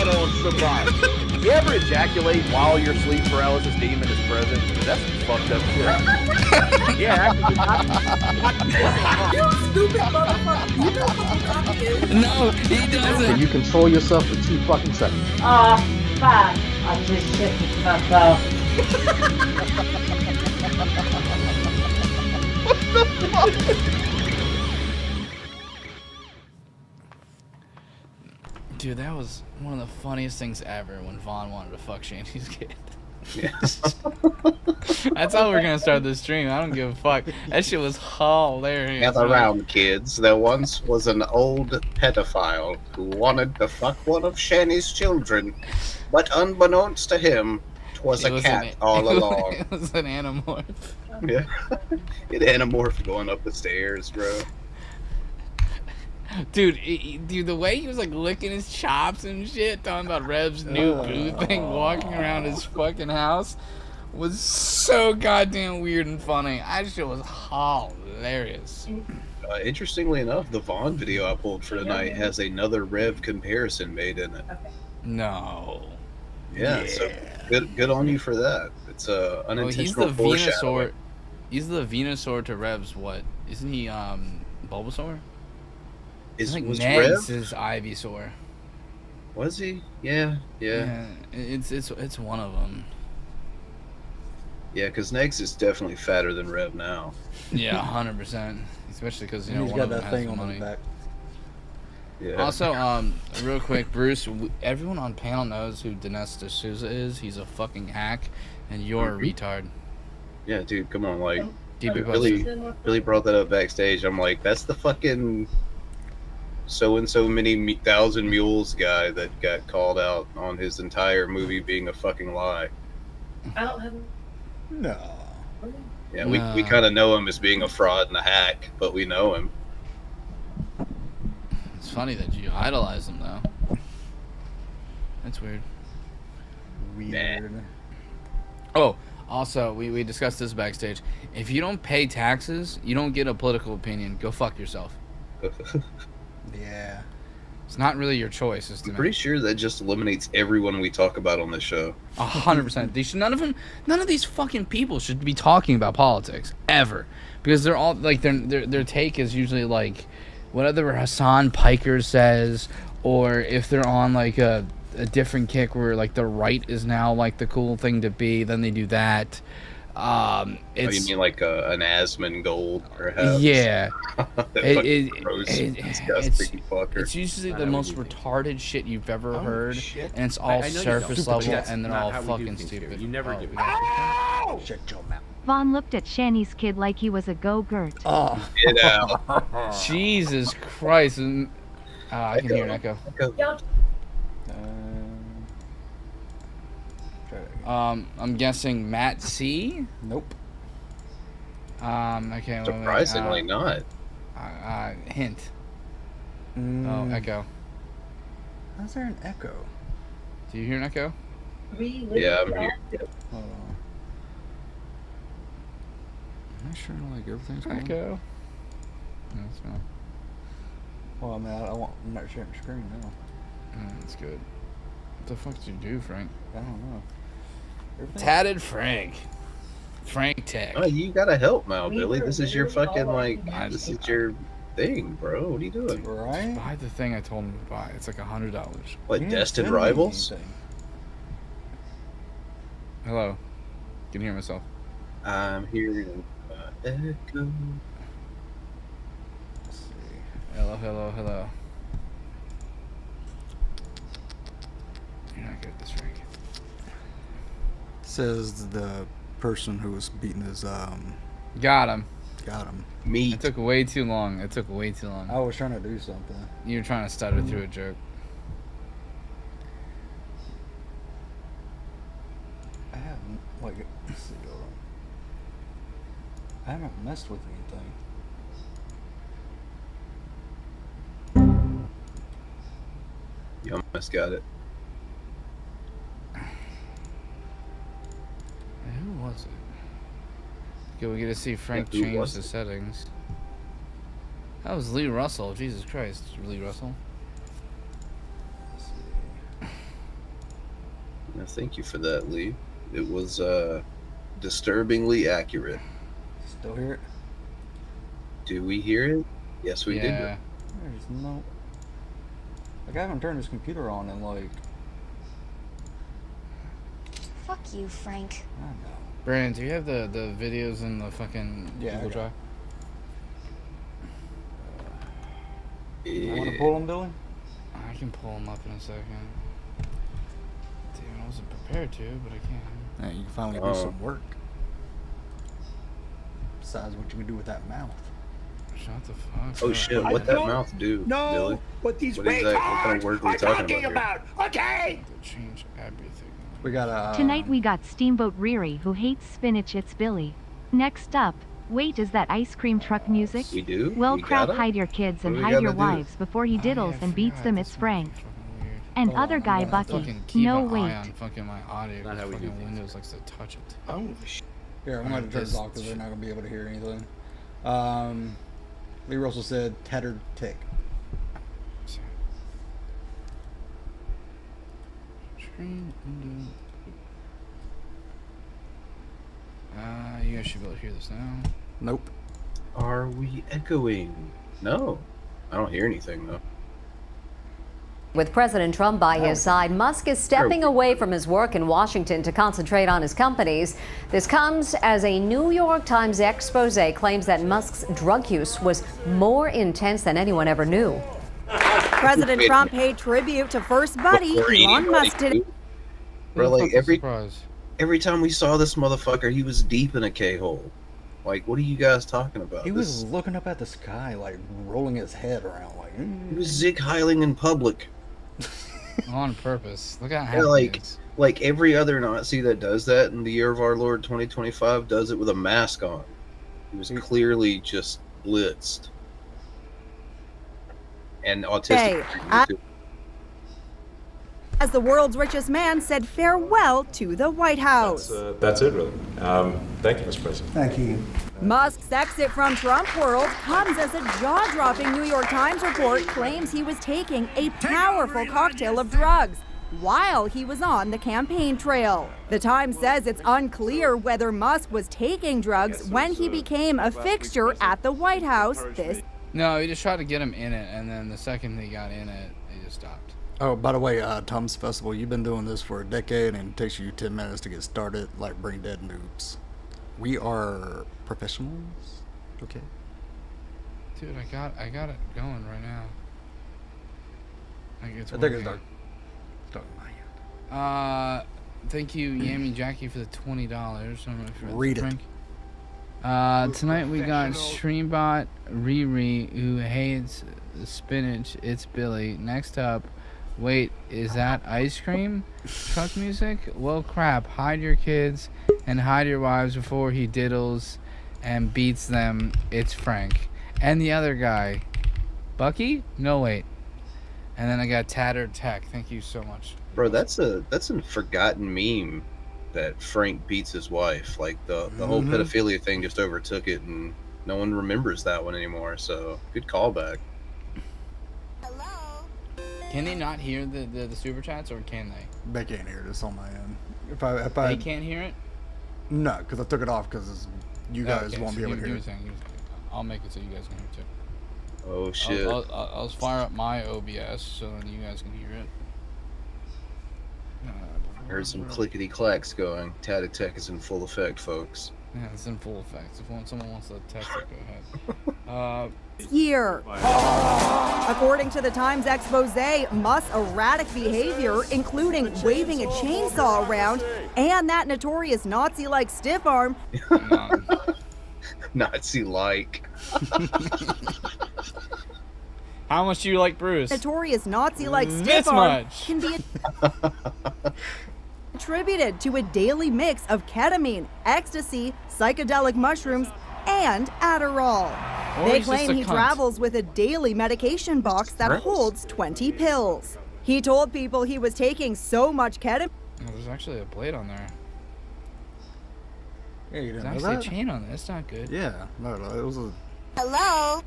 bet on somebody. You ever ejaculate while your sleep paralysis demon is present? That's some fucked up shit. Yeah, You stupid motherfucker. You know what the fuck is? No, he doesn't. Can you control yourself for 2 fucking seconds? Fuck. I just shit myself. Dude, that was one of the funniest things ever when Vaughn wanted to fuck Shandy's kid. Yes. That's how we're gonna start this stream. I don't give a fuck. That shit was hilarious. Gather round, kids. There once was an old pedophile who wanted to fuck one of Shanny's children, but unbeknownst to him, 'twas a cat all along. It was an animorph. Yeah. It anamorphed going up the stairs, bro. Dude, the way he was like licking his chops and shit, talking about Rev's new boo thing, walking around his fucking house, was so goddamn weird and funny. That shit was hilarious. Interestingly enough, the Vaughn video I pulled for tonight has another Rev comparison made in it. No. Yeah, so good on you for that. It's unintentional foreshadowing. He's the Venusaur to Rev's what? Isn't he Bulbasaur? I think Was Ned's Rev? is Ivysaur. Was he? Yeah. It's one of them. Yeah, because Negs is definitely fatter than Rev now. Yeah, 100%. Especially because He's one got of them that has thing the on money. his back. Yeah. Also, real quick, Bruce, everyone on panel knows who Dinesh D'Souza is. He's a fucking hack, and you're a retard. Yeah, dude, come on, like, Keep it posted. Billy brought that up backstage. I'm like, that's the fucking so many thousand mules guy that got called out on his entire movie being a fucking lie. I don't have. No. Yeah, we kind of know him as being a fraud and a hack, but we know him. It's funny that you idolize him, though. That's weird. Weird. Oh, also, we discussed this backstage. If you don't pay taxes, you don't get a political opinion. Go fuck yourself. Yeah. It's not really your choice. It's I'm pretty sure that just eliminates everyone we talk about on this show. 100%. They should. None of these fucking people should be talking about politics ever, because they're all like their take is usually like whatever Hassan Piker says, or if they're on like a different kick where like the right is now like the cool thing to be, then they do that. You mean like an Asmongold, perhaps? Yeah. Disgusting fucker. It's usually the most retarded shit you've ever heard, shit. and it's all I know you surface don't. level, That's and they're not all how we do fucking things here. stupid. You never do. Shut your mouth. Vaughn looked at Shani's kid like he was a go-gurt. Oh. Get out. Jesus Christ! I can hear an echo. Y'all Try that again. I'm guessing Matt C. Nope. Okay. Surprisingly not. Hint. Oh, Mm, echo. How's there an echo? Do you hear an echo? Yeah, I'm here. Hold on. Am I sure like everything's going? Echo. That's fine. Well, I mean, I'm not sharing the screen now. That's good. What the fuck did you do, Frank? I don't know. Everything? Tatted Frank. Frank Tech. Oh, you gotta help now, Billy. This is your fucking I this just- is your thing, bro. What are you doing? Right? Buy the thing I told him to buy. It's like $100. What, You didn't Destined send me Rivals? anything. Hello. Can hear myself. I'm hearing echo. Let's see. Hello. You're not good at this, Frank. Says the person who was beating his Got him. got him. It Meat. took way too long. I was trying to do something. You were trying to stutter through a joke. I haven't let's see, hold on. I haven't messed with anything. You almost got it. Who was it? Okay, we get to see Frank Yeah, who change was the it? settings. That was Lee Russell. Jesus Christ, Lee Russell. Let's see. Thank you for that, Lee. It was disturbingly accurate. Still hear it? Do we hear it? Yes, we did. Yeah. There's no. Like, I haven't turned this computer on in like. Fuck you, Frank. I don't know. Bran, do you have the videos in the fucking Yeah, Google Drive? You want to pull them, Billy? I can pull them up in a second. Damn, I wasn't prepared to, but I can. Yeah, you can finally do some work. Besides what you can do with that mouth. Shut the fuck Oh up. shit! What that mouth do, Billy? What these What kind of work are we talking about here? Okay. Change everything. We got Tonight we got Steamboat Riri, who hates spinach. It's Billy. Next up, wait, is that ice cream truck music? We do? Well, We crap, gotta? hide your kids and What do we hide your gotta do? wives before he Oh, diddles yeah, I and beats forgot. them. This It's sounds Frank. fucking weird. And Hold other on, guy, I'm gonna Bucky. Fucking keep No, an eye wait. on fucking my audio. Not how we do Fucking things. Windows likes to touch it. Oh, Here, I'm going to turn this off because they're not going to be able to hear anything. Lee Russell said, tattered tick. You guys should be able to hear this now. Nope. Are we echoing? No, I don't hear anything though. With President Trump by his side, Musk is stepping away from his work in Washington to concentrate on his companies. This comes as a New York Times expose claims that Musk's drug use was more intense than anyone ever knew. President Trump paid tribute to first buddy Before Elon anybody Musk today. knew. Bro, like every Surprise. time we saw this motherfucker, he was deep in a K-hole. Like, what are you guys talking about? He was looking up at the sky, like rolling his head around, like. He was Zig Heiling in public. On purpose. Look at how Yeah, happy like, he is. like every other Nazi that does that in the year of our Lord 2025 does it with a mask on. He was clearly just blitzed and autistic. As the world's richest man said farewell to the White House. That's it, really. Thank you, Mr. President. Thank you. Musk's exit from Trump world comes as a jaw-dropping New York Times report claims he was taking a powerful cocktail of drugs while he was on the campaign trail. The Times says it's unclear whether Musk was taking drugs when he became a fixture at the White House this. No, he just tried to get him in it, and then the second he got in it, he just stopped. Oh, by the way, Tom's Festival, you've been doing this for a decade and it takes you 10 minutes to get started, like Brain Dead Noobs. We are professionals. Okay. Dude, I got it going right now. Like it's I think it's working. dark. It's dark on my end. Thank you, Yami Jackie, for the $20. I don't know if you Read it. Frank. Tonight we got Streambot Riri, who hates spinach. It's Billy. Next up, wait, is that ice cream truck music? Well, crap. Hide your kids and hide your wives before he diddles and beats them. It's Frank. And the other guy, Bucky? No, wait. And then I got Tattered Tech. Thank you so much. Bro, that's a forgotten meme that Frank beats his wife. Like the whole pedophilia thing just overtook it, and no one remembers that one anymore. So good callback. Can they not hear the super chats, or can they? They can't hear this on my end. If I They can't hear it? No, because I took it off because you guys Okay, won't so be able to do hear your it. thing, do your thing. I'll make it so you guys can hear it too. Oh shit! I'll fire up my OBS so then you guys can hear it. Heard some clickety clacks going. Tatted Tech is in full effect, folks. Yeah, it's in full effect. If someone wants to text it, go ahead. Year. According to the Times expose, Musk's erratic behavior, including waving a chainsaw around and that notorious Nazi-like stiff arm, Nazi-like. How much do you like Bruce? notorious Nazi-like This stiff arm much. can be attributed to a daily mix of ketamine, ecstasy, psychedelic mushrooms, and Adderall. Or They he's just claim a he cunt. travels with a daily medication box that holds 20 pills. He told people he was taking so much ketamine. Oh, there's actually a blade on there. Yeah, you There's didn't know actually that? a chain on there. That's not good. Yeah, no, it was a. Hello?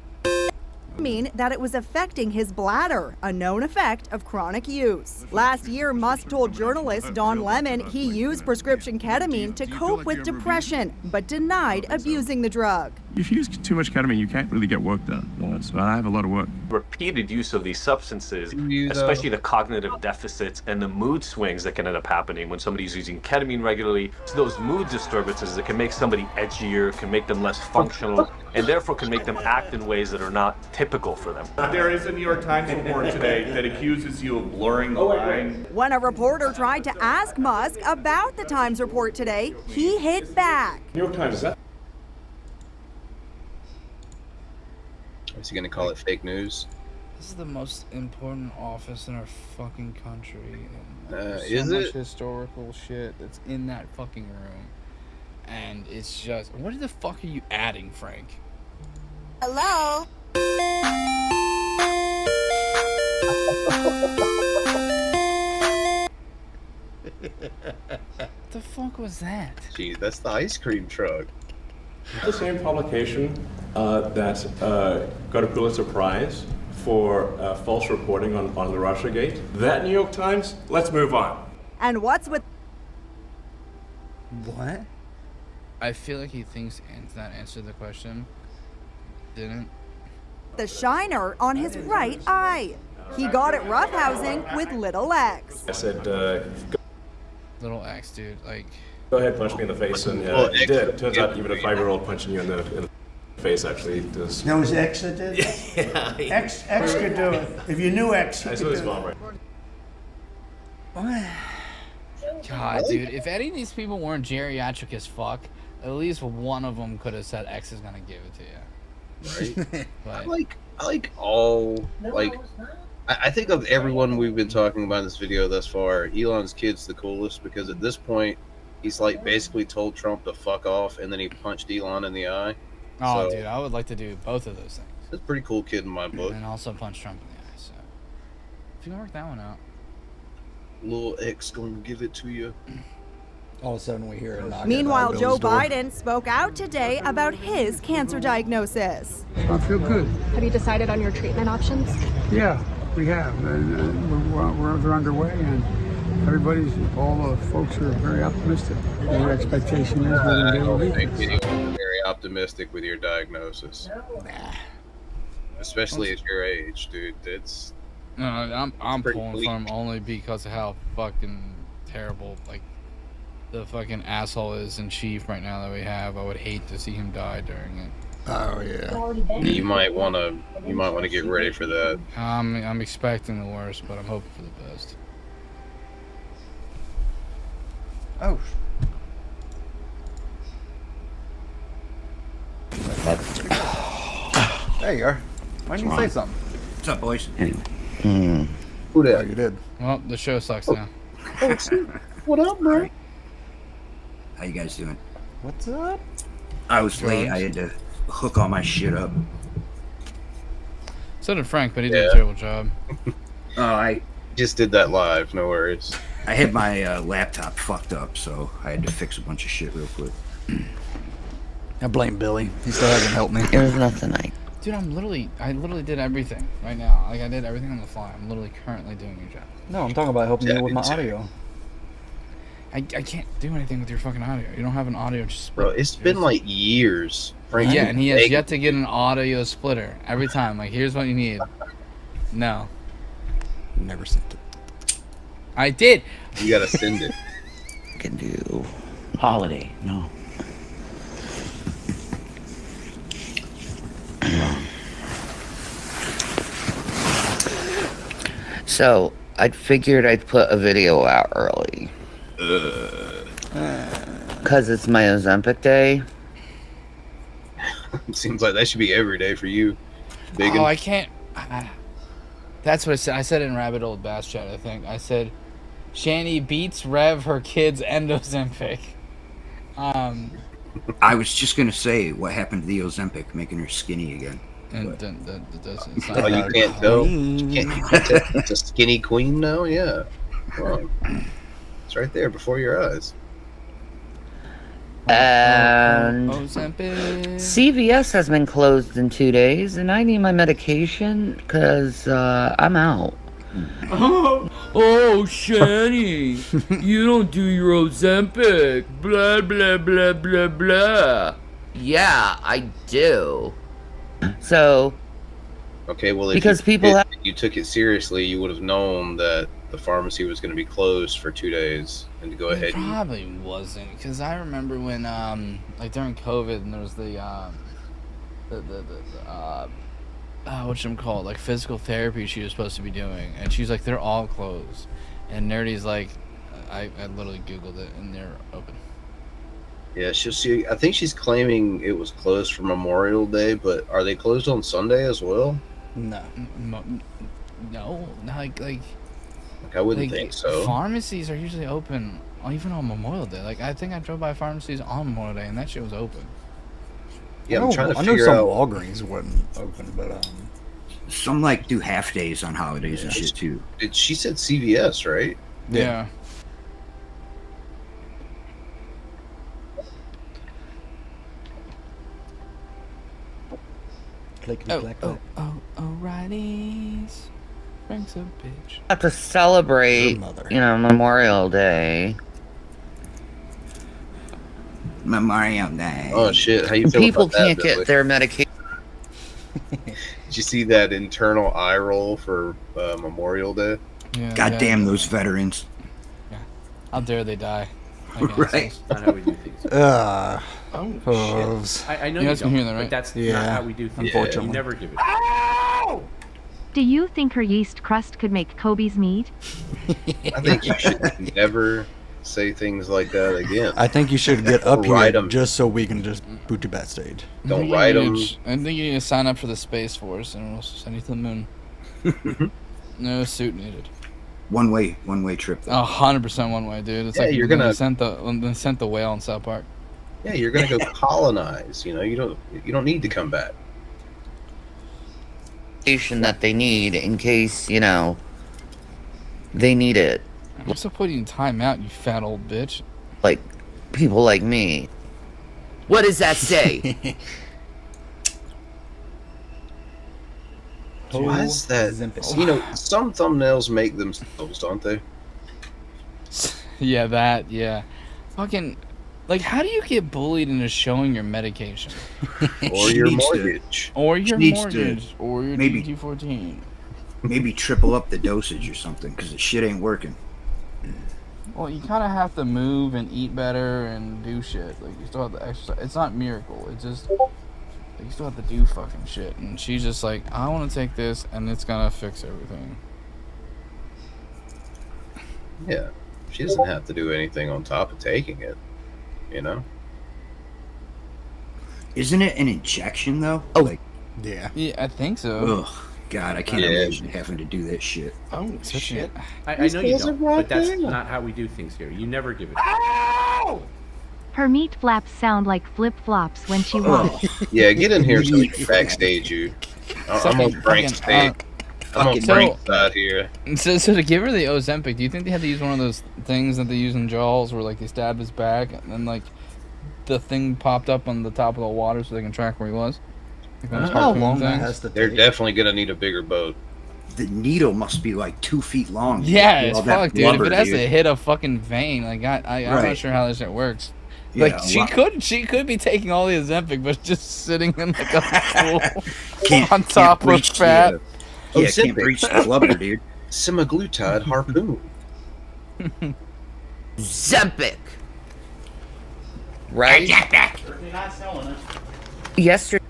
mean that it was affecting his bladder, a known effect of chronic use. Last year, Musk told journalist Don Lemon he used prescription ketamine to cope with depression, but denied abusing the drug. If you use too much ketamine, you can't really get work done. So I have a lot of work. Repeated use of these substances, especially the cognitive deficits and the mood swings that can end up happening when somebody's using ketamine regularly. So those mood disturbances that can make somebody edgier, can make them less functional, and therefore can make them act in ways that are not typical for them. There is a New York Times report today that accuses you of blurring the line. When a reporter tried to ask Musk about the Times report today, he hit back. New York Times, is that? Is he gonna call it fake news? This is the most important office in our fucking country. And there's is so much it? historical shit that's in that fucking room. And it's just, what the fuck are you adding, Frank? Hello? What the fuck was that? Gee, that's the ice cream truck. The same publication that got a Pulitzer Prize for false reporting on the Russiagate. That New York Times? Let's move on. And what's with What? I feel like he thinks that answered the question. Didn't? the shiner on his right eye? He got it roughhousing with Little X. I said, Little X, dude, like... Go ahead, punch me in the face, and he did. Turns out even a 5-year-old punching you in the face actually does. That was X that did it? Yeah. X could do it. If you knew X, he I could saw do his it. mom right. What? God, dude, if any of these people weren't geriatric as fuck, at least one of them could have said X is gonna give it to you. Right? But, I like all, like, I think of everyone we've been talking about in this video thus far, Elon's kid's the coolest because at this point, he's like basically told Trump to fuck off and then he punched Elon in the eye. oh, So, dude, I would like to do both of those things. that's a pretty cool kid in my book. And also punch Trump in the eye, so... If you can work that one out. Little X gonna give it to you. All of a sudden we hear a knock. Meanwhile, Joe Biden spoke out today about his cancer diagnosis. I feel good. Have you decided on your treatment options? Yeah, we have. And we're underway, and all the folks are very optimistic. Their expectation is that I they will don't be. think anyone's very optimistic with your diagnosis. Nah. Especially at your age, dude. It's No, I'm pretty pulling bleak. for him only because of how fucking terrible, like, the fucking asshole is in chief right now that we have. I would hate to see him die during it. Oh yeah. you might wanna get ready for that. I'm expecting the worst, but I'm hoping for the best. Oh. There you are. Why didn't you say something? What's up, boys? Anyway. Who Oh, that? you did. Well, the show sucks now. What up, bro? How you guys doing? What's up? I was late. I had to hook all my shit up. So did Frank, but he did a Yeah. terrible job. I Just did that live, no worries. had my laptop fucked up, so I had to fix a bunch of shit real quick. I blame Billy. He still hasn't helped me. It was nothing. Dude, I literally did everything right now. Like, I did everything on the fly. I'm literally currently doing your job. No, I'm talking about helping you with my audio. I can't do anything with your fucking audio. You don't have an audio split. Bro, it's been like years. Frank, Yeah, and he has begged yet to get an audio splitter. Every time, like, here's what you need. No. Never sent it. I did. You gotta send it. Can do holiday. No. So I figured I'd put a video out early. Cause it's my Ozempic day. Seems like that should be every day for you. Oh, I can't. That's what I said. I said it in Rabbit Old Bass Chat, I think. I said, Shani beats Rev her kid's Ozempic. I was just gonna say what happened to the Ozempic, making her skinny again. And it's Oh, you can't tell. You can't tell. It's a skinny queen now. Yeah, well, it's right there before your eyes. And Ozempic. CVS has been closed in 2 days, and I need my medication because I'm out. Oh, Shani, you don't do your Ozempic. Blah, blah, blah, blah, blah. Yeah, I do. So. Okay, well, if because you took it seriously, you would have known that the pharmacy was going to be closed for 2 days, and to go ahead. Probably wasn't, because I remember when like during COVID, and there was whatchamacallit, like physical therapy she was supposed to be doing, and she's like, they're all closed, and Nerdy's like, I literally googled it, and they're open. Yeah, I think she's claiming it was closed for Memorial Day, but are they closed on Sunday as well? No, like I wouldn't think so. Pharmacies are usually open even on Memorial Day. Like, I think I drove by pharmacies on Memorial Day, and that shit was open. Yeah, I'm trying to figure figure out. out. Walgreens wasn't open, but some like do half days on holidays and shit too. She said CVS, right? Yeah. O'Reilly's brings a bitch. Have to celebrate, Memorial Day. Memorial Day. Oh shit! How you feel People about that, can't Billy? get their medication. Did you see that internal eye roll for Memorial Day? Yeah, Goddamn those veterans. How dare they die? Right. Not how we do things. Oh shit. I know you you guys don't, can hear that, right? but that's Yeah. not how we do things. Unfortunately. You never give it. Do you think her yeast crust could make Kobe's meat? I think you should never say things like that again. I think you should get up Write here 'em. just so we can just boot you backstage. Don't write them. I think you need to sign up for the Space Force, and we'll send you to the moon. No suit needed. One way trip. 100% one way, dude. It's Yeah, like you're when gonna- they sent the whale in South Park. Yeah, you're gonna go colonize. You don't need to come back. That they need in case, they need it. What's the point in time out, you fat old bitch? Like, people like me. What does that say? Why is that? Some thumbnails make themselves, don't they? Yeah. Fucking, like, how do you get bullied into showing your medication? Or your mortgage. Or your needs to mortgage. Or your maybe- DT-14. Maybe triple up the dosage or something, because the shit ain't working. Well, you kind of have to move and eat better and do shit. Like, you still have to exercise. It's not miracle. It's just, like, you still have to do fucking shit. And she's just like, I want to take this, and it's gonna fix everything. Yeah, she doesn't have to do anything on top of taking it. Isn't it an injection though? Oh, like, yeah. Yeah, I think so. Ugh, God, I can't imagine having to do that shit. Oh shit! I These know you guys are don't, but that's rocking. not how we do things here. You never give it. Her meat flaps sound like flip-flops when she walks. Yeah, get in here so we can backstage you. I'm on Frank's stage. I'm on Frank's side here. So to give her the Ozempic, do you think they had to use one of those things that they use in Jaws where, like, they stabbed his back and then, like, the thing popped up on the top of the water so they can track where he was? Like one of those How harpoon long that things? has to They're take? definitely gonna need a bigger boat. The needle must be like 2 feet long. Yeah, with it's all that fucked, dude. If blubber, it has dude. to hit a fucking vein, like, I'm Right. not sure how this shit works. Yeah, Like, a she could be taking all the Ozempic, but just sitting in, like, a pool Can't- on top can't of reach fat. Yeah, Ozempic. can't reach the blubber, dude. Semaglutide harpoon. Zempic. Right? They're not selling it. Yesterday.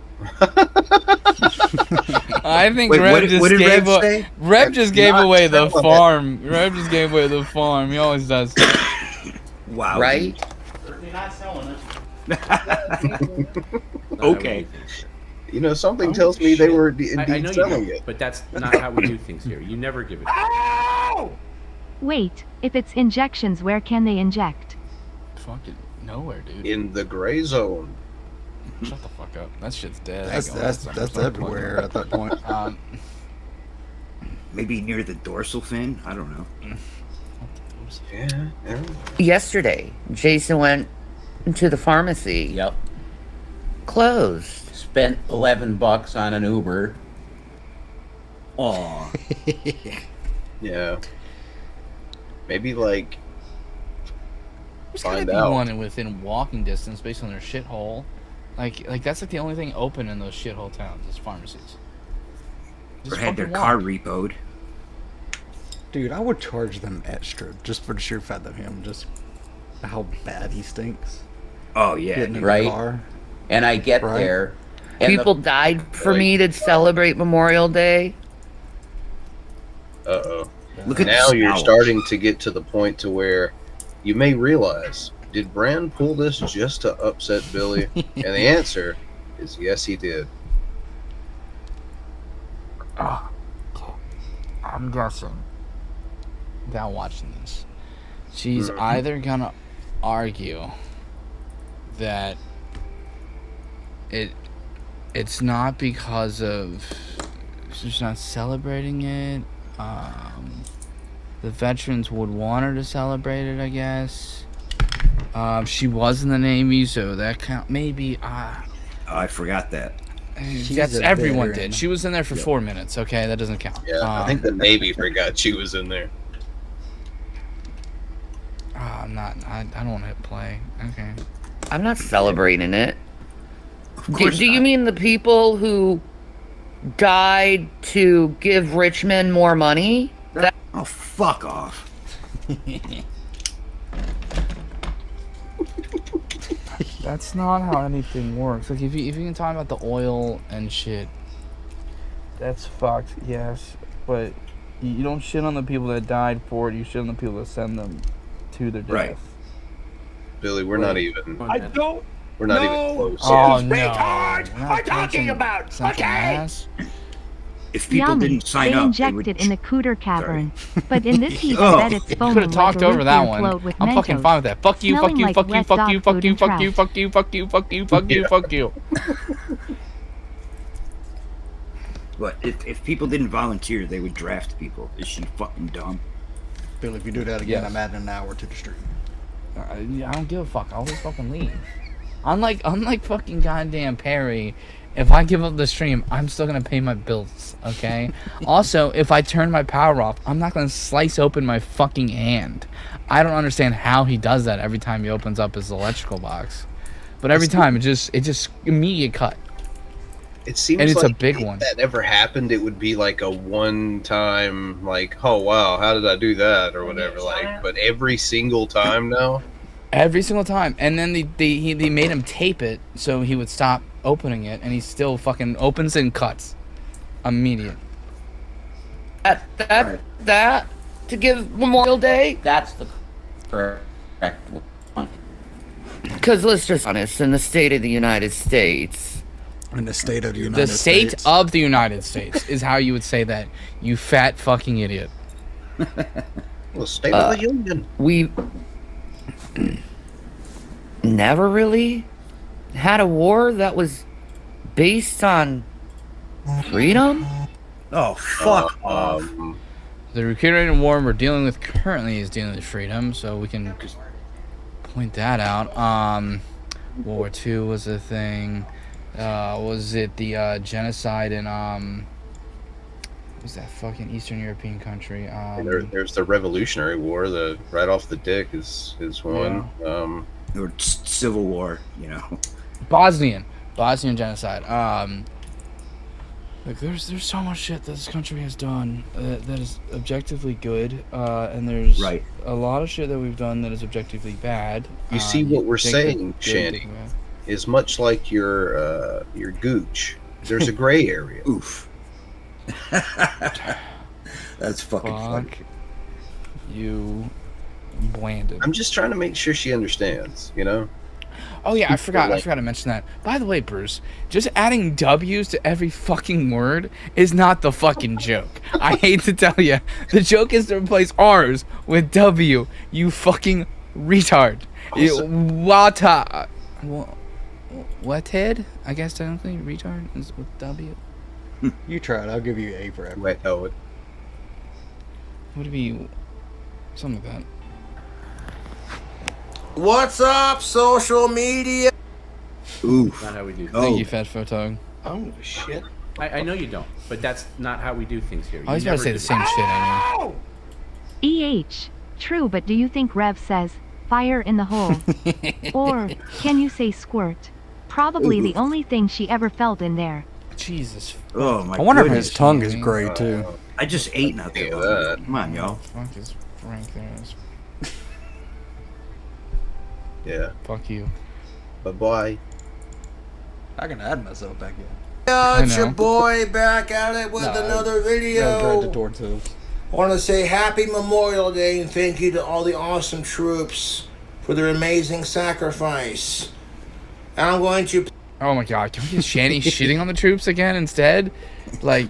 I think Wait, Rev what did just Rev gave say? Rev just gave Not away the selling it. farm. Rev just gave away the farm. He always does. Wow. Right? They're not selling it. Okay. Something tells me they were I indeed know you selling don't, it. but that's not how we do things here. You never give it. Wait, if it's injections, where can they inject? Fucking nowhere, dude. In the gray zone. Shut the fuck up. That shit's dead. That's everywhere at that point. Maybe near the dorsal fin? I don't know. Yeah. Yesterday, Jason went to the pharmacy. Yep. Closed. Spent $11 on an Uber. Aw. Yeah. Maybe like There's gotta find be out. one within walking distance based on their shithole. Like that's like the only thing open in those shithole towns is pharmacies. Or had their car repoed. Dude, I would charge them extra just for the sheer fact of him, just how bad he stinks. Oh yeah, Getting in the right. car. And I get Right. there. And People died for me to celebrate Memorial Day. Uh-oh. Look at Now this you're owl. starting to get to the point to where you may realize, did Bran pull this just to upset Billy? And the answer is yes, he did. I'm guessing, without watching this, she's either gonna argue that it's not because of she's not celebrating it. The veterans would want her to celebrate it, I guess. She was in the Navy, so that count. Maybe. I forgot that. That's everyone veteran. did. She was in there for 4 minutes. Okay, that doesn't count. Yeah, I think the Navy forgot she was in there. I'm not. I don't want to hit play. Okay. I'm not celebrating it. Of course Do you not. mean the people who died to give rich men more money? Oh, fuck off. That's not how anything works. Like if you can talk about the oil and shit, that's fucked. Yes, but you don't shit on the people that died for it. You shit on the people that send them to their death. Right. Billy, we're not even. I don't We're not even know. close. Oh Who's no! retard We're not I'm talking touching about, Central okay? Mass. If people Yummy. didn't sign they up, inject they it would... in the cooter cavern. But in this heat, Oh. I bet it's You foaming could have talked like a over root that beer one. float with I'm fucking Mentos. fine with that. Fuck you, fuck Smelling you, like fuck you, wet fuck dog you, fuck food you, and fuck you, trash. fuck you, fuck you, fuck you, fuck you, fuck you. But if people didn't volunteer, they would draft people. Is she fucking dumb? Bill, if you do that again, Yes. I'm adding an hour to the stream. I don't give a fuck. I'll just fucking leave. Unlike fucking goddamn Perry, if I give up the stream, I'm still gonna pay my bills, okay? Also, if I turn my power off, I'm not gonna slice open my fucking hand. I don't understand how he does that every time he opens up his electrical box. But every time, it just immediate cut. It seems And it's like a big if one. that ever happened, it would be like a one-time, like, oh wow, how did I do that or whatever. Like, but every single time now. Every single time. And then they made him tape it so he would stop opening it, and he still fucking opens and cuts. Immediate. That to give Memorial Day? That's the correct one. Because let's just be honest, in the state of the United States, In the state of the United The state States. of the United States is how you would say that, you fat fucking idiot. Well, state of the union. we never really had a war that was based on freedom. Oh, fuck off. The Ukrainian war we're dealing with currently is dealing with freedom, so we can point that out. World War II was a thing. Was it the genocide in what was that fucking Eastern European country? There's the Revolutionary War. The right off the dick is one. Or Civil War, you know. Bosnian genocide. Like there's so much shit that this country has done that is objectively good, and there's Right. a lot of shit that we've done that is objectively bad. You see what we're think that saying, good Shanny, is is much like your gooch. There's a gray area. Oof. That's fucking funny. Fuck you, Blandon. I'm just trying to make sure she understands, you know? Oh yeah, I forgot to mention that. By the way, Bruce, just adding W's to every fucking word is not the fucking joke. I hate to tell you, the joke is to replace R's with W. You fucking retard. Wata. What head? I guess technically retard is with W. You try it. I'll give you A for effort. Wet Howard. Would it be something like that? What's up, social media? Oof. Not how we do things. Thank you, Fat Photog. Oh, shit. I know you don't, but that's not how we do things here. I was about to say the same shit, I EH. True, but do you think Rev says, fire in the hole? Or, can you say squirt? Probably the only thing she ever felt in there. Jesus. Oh my I wonder if goodness. his tongue is gray too. I just ate not that long ago. Come on, y'all. Fuck is Frank there? Yeah. Fuck you. Bye-bye. I can add myself back in. Yo, it's I your know. boy back at it with another video. I want to say happy Memorial Day and thank you to all the awesome troops for their amazing sacrifice. And I'm going to Oh my god, can we get Shanny shitting on the troops again instead? Like,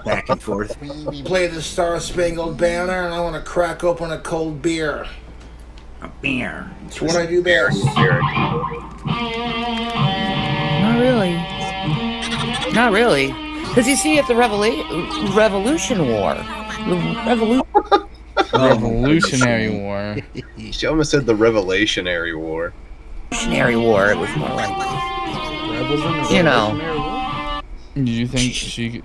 back and forth. play the Star Spangled Banner and I want to crack open a cold beer. A beer. It's what I do best. Not really. Not really. Because you see, at the Revolution War, Revolutionary War. She almost said the Revelationary War. Revolutionary War, it was more like, you know. Do you think she could...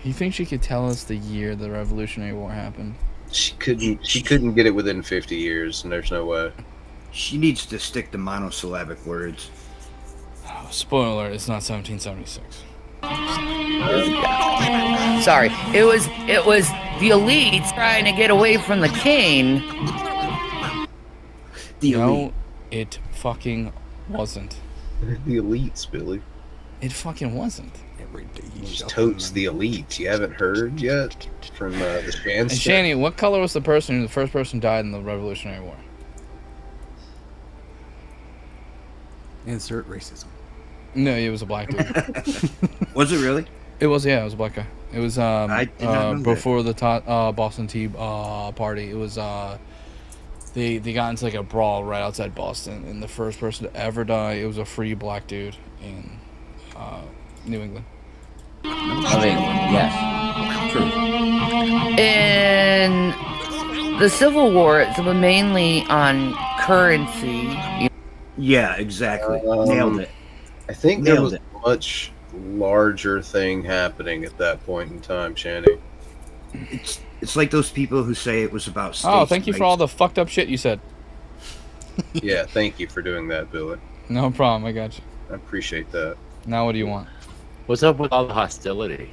You think she could tell us the year the Revolutionary War happened? She couldn't get it within 50 years, and there's no way. She needs to stick to monosyllabic words. Oh, spoiler alert, it's not 1776. Sorry, it was the elites trying to get away from the king. No, it fucking wasn't. The elites, Billy. It fucking wasn't. It's totes the elites. You haven't heard yet from the Shan. And Shanny, what color was the first person died in the Revolutionary War? Insert racism. No, it was a black dude. Was it really? It was, yeah, it was a black guy. It was I did not know before the Boston Tea Party. It was they got into like a brawl right outside Boston, and the first person to ever die, it was a free black dude in New England. Yes, true. In the Civil War, it's mainly on currency. Yeah, exactly. Nailed it. I think there was a much larger thing happening at that point in time, Shanny. It's like those people who say it was about states' Oh, thank you for rights. all the fucked up shit you said. Yeah, thank you for doing that, Billy. No problem, I got you. I appreciate that. Now what do you want? What's up with all the hostility?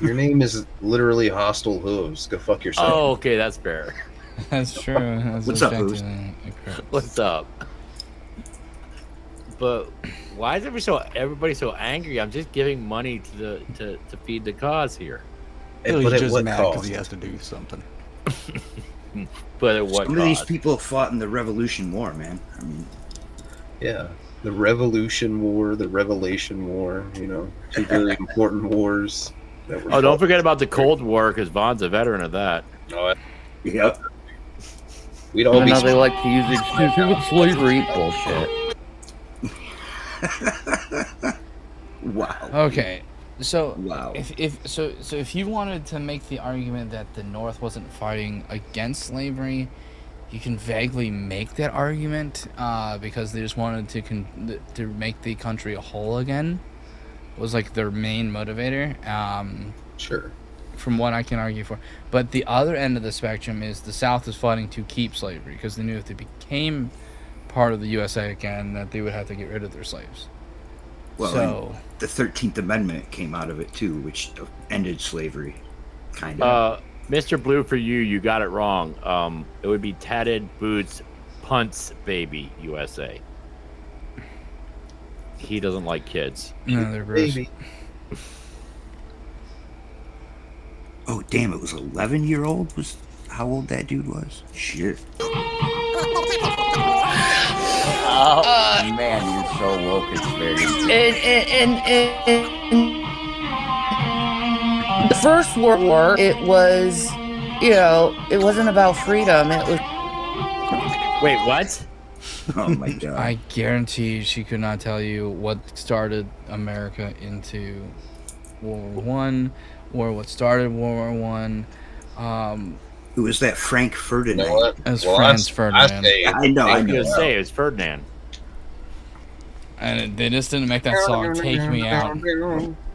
Your name is literally Hostile Hooves. Go fuck yourself. Oh, okay, that's fair. That's true. That's What's up, Hooves? What's up? But why is everybody so angry? I'm just giving money to feed the cause here. He's But at just what mad because cost? he has to do something. But at what Some of these cost? people fought in the Revolution War, man. I mean, Yeah. The Revolution War, the Revelation War, you know, two very important wars. That were Oh, don't fought. forget about the Cold War, because Vaughn's a veteran of that. Oh, yep. we'd all I be. know they like to use excuses with slavery bullshit. Wow. Okay, so Wow. if you wanted to make the argument that the North wasn't fighting against slavery, you can vaguely make that argument because they just wanted to make the country a whole again. Was like their main motivator. Sure. From what I can argue for, but the other end of the spectrum is the South is fighting to keep slavery because they knew if they became part of the USA again that they would have to get rid of their slaves. Well, So the 13th Amendment came out of it too, which ended slavery, kind of. Mr. Blue, for you got it wrong. It would be tatted boots, punts, baby, USA. He doesn't like kids. no, they're gross. Baby. Oh, damn! It was 11-year-old. Was how old that dude was? Shit. Oh man, you're so woke. It's very. In the First World War, it was, it wasn't about freedom. It was. Wait, what? Oh my god. I guarantee she could not tell you what started America into World War One, or what started World War One. Who was that? Frank Ferdinand. You know what? As Franz Ferdinand. I know. I was gonna say it's Ferdinand. And they just didn't make that song "Take Me Out."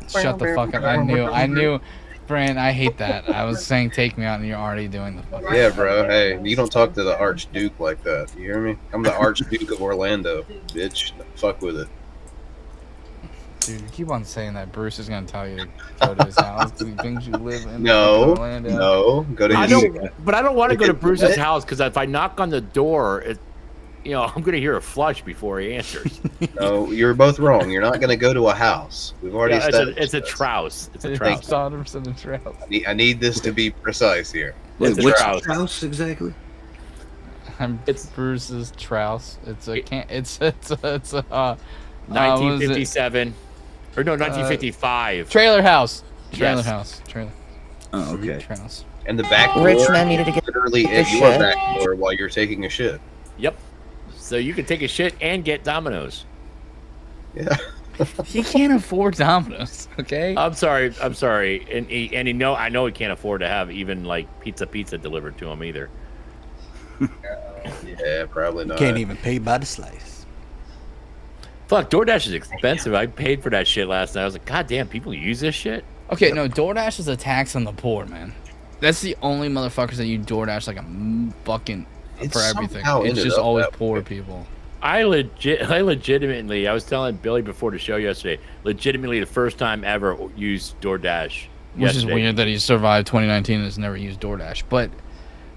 Shut the fuck up! I knew, Bran. I hate that. I was saying "Take Me Out" and you're already doing the fuck. Yeah, bro. Hey, you don't talk to the Archduke like that. You hear me? I'm the Archduke of Orlando, bitch. Fuck with it. Dude, you keep on saying that Bruce is gonna tell you to go to his house because he thinks you live in No, Orlando. no. Go to his. But I don't want to go to Bruce's house because if I knock on the door, I'm gonna hear a flush before he answers. No, you're both wrong. You're not gonna go to a house. We've already established. It's a Trouse. It's a Trouse. I need this to be precise here. Wait, It's a what's Trouse. Trouse exactly? It's Bruce's Trouse. It's a 1957, or no, 1955. Trailer house. Yes. Trailer. Oh, okay. Trouse. And the back door Rich man needed to get literally the at your shit. back door while you're taking a shit. Yep. So you can take a shit and get Domino's. Yeah. He can't afford Domino's. Okay. I'm sorry. And I know he can't afford to have even like pizza delivered to him either. Yeah, probably not. Can't even pay by the slice. Fuck, DoorDash is expensive. I paid for that shit last night. I was like, God damn, people use this shit? Okay, no, DoorDash is a tax on the poor, man. That's the only motherfuckers that you DoorDash like a fucking for everything. It's just always poor people. I legitimately, I was telling Billy before the show yesterday, legitimately the first time ever used DoorDash. Which is weird that he survived 2019 and has never used DoorDash. But,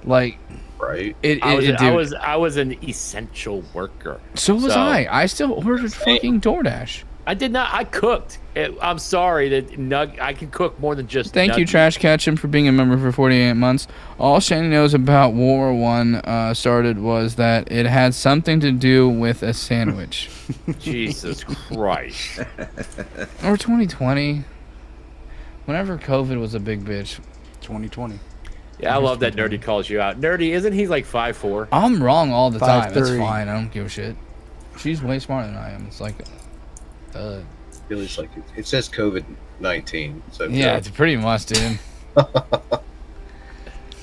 like... Right. I was an essential worker. So was I. I still ordered fucking DoorDash. I did not. I cooked. I'm sorry that I can cook more than just. Thank you, Trash Ketchum, for being a member for 48 months. All Shane knows about World War I started was that it had something to do with a sandwich. Jesus Christ. Or 2020. Whenever COVID was a big bitch. 2020. Yeah, I love that Nerdy calls you out. Nerdy, isn't he like 5'4"? I'm wrong all the time. That's 5'3". fine. I don't give a shit. She's way smarter than I am. It's like, Billy's like, it says COVID-19. So yeah, it's pretty much, dude.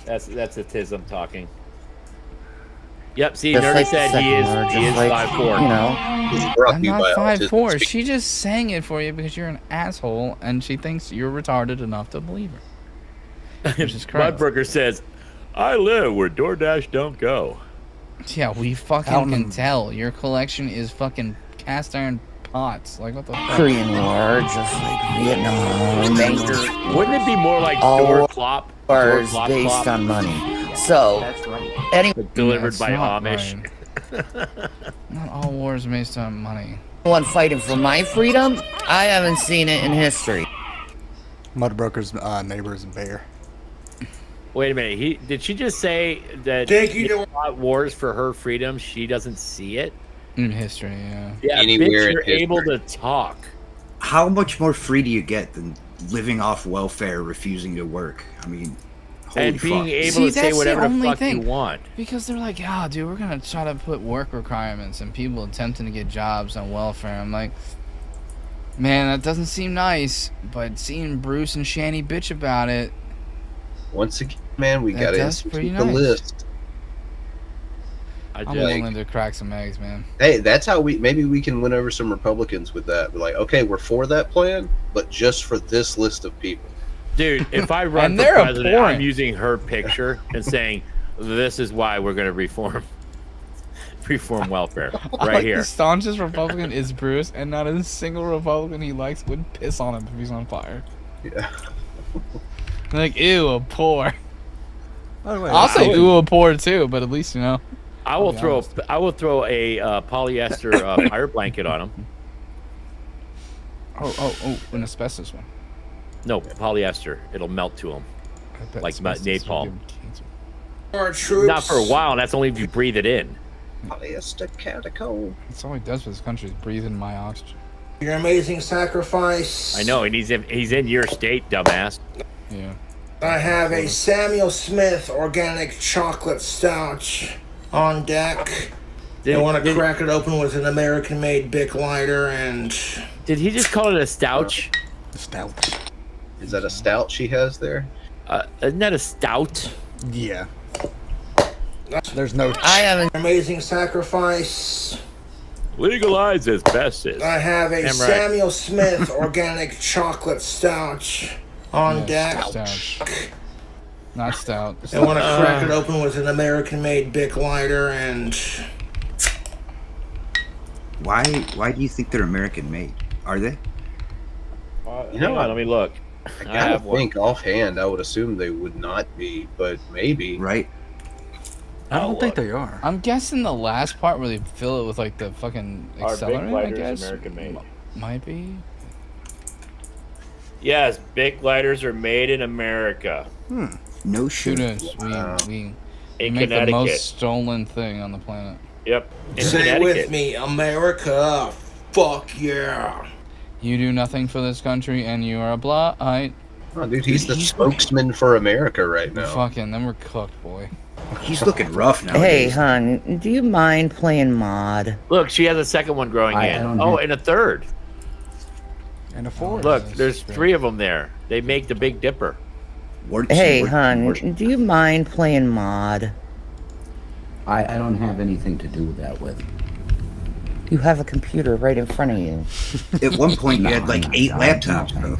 That's a tism talking. Yep. See, Just Nerdy like said the he is second word, just like, 5'4". you know. I'm not 5'4". She just sang it for you because you're an asshole and she thinks you're retarded enough to believe her. Which is correct. Mudburger says, I live where DoorDash don't go. Yeah, we fucking can tell. Your collection is fucking cast iron pots. Like, what the fuck? Korean War, just like Vietnam. Wouldn't it be more like all door clop? wars based on money. So, Delivered by not Amish. right. Not all wars based on money. Anyone fighting for my freedom? I haven't seen it in history. Mudbroker's neighbor's a bear. Wait a minute. Did she just say that fought wars for her freedom? She doesn't see it in history. Yeah. Yeah. Anywhere bitch, in you're history. able to talk. How much more free do you get than living off welfare, refusing to work? I mean, holy And being fuck. able to say whatever the fuck you want. Because they're like, oh, dude, we're going to try to put work requirements and people attempting to get jobs on welfare. I'm like, man, that doesn't seem nice. But seeing Bruce and Shani bitch about it. Once again, man, we got to institute the list. I'm willing to crack some eggs, man. Hey, that's how maybe we can win over some Republicans with that. We're like, okay, we're for that plan, but just for this list of people. Dude, if I run for president, I'm using her picture and saying, this is why we're going to reform welfare. Right here. The staunchest Republican is Bruce, and not a single Republican he likes would piss on him if he's on fire. Yeah. Like, ew, a poor. Way, I'll say ew, a poor too, but at least, you know. I will throw a polyester fire blanket on him. Oh, an asbestos one. No, polyester. It'll melt to him. Like napalm. Our troops. Not for a while, and that's only if you breathe it in. Polyester catacomb. That's all he does for this country is breathe in my oxygen. Your amazing sacrifice. I know, and he's in your state, dumbass. Yeah. I have a Samuel Smith organic chocolate stout on deck. I want to crack it open with an American-made Bic lighter and... Did he just call it a stouch? A stout. Is that a stout she has there? Isn't that a stout? Yeah. There's no. I haven't. Amazing sacrifice. Legalize asbestos. I have a Damn right. Samuel Smith organic chocolate stout on deck. Stout. Not stout. I want to crack it open with an American-made Bic lighter and. Why do you think they're American made? Are they? You know, hang on, let me look. I gotta think offhand. I would assume they would not be, but maybe. Right. I don't think they are. I'm guessing the last part where they fill it with like the fucking Our Bic accelerant, I lighters guess. American made. Might be. Yes, Bic lighters are made in America. No shit. Kudos. We In make the Connecticut. most stolen thing on the planet. Yep. In Say Connecticut. with me, America. Fuck yeah. You do nothing for this country, and you are a blight. Oh, dude, he's the spokesman for America right now. Fucking, then we're cooked, boy. He's looking rough now. Hey, hon, do you mind playing mod? Look, she has a second one growing I in. don't Oh, have- and a third. And a fourth. Look, there's 3 of them there. They make the Big Dipper. Hey, hon, do you mind playing mod? I don't have anything to do that with. You have a computer right in front of you. At one point, you had like 8 laptops, bro.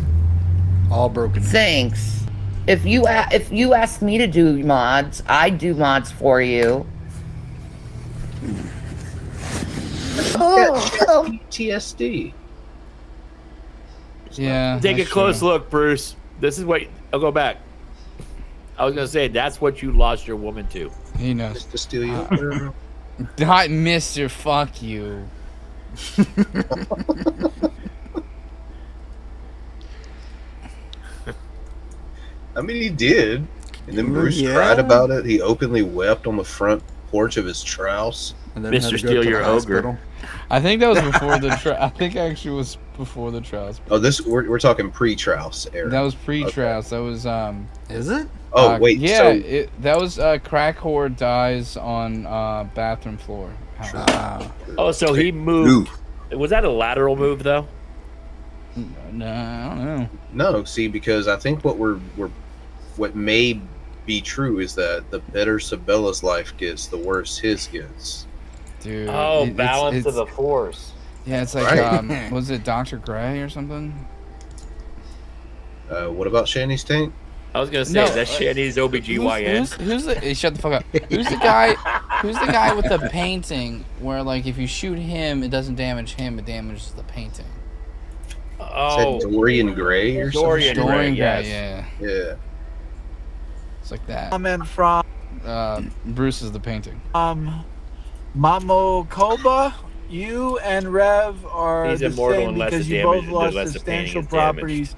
All broken. Thanks. If you ask me to do mods, I do mods for you. PTSD. Yeah. Take a that's close true. look, Bruce. This is what. I'll go back. I was gonna say that's what you lost your woman to. He knows. Just to steal you. Not Mr. Fuck you. I mean, he did. And then Bruce Yeah. cried about it. He openly wept on the front porch of his trouse. And then had Mr. to go Steal to Your the Ogre. hospital. I think that was before the I think actually it was before the trials. Oh, we're talking pre-trouse era. That was pre-trials. That was Is it? Oh, wait. Yeah, So, that was crack whore dies on bathroom floor. Oh, so he moved. Was that a lateral move though? No, I don't know. no, see, because I think what may be true is that the better Sabella's life gets, the worse his gets. Dude. Oh, balance it's, of the force. Yeah, it's like Right. was it Dr. Gray or something? What about Shanny's tank? I was gonna say No, that's Shanny's OBGYN. Who's the shut the fuck up. Who's the guy with the painting where like if you shoot him it doesn't damage him, it damages the painting. Oh, Is that Dorian Gray or Dorian something? Gray, Gray, yes. yeah. Yeah. It's like that. Comment from Bruce is the painting. Mamo Cobra. You and Rev are He's the immortal same unless because the you damage- both lost unless the painting substantial is damaged. properties.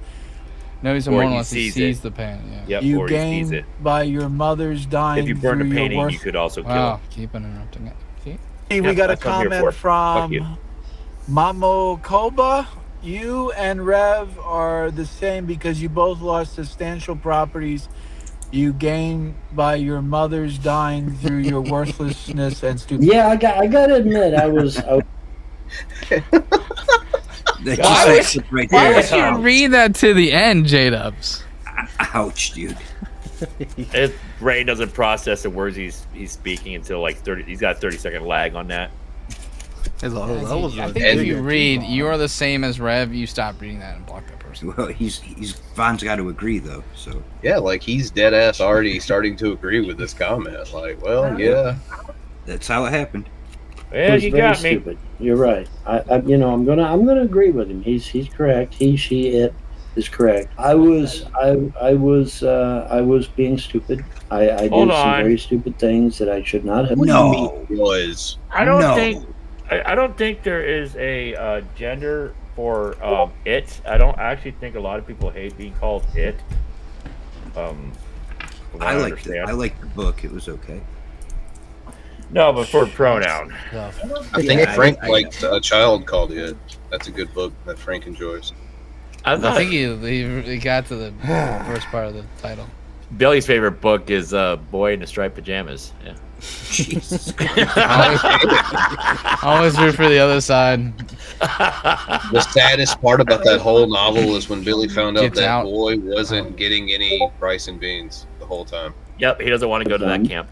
No, he's Or immortal he unless he sees sees it. the paint. Yeah. Yep, You or he sees gain it. by your mother's dying. If you burn a through your painting, worth. you could also kill Wow, him. keep interrupting it. See? Hey, we Yeah, got a that's what I'm here comment for. Fuck you. from Mamo Cobra. You and Rev are the same because you both lost substantial properties you gain by your mother's dying through your worthlessness and stupidity. Yeah, I got to admit, I was Why would you read that to the end, J-Dubs? Ouch, dude. His brain doesn't process the words he's speaking until like 30. He's got a 30-second lag on that. I think if you read, you are the same as Rev, you stop reading that and block that person. Well, he's Von's got to agree though. So Yeah, like he's dead ass already starting to agree with this comment. Like, well, yeah. that's how it happened. Yeah, was you very got me. stupid. You're right. I'm gonna agree with him. He's correct. He, she, it is correct. I was being stupid. I did Hold some on. very stupid things that I should not have. Was I don't think there is a gender for it. I don't actually think a lot of people hate being called it. From what I understand. liked the book. It was okay. No, but for pronoun. I think Frank liked A Child Called It. That's a good book that Frank enjoys. I think he got to the first part of the title. Billy's favorite book is Boy in the Striped Pajamas. Yeah. Jesus Always root for the other side. The saddest part about that whole novel is when Billy found out Gets that out. boy wasn't getting any rice and beans the whole time. Yep, he doesn't want to go to that camp.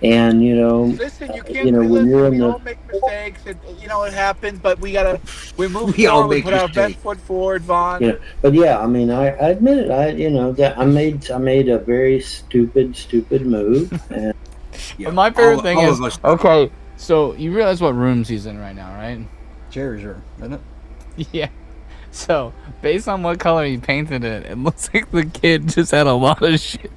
And Listen, you can't. when you're in we the all make mistakes, and it happens. But we move We all forward. We make put our best mistakes. foot forward, Vaughn. but yeah, I mean, I admit it. That I made a very stupid move. And But my favorite thing is okay. So you realize what rooms he's in right now, right? Jerry's room, isn't it? Yeah. So based on what color he painted it, it looks like the kid just had a lot of shit.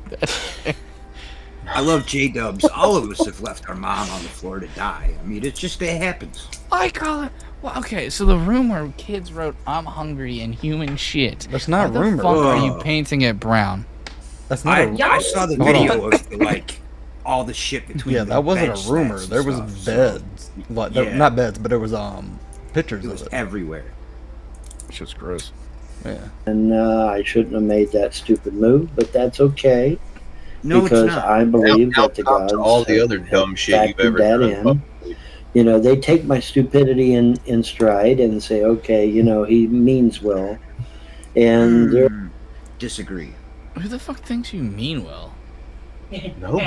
I love J-Dubs. All of us have left our mom on the floor to die. I mean, it happens. I call it. Well, okay, so the room where kids wrote "I'm hungry" and human shit. That's not Why a room. the fuck are you painting it brown? That's not. I saw the video of all the shit between. Yeah, that wasn't a rumor. There was beds, not beds, but there was pictures of it everywhere. It's just gross. Yeah. And I shouldn't have made that stupid move, but that's okay. No, because it's not. I believe that the gods all the other dumb shit you've ever done. They take my stupidity in stride and say, okay, he means well. And disagree. Who the fuck thinks you mean well? No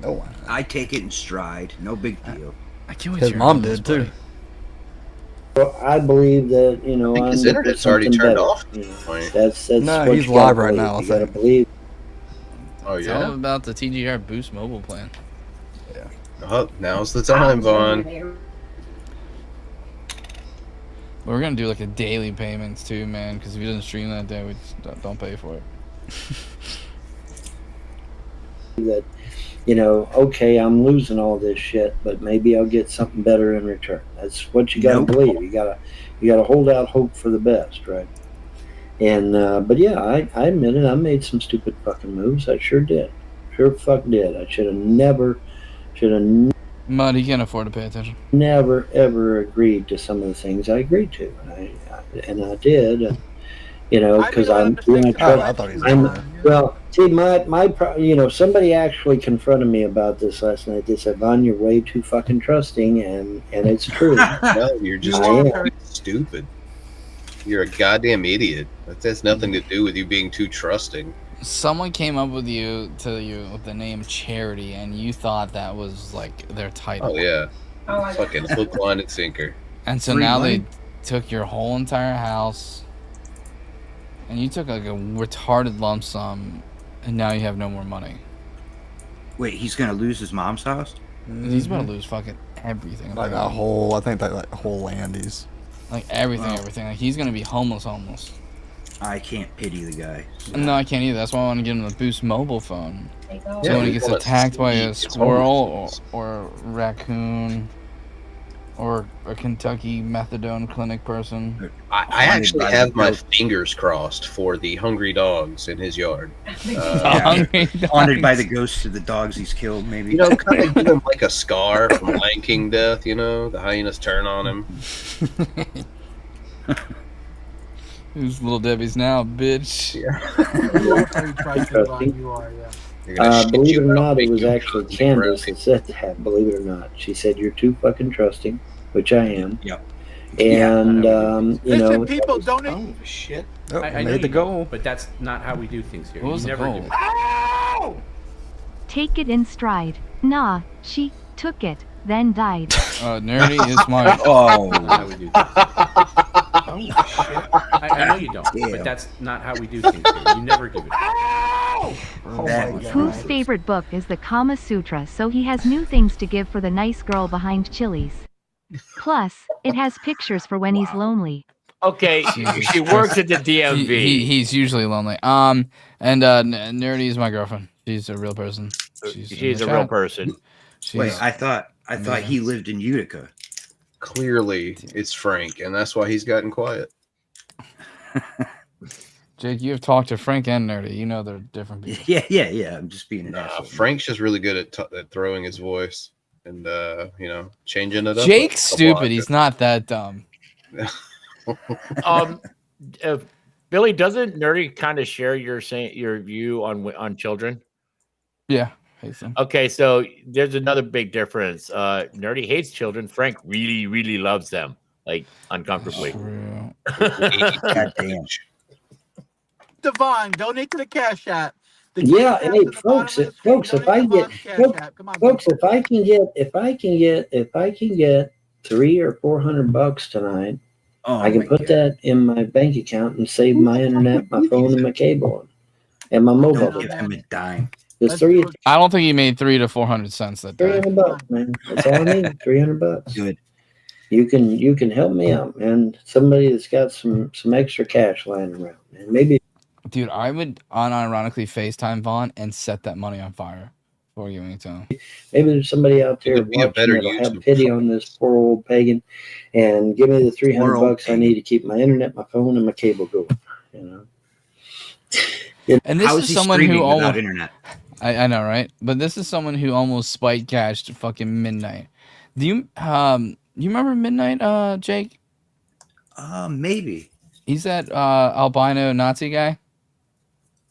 one. I take it in stride. No big deal. I can't wait. His mom did too. Well, I believe that I think his internet's already turned off. That's no, what he's you gotta live right believe. now. You gotta believe. Oh It's yeah. all about the TGR Boost mobile plan. Oh, now's the time, Vaughn. We're gonna do like a daily payments too, man. Because if he doesn't stream that day, we just don't pay for it. That okay, I'm losing all this shit, but maybe I'll get something better in return. That's what you gotta believe. You gotta hold out hope for the best, right? And but yeah, I admit it. I made some stupid fucking moves. I sure did. Sure fuck did. I should have never Mud, he can't afford to pay attention. never ever agreed to some of the things I agreed to, and I did, and because I thought he was well, see, somebody actually confronted me about this last night. They said, "Von, you're way too fucking trusting," and it's true. No, you're just stupid. You're a goddamn idiot. That has nothing to do with you being too trusting. Someone came up with you with the name Charity, and you thought that was like their title. Oh yeah, fucking hook, line, and sinker. And so now they took your whole entire house, and you took like a retarded lump sum, and now you have no more money. Wait, he's gonna lose his mom's house? He's about to lose fucking everything. Like that whole, I think that like whole Landy's. Like everything. Like he's gonna be homeless. I can't pity the guy. No, I can't either. That's why I want to get him the Boost mobile phone. So Yeah, when he you gets wanna attacked by see a his squirrel or a raccoon or a Kentucky methadone clinic person. I actually have my fingers crossed for the hungry dogs in his yard. Haunted by the ghosts of the dogs he's killed, maybe. Kind of give him like a scar from Lion King death. The hyenas turn on him. Who's Little Debbie's now, bitch? Believe it or not, it was actually Candace that said that. Believe it or not, she said you're too fucking trusting, which I am. Yep. And Listen, people donate. Oh shit! Oh, I made know the you goal. don't, but that's not how we do things here. What was You the never goal? do. Take it in stride. Nah, she took it, then died. Nerdy is my. Oh. That's how we do things. Oh shit! I know you don't, but that's not how we do things here. You never give it. Whose favorite book is the Kama Sutra, so he has new things to give for the nice girl behind Chili's. Plus, it has pictures for when he's lonely. Okay, she works at the DMV. He's usually lonely. And Nerdy is my girlfriend. She's a real person. She's a real person. Wait, I thought he lived in Utica. Clearly, it's Frank, and that's why he's gotten quiet. Jake, you have talked to Frank and Nerdy. You know they're different people. Yeah. I'm just being an asshole. Frank's just really good at throwing his voice and changing it up. Jake's stupid. He's not that dumb. Billy, doesn't Nerdy kind of share your view on children? Yeah. Hates them. Okay, so there's another big difference. Nerdy hates children. Frank really, really loves them, like uncomfortably. God damn. Devon, donate to the Cash App. Yeah, hey, folks, if I get, folks, if I can get $300 or $400 tonight, I can put that in my bank account and save my internet, my phone, and my cable, and my mobile. Don't give him a dime. There's three. I don't think he made 300 to 400 cents that day. $300, man. That's all I need. $300. Good. You can help me out, man. Somebody that's got some extra cash lying around, man. Maybe. Dude, I would unironically FaceTime Vaughn and set that money on fire before giving it to him. Maybe there's somebody out there watching that'll have pity on this poor old pagan and give me the $300 I need to keep my internet, my phone, and my cable going. You know. And this is someone who almost internet. I know, right? But this is someone who almost spike cashed fucking Midnight. Do you you remember Midnight, Jake? Maybe. He's that albino Nazi guy.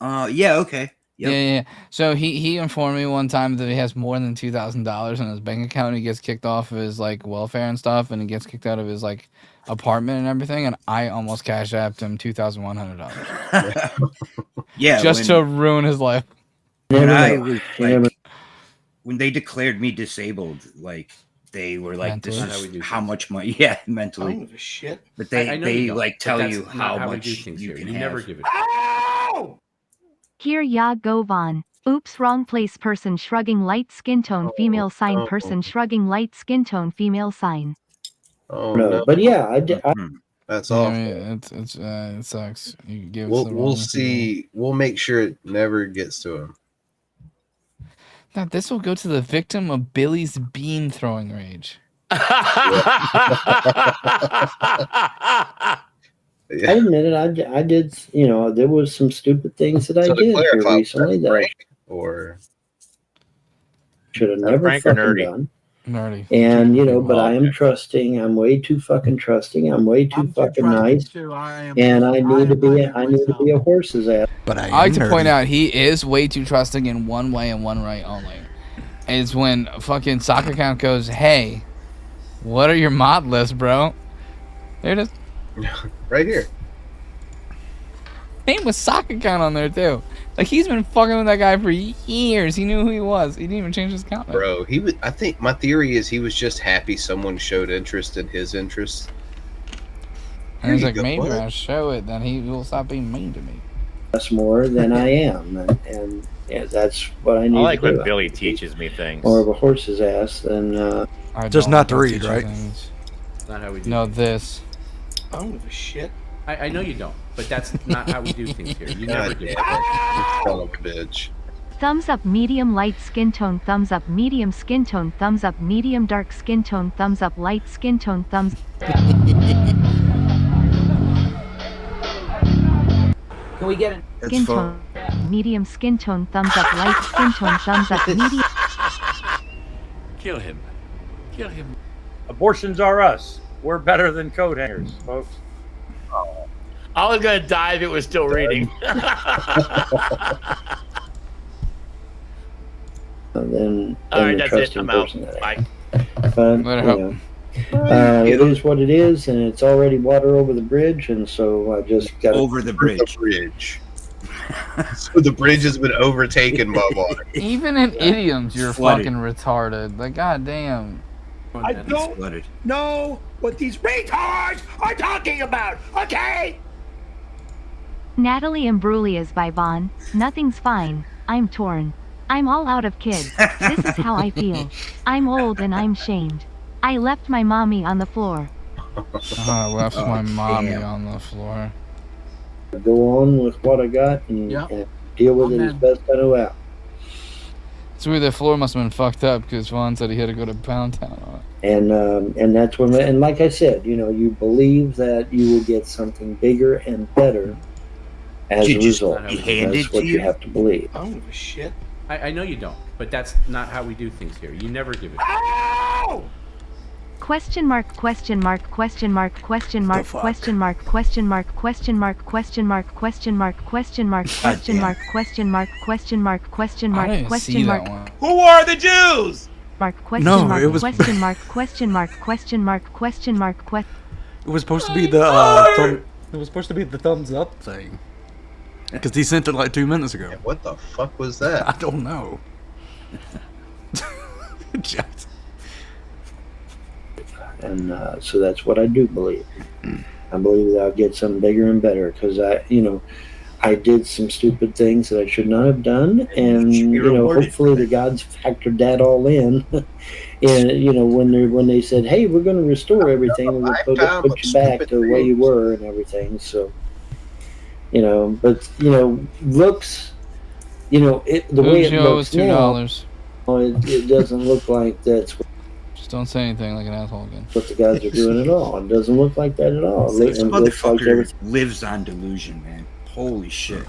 Yeah, okay. Yep. Yeah. So he informed me one time that he has more than $2,000 in his bank account. And he gets kicked off of his like welfare and stuff, and he gets kicked out of his like apartment and everything. And I almost cash apped him $2,100. Yeah, just to ruin his life. When I was like, when they declared me disabled, like they were like, Mentally. "This is how much money." Yeah, mentally. I don't give a shit. But I know you they don't, like but tell that's you not how we much do things you here. can You have. never give it. Here ya go Vaughn. Oops, wrong place. Person shrugging light skin tone female sign. Person shrugging light skin tone female sign. Oh No, but yeah, that's Yeah, awful. it sucks. You give We'll us the wrong see. We'll make sure it never gets to him. Now this will go to the victim of Billy's bean throwing rage. I admit it. I did. You know, there was some stupid things that I So to did here clarify, recently that I Frank or should have never Frank or fucking Nerdy? done. Nerdy. And you know, but I am trusting. I'm way too fucking trusting. I'm way too fucking nice. And I need to be a horse's ass. But I like to point out he is way too trusting in one way and one right only. It's when fucking soccer count goes, "Hey, what are your mod lists, bro?" There it is. right here. Name was soccer count on there too. Like he's been fucking with that guy for years. He knew who he was. He didn't even change his count. Bro, he was. I think my theory is he was just happy someone showed interest in his interests. And he's Here like, you go, maybe bud. I'll show it, then he will stop being mean to me. That's more than I am, and yeah, that's what I I need like to do. when Billy teaches me things. More of a horse's ass than. Just not to read, right? That's not how we do. No, things. this. I don't give a shit. I know you don't, but that's not how we do things here. You never God give damn it. it. You son of a bitch. Thumbs up medium light skin tone. Thumbs up medium skin tone. Thumbs up medium dark skin tone. Thumbs up light skin tone. Thumbs. Can we get it? Skin tone. Medium skin tone. Thumbs up light skin tone. Thumbs up medium. Kill him. Kill him. Abortions are us. We're better than coat hangers, folks. I was gonna die if it was still reading. Than All right, the that's it. trusting I'm out. person that I Bye. am. But, you know, it is what it is, and it's already water over the bridge, and so I just got over the bridge. So the bridge has been overtaken by water. Even in idioms, you're Flooded. fucking retarded. Like, goddamn. I don't know what these retards are talking about, okay? Natalie Imbruglia by Vaughn. Nothing's fine. I'm torn. I'm all out of kids. This is how I feel. I'm old and I'm shamed. I left my mommy on the floor. I left my mommy damn. on the floor. go on with what I got and deal with it as best I know how. It's weird. The floor must have been fucked up because Vaughn said he had to go to Pound Town on it. And that's when, and like I said, you know, you believe that you will get something bigger and better as a result. That's what you have to believe. I don't give a shit. I know you don't, but that's not how we do things here. You never give it. Question mark, question mark, question mark, question mark, question mark, question mark, question mark, question mark, question mark, question mark, question mark, question mark, question mark, question mark, question mark. Who are the Jews? Mark, question No, mark, it was- question mark, question mark, question mark, question mark, question. It was supposed to be the it was supposed to be the thumbs up thing. Because he sent it like 2 minutes ago. What the fuck was that? I don't know. And so that's what I do believe. I believe that I'll get something bigger and better because I did some stupid things that I should not have done, and hopefully the gods factored that all in. And when they said, "Hey, we're going to restore everything, we're going to put you back to the way you were and everything," so but looks, the way it looks now, it doesn't look like that's. Just don't say anything like an asshole again. What the guys are doing at all. It doesn't look like that at all. This And it looks like motherfucker lives on delusion, man. Holy shit.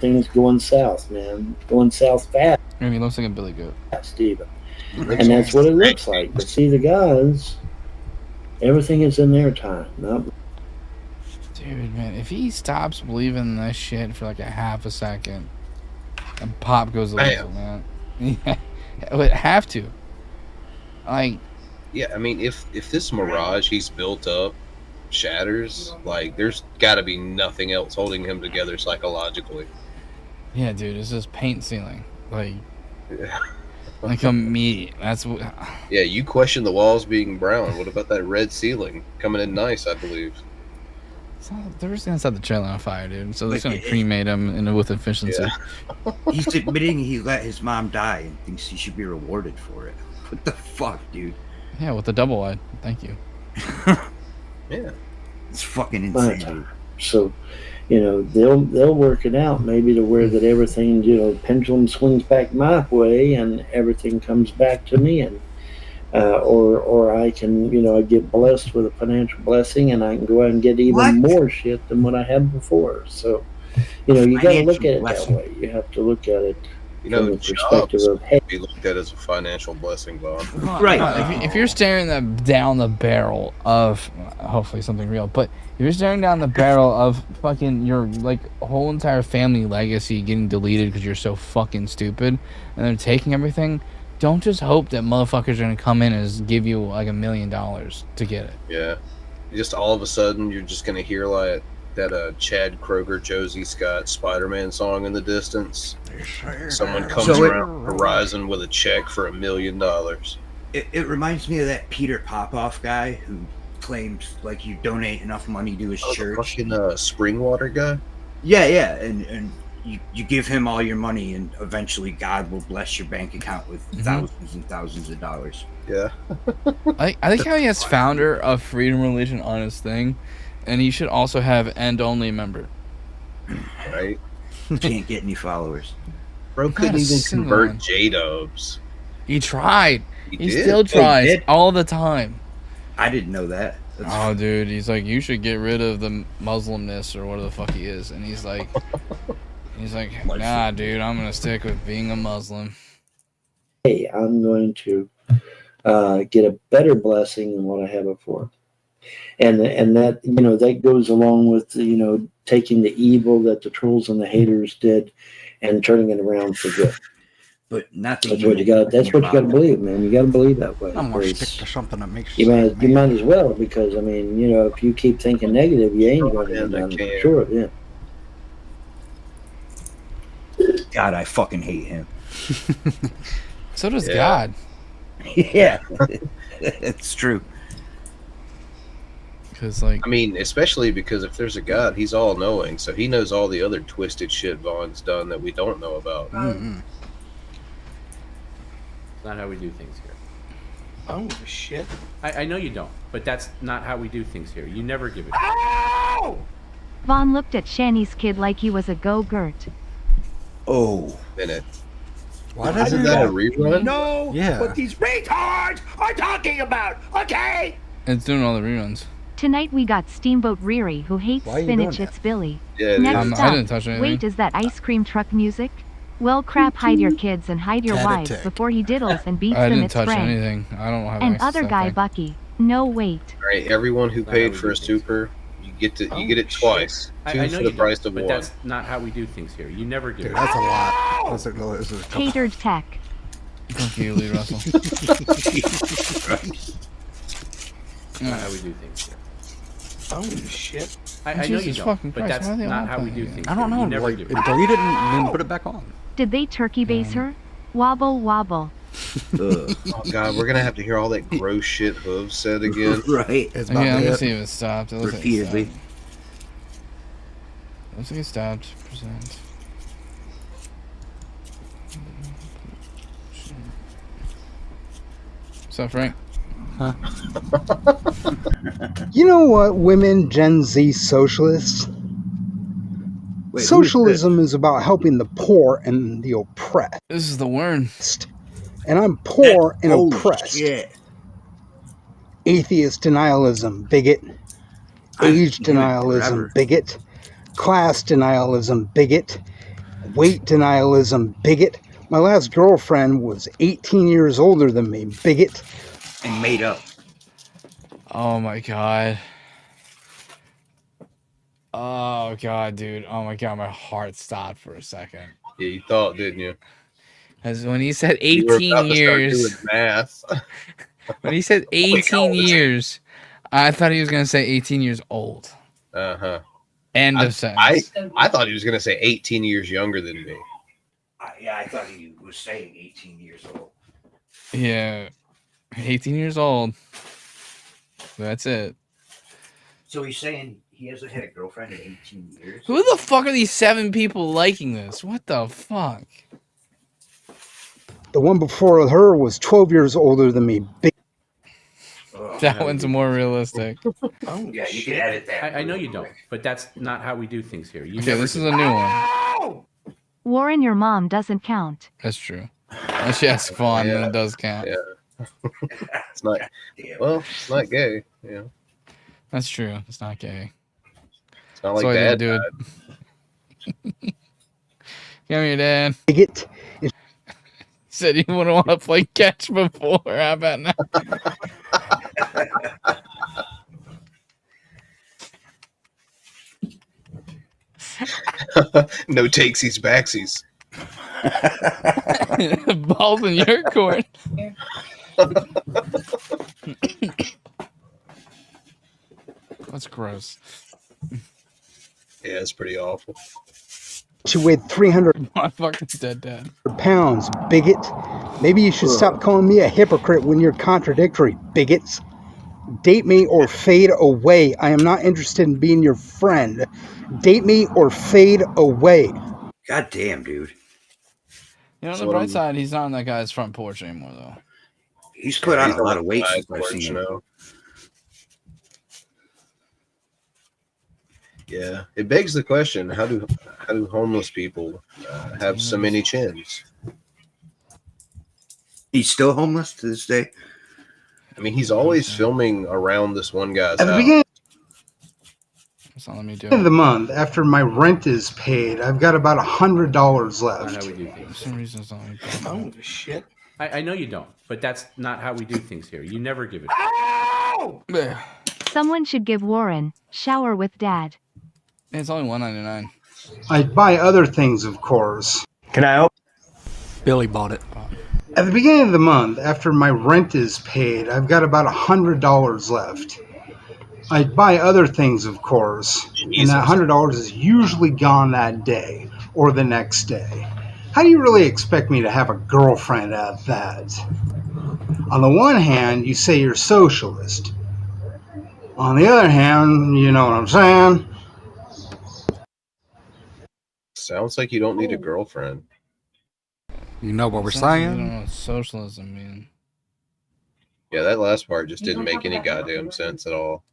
everything's going south, man. Going south fast. I mean, he looks like a billy goat. Steven. And that's what it looks like. But see, the guys, everything is in their time. Not... Dude, man, if he stops believing in that shit for like a half a second, and pop goes away, man. Yeah, it would have to. Like, yeah, I mean, if this mirage he's built up shatters, like, there's got to be nothing else holding him together psychologically. Yeah, dude, it's just paint ceiling, like, like a me. That's what. Yeah, you question the walls being brown. What about that red ceiling coming in nice? I believe. They're just gonna set the trailer on fire, dude. So they're just gonna cremate him with efficiency. Yeah. He's admitting he let his mom die and thinks he should be rewarded for it. What the fuck, dude? Yeah, with the double wide. Thank you. Yeah, it's fucking insane, dude. So, they'll work it out maybe to where that everything, pendulum swings back my way and everything comes back to me, and or I can, I get blessed with a financial blessing and I can go out and get even more shit than what I had before. So, you got to look at it that way. You have to look at it from the perspective of, hey, be looked at as a financial blessing, Bob. Right. If you're staring down the barrel of hopefully something real, but if you're staring down the barrel of fucking your whole entire family legacy getting deleted because you're so fucking stupid, and they're taking everything, don't just hope that motherfuckers are gonna come in and give you like $1 million to get it. Yeah. Just all of a sudden, you're just gonna hear like that Chad Kroeger, Josie Scott Spider-Man song in the distance. Someone comes around the horizon with a check for $1 million. It reminds me of that Peter Popoff guy who claims like you donate enough money to his church. The fucking Springwater guy? Yeah, and you give him all your money and eventually God will bless your bank account with thousands and thousands of dollars. Yeah. I think how he has founder of Freedom Religion on his thing, and he should also have end only member. Right? Can't get any followers. Bro couldn't even convert J-Dubs. He tried. He did? still tries all the time. I didn't know that. Oh, dude, he's like, you should get rid of the Muslimness or whatever the fuck he is, and he's like, nah, dude, I'm gonna stick with being a Muslim. Hey, I'm going to get a better blessing than what I had before, and that that goes along with taking the evil that the trolls and the haters did and turning it around for good. But nothing. That's what you got. That's what you got to believe, man. You got to believe that way. I'm gonna stick to something that makes you might as well, because if you keep thinking negative, you ain't going to be done for sure. Yeah. God, I fucking hate him. So does God. Yeah, it's true. Because, I mean, especially because if there's a God, he's all knowing, so he knows all the other twisted shit Vaughn's done that we don't know about. Mm-hmm. It's not how we do things here. Oh, shit. I know you don't, but that's not how we do things here. You never give it. Ow! Vaughn looked at Shani's kid like he was a go-gurt. Oh. Minute. Why isn't that a rerun? No, Yeah. what these retards are talking about, okay? It's doing all the reruns. Tonight we got Steamboat Riri, who hates Why are you spinach. doing It's Billy. Yeah, Next I up, didn't touch anything. wait, is that ice cream truck music? Well, crap, hide your kids and hide your wives before he diddles and beats I them. didn't It's touch Frank. anything. I don't have And access other to that guy, thing. Bucky. No, wait. All right, everyone who paid for a super, you get it twice. I Two know for you the don't, price of but one. that's not how we do things here. You never give Dude, it. that's a lot. This is a couple. Catered tech. Thank you, Lee Russell. That's not how we do things here. Oh, shit. I know Jesus you don't, fucking but Christ, that's why are they not all how we playing do it? things. I don't here. know. You never Like, do. delete it and then put it back on. Did they turkey base her? Wobble wobble. Oh God, we're gonna have to hear all that gross shit Hooves said again. Right. It's about Yeah, to let me hit. see if it stopped. It looks like it Repeatedly. stopped. Looks like it stopped. Present. What's up, Frank? You know what, women, Gen Z socialists? Wait, Socialism is about helping the poor and the oppressed. This is the word. And I'm poor and Holy oppressed. shit. Atheist denialism, bigot. I've Age been doing it denialism, forever. bigot. Class denialism, bigot. Weight denialism, bigot. My last girlfriend was 18 years older than me, bigot. And made up. Oh my god. Oh god, dude. Oh my god, my heart stopped for a second. Yeah, you thought, didn't you? As when he said You were 18 about to start years. doing math. When he said Wait, how 18 old is he? years, I thought he was gonna say 18 years old. Uh-huh. End of sentence. I thought he was gonna say 18 years younger than me. Yeah, I thought he was saying 18 years old. Yeah. 18 years old. That's it. So he's saying he hasn't had a girlfriend in 18 years? Who the fuck are these 7 people liking this? What the fuck? The one before her was 12 years older than me, bigot. That one's more realistic. Oh, yeah, you can edit that. I know you don't, but that's not how we do things here. You Okay, never this do. is a new one. Warren, your mom doesn't count. That's true. Unless you ask Vaughn, then it does count. Yeah. It's not. Well, it's not gay. Yeah. That's true. It's not gay. It's not That's like why I Dad didn't do it. Come here, Dad. Bigot. Said you wouldn't want to play catch before. How about now? No takesies, backsies. Balls in your court. That's gross. Yeah, it's pretty awful. She weighed 300 My fucking dead dad. pounds, bigot. Maybe you should stop calling me a hypocrite when you're contradictory, bigots. Date me or fade away. I am not interested in being your friend. Date me or fade away. God damn, dude. You know, on the bright side, he's not on that guy's front porch anymore, though. He's put on He's a lot on of the weight side since I've porch seen him. now. Yeah, it begs the question: how do homeless people have so many chins? He's still homeless to this day. I mean, he's always filming around this one guy's At the house. beginning That's not let me do of it. the month, after my rent is paid, I've got about $100 Not left. how we do things. For some reason, it's not let me do it. Oh, shit. I know you don't, but that's not how we do things here. You never give it. Someone should give Warren shower with dad. It's only $1.99. I'd buy other things, of course. Can I help? Billy bought it. At the beginning of the month, after my rent is paid, I've got about $100 left. I'd buy other things, of course, and that $100 is usually gone that day or the next day. How do you really expect me to have a girlfriend at that? On the one hand, you say you're socialist. On the other hand, you know what I'm saying? Sounds like you don't need a girlfriend. You know what we're Sounds like you don't saying? know what socialism mean. Yeah, that last part just didn't make any goddamn sense at all.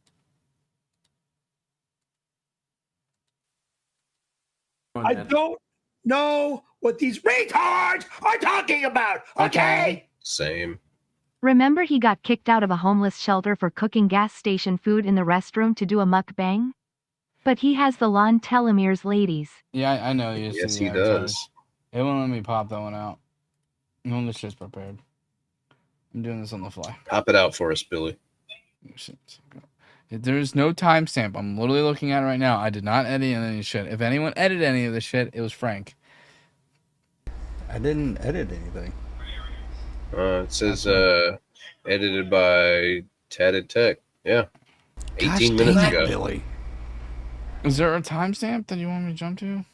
I don't know what these retards are talking about, okay? Same. Remember he got kicked out of a homeless shelter for cooking gas station food in the restroom to do a mukbang? But he has the lawn telomeres, ladies. Yeah, I know. You Yes, see he the advertise. does. It won't let me pop that one out. No, this shit's prepared. I'm doing this on the fly. Pop it out for us, Billy. There's no timestamp. I'm literally looking at it right now. I did not edit any shit. If anyone edited any of the shit, it was Frank. I didn't edit anything. It says edited by Tatted Tech. Yeah. 18 minutes ago. Billy. Is there a timestamp that you want me to jump to?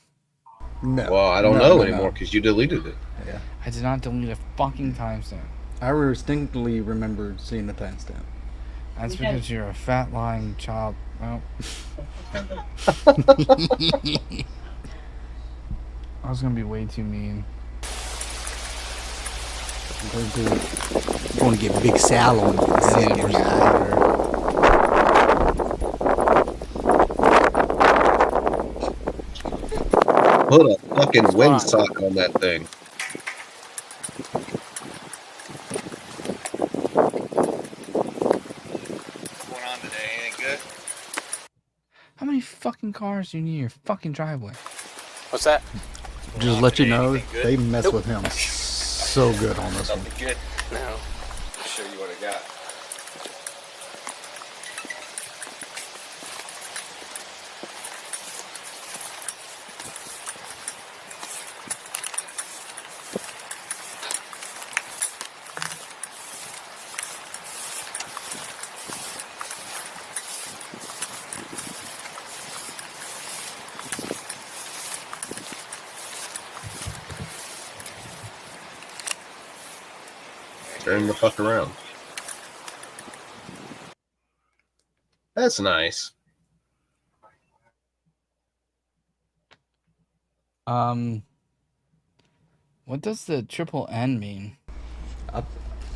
No. Well, I don't know anymore because you deleted it. Yeah. I did not delete a fucking timestamp. I distinctly remember seeing the timestamp. That's because you're a fat lying child. Well, I was gonna be way too mean. I'm going to get Big Sal on you. Put a fucking windsock on that thing. What's going on today? Anything good? How many fucking cars do you need in your fucking driveway? What's that? Just let you know, Anything good? they mess Nope. with him so good on this one. Something good? No. I'll show you what I got. Turn the fuck around. That's nice. What does the triple N mean? I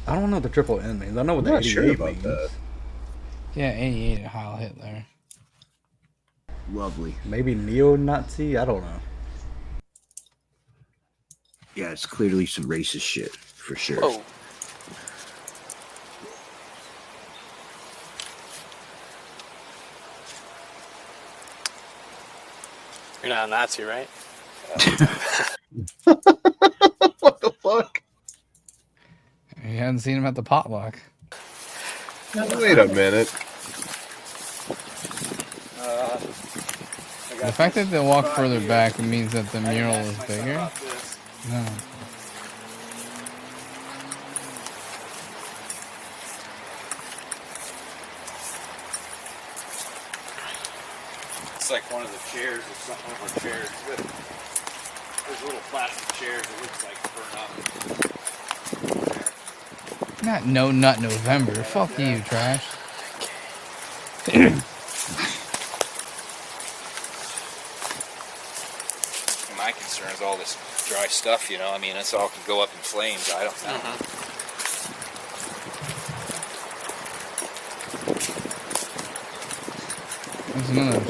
don't know what the triple N means. I know what I'm the not sure 88 about means. that. Yeah, 88 Heil Hitler. Lovely. Maybe neo-Nazi? I don't know. Yeah, it's clearly some racist shit for sure. Oh. You're not a Nazi, right? What the fuck? You hadn't seen him at the potluck. Wait a minute. The fact that they walk further back means that the mural is bigger? No. It's like one of the chairs or something. One of our chairs. There's little plastic chairs. It looks like burn up. Not No Nut November. Fuck you, trash. My concern is all this dry stuff, you know. I mean, it's all can go up in flames. I don't know. There's another.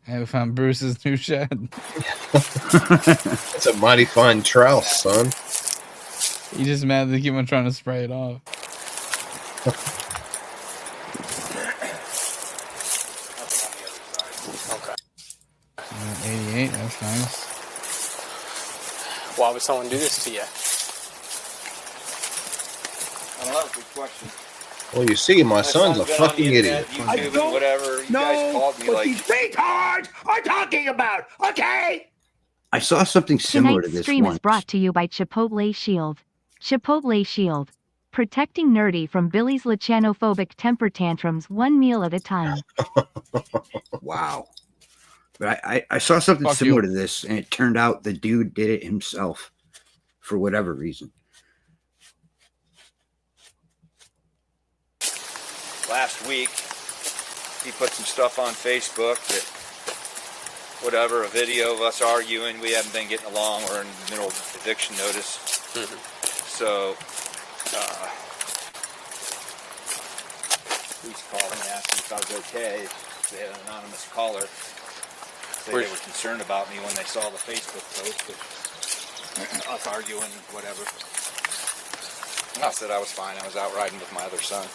Hey, we found Bruce's new shed. That's a mighty fine trowel, son. You just mad they keep on trying to spray it off. Okay. 88, that's nice. Why would someone do this to you? I don't know. Good question. Well, you see, my son's a been on fucking the idiot. internet, YouTube and whatever. You guys know called me what like. these retards are talking about, okay? I saw something similar to Tonight's this stream once. is brought to you by Chipotle Shield. Chipotle Shield. Protecting Nerdy from Billy's Lachanophobic temper tantrums one meal at a time. Wow. But I saw something Fuck similar you. to this, and it turned out the dude did it himself for whatever reason. Last week, he put some stuff on Facebook that, whatever, a video of us arguing. We haven't been getting along. We're in the middle of eviction notice. So, police called me asking if I was okay. They had an anonymous caller. They were concerned about me when they saw the Facebook post. Us arguing, whatever. I said I was fine. I was out riding with my other son.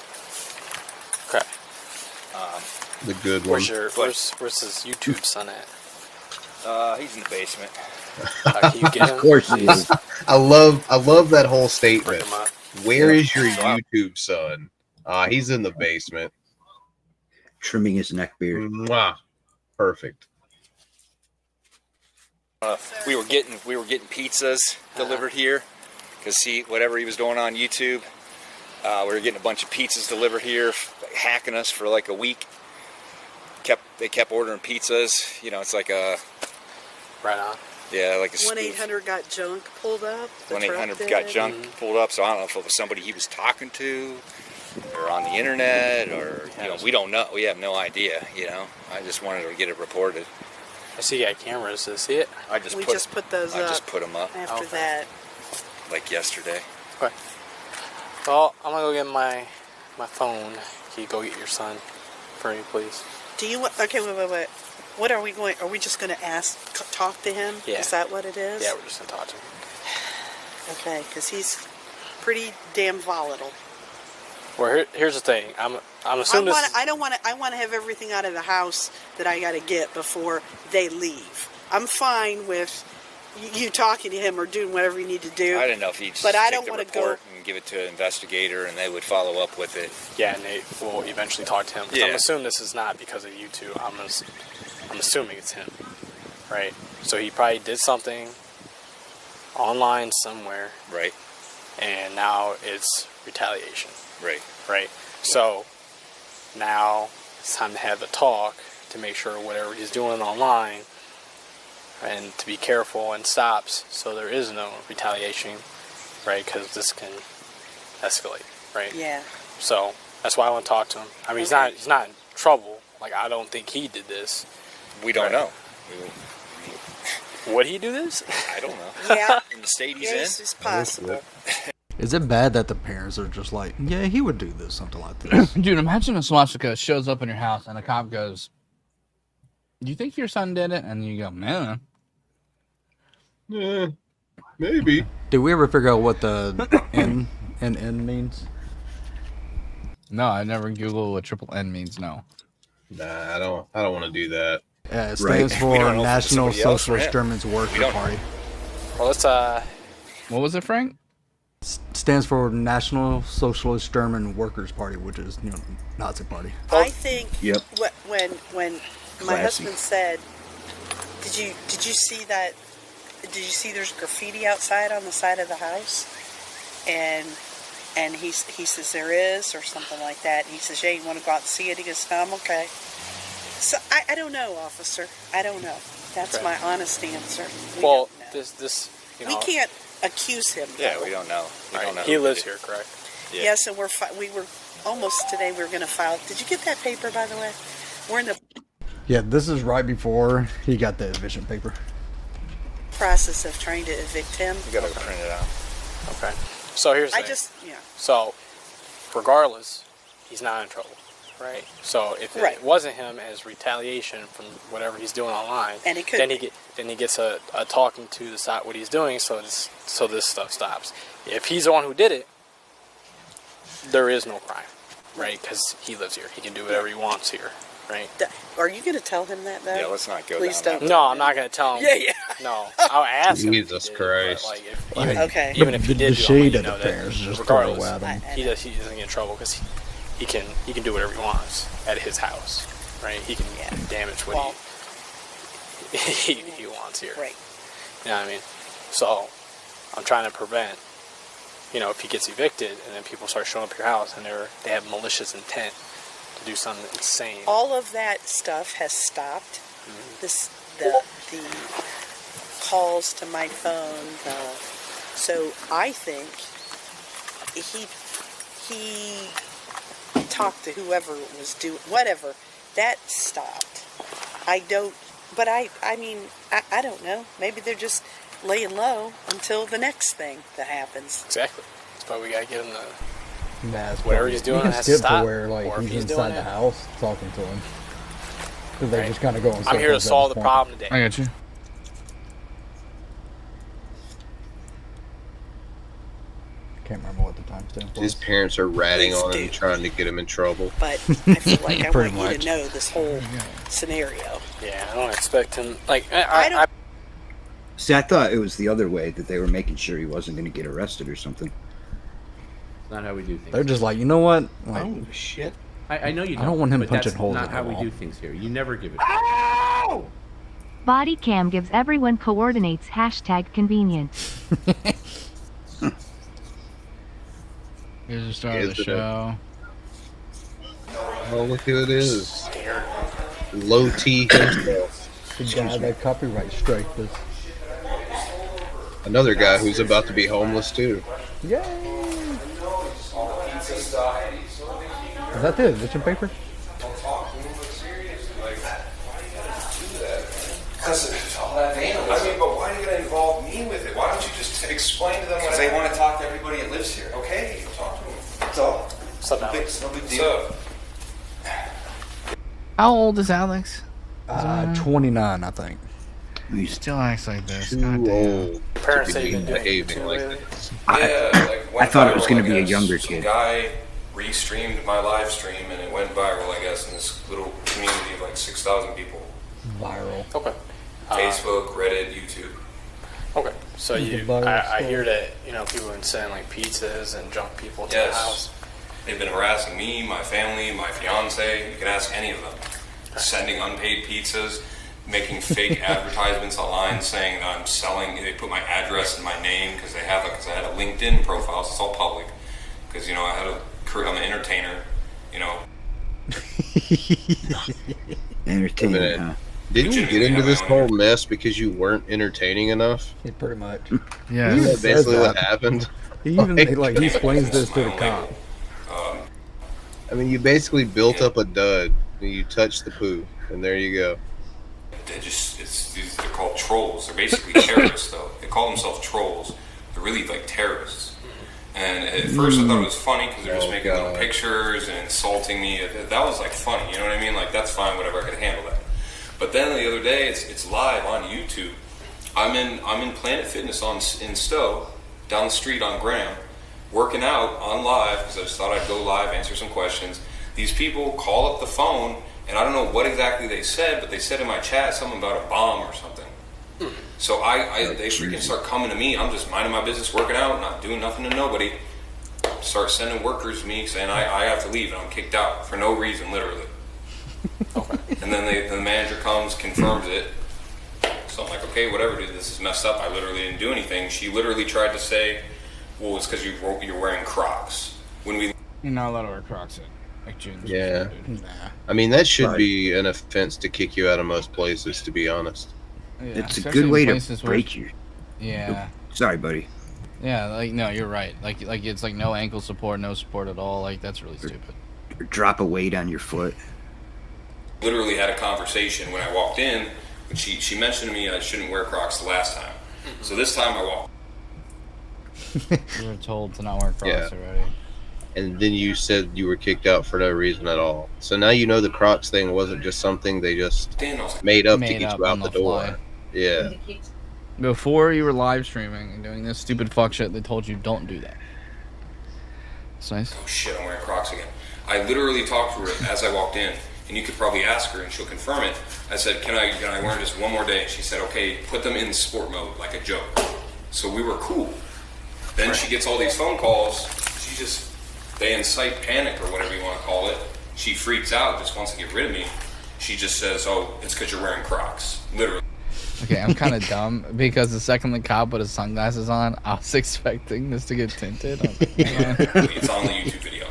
Okay. The good one. Where's his YouTube son at? He's in the basement. Can you get him? Of course he is. I love that whole statement. him up. Where is your YouTube son? He's in the basement. Trimming his neck beard. Mwah. Perfect. We were getting pizzas delivered here because whatever he was doing on YouTube, We were getting a bunch of pizzas delivered here, hacking us for like a week. They kept ordering pizzas. You know, it's like a... Right on. Yeah, like a 1-800 got junk pulled up. 1-800 got junk pulled up, so I don't know if it was somebody he was talking to or on the internet or, you know, we don't know. We have no idea, you know. I just wanted to get it reported. I see you got cameras. To see it? We just put those up. I just put them up. After that. Like yesterday. Okay. Well, I'm going to go get my phone. Can you go get your son for me, please? Do you... Okay, wait. What are we going... Are we just going to talk to him? Yeah. Is that what it is? Yeah, we're just going to talk to him. Okay, because he's pretty damn volatile. Well, here's the thing. I'm assuming I want to have everything out of the house that I got to get before they leave. I'm fine with you talking to him or doing whatever you need to do. I didn't know if he'd but I take don't the want to go report and give it to an investigator and they would follow up with it. Yeah, and they will eventually talk to him. Yeah. I'm assuming this is not because of you two. I'm assuming it's him, right? So he probably did something online somewhere. Right. And now it's retaliation. Right. Right. So now it's time to have the talk to make sure whatever he's doing online and to be careful and stops so there is no retaliation, right? Because this can escalate, right? Yeah. So that's why I want to talk to him. I mean, he's not in trouble. Like, I don't think he did this. We don't know. Would he do this? I don't know. Yeah. In the state he's yes, in? it's possible. Is it bad that the parents are just like, yeah, he would do this, something like this? Dude, imagine a swastika shows up in your house and a cop goes, "Do you think your son did it?" And you go, "Man, Yeah, maybe. Did we ever figure out what the N means? No, I never Google what triple N means. No. Nah, I don't want to do that. It stands for National Socialist Germans Worker Party. Well, let's What was it, Frank? Stands for National Socialist German Workers Party, which is, you know, Nazi party. I think Yep. when my Classy. husband said, did you see that? Did you see there's graffiti outside on the side of the house? And he says there is, or something like that. And he says, "Yeah, you want to go out and see it?" He goes, "No, I'm okay." So I don't know, officer. I don't know. That's Okay. my honest answer. well, this you know, We can't accuse him. Yeah, though. we don't know. We don't know. he lives here, correct? Yeah. Yes, and we were almost today. We were going to file. Did you get that paper, by the way? We're in the Yeah, this is right before he got the eviction paper. process of trying to evict him. You gotta print it out. Okay. So here's the I thing. just, yeah. So, regardless, he's not in trouble, right? So if it Right. wasn't him as retaliation from whatever he's doing online, And it could then be. he gets a talking to decide what he's doing, so this stuff stops. If he's the one who did it, there is no crime, right? Because he lives here, he can do whatever he wants here, right? Are you going to tell him that, though? Yeah, let's not go Please down don't. No, I'm not going to tell him. Yeah. No, I'll ask him. Jesus Christ. Like, Okay. Even if he did, The do it, shade you of know the that parents just throw regardless, at him. he doesn't get in trouble because he can do whatever he wants at his house, right? He can damage what he wants here. Right. You know what I mean? So I'm trying to prevent, you know, if he gets evicted and then people start showing up at your house and they have malicious intent to do something insane. All of that stuff has stopped. Mm-hmm. The calls to my phone. So I think he talked to whoever was doing whatever. That stopped. I don't. But I mean, I don't know. Maybe they're just laying low until the next thing that happens. Exactly. That's why we gotta get him to That's whatever funny. he's doing You can has to skip stop. to where like Or if he's he's doing inside the it. house talking to him. Because they Right. just kind of go in I'm here to circles at solve this the point. problem today. I got you. Can't remember what the timestamp was. His parents are ratting on him, trying to get him in trouble. But I feel like I Pretty want you much. to know this whole scenario. Yeah, I don't expect him. Like I don't. See, I thought it was the other way, that they were making sure he wasn't going to get arrested or something. It's not how we do things. They're just like, you know what? Like, Oh shit! I know you. I don't want him but punching that's holes not in how the we wall. do things here. You never give it. Body cam gives everyone coordinates #convenient. Here's the start of the show. Oh, look who it is. Low T himself. The guy that copyright strike this. Another guy who's about to be homeless too. Yay! Is that the edition paper? Because of all that vandalism. I mean, but why are you going to involve me with it? Why don't you just explain to them? Because they want to talk to everybody that lives here. Okay, talk to them. That's all. No big deal. How old is Alex? 29, I think. He still acts like this. Too God damn. old Parents to say be you've been doing behaving it like too this. Yeah, I thought it was going to be a younger Some kid. guy restreamed my live stream and it went viral, I guess, in this little community of like 6,000 people. Viral. Okay. Facebook, Reddit, YouTube. Okay. So I hear that people have been sending like pizzas and junk people to the house. They've been harassing me, my family, my fiance. You can ask any of them. Sending unpaid pizzas, making fake advertisements online saying that I'm selling. They put my address and my name because I had a LinkedIn profile. So it's all public because I'm an entertainer. Entertainer, huh? Didn't you get into this whole mess because you weren't entertaining enough? Yeah, pretty much. Yeah, is that basically what happened? He even he explains this to the cop. I mean, you basically built up a dud and you touched the poo, and there you go. They're called trolls. They're basically terrorists, though. They call themselves trolls. They're really like terrorists. And at first I thought it was funny because they're just making little pictures and insulting me. That was like funny, you know what I mean? Like that's fine, whatever. I could handle that. But then the other day, it's live on YouTube. I'm in Planet Fitness in Stowe, down the street on Graham, working out on live because I just thought I'd go live, answer some questions. These people call up the phone, and I don't know what exactly they said, but they said in my chat something about a bomb or something. So they freaking start coming to me. I'm just minding my business, working out, not doing nothing to nobody. Start sending workers to me saying I have to leave, and I'm kicked out for no reason, literally. And then the manager comes, confirms it. So I'm like, okay, whatever, dude, this is messed up. I literally didn't do anything. She literally tried to say, well, it's because you're wearing Crocs. You're not allowed to wear Crocs in. Like June. Yeah. Nah. I mean, that should be an offense to kick you out of most places, to be honest. Yeah, It's a especially good in way to places where- break you. Yeah. Sorry, buddy. Yeah, like no, you're right. Like it's like no ankle support, no support at all. Like that's really stupid. Or drop a weight on your foot. Literally had a conversation when I walked in. But she mentioned to me I shouldn't wear Crocs the last time. So this time I walked. You were told to not wear Crocs already. And then you said you were kicked out for no reason at all. So now you know the Crocs thing wasn't just something they just made up to get you out the door. fly. Yeah. Before you were live streaming and doing this stupid fuck shit, they told you don't do that. It's nice. Oh shit, I'm wearing Crocs again. I literally talked to her as I walked in, and you could probably ask her and she'll confirm it. I said, can I wear them just one more day? She said, okay, put them in sport mode, like a joke. So we were cool. Then she gets all these phone calls. They incite panic or whatever you want to call it. She freaks out, just wants to get rid of me. She just says, oh, it's because you're wearing Crocs. Literally. Okay, I'm kind of dumb because the second the cop put his sunglasses on, I was expecting this to get tinted. I was like, man. It's on the YouTube video.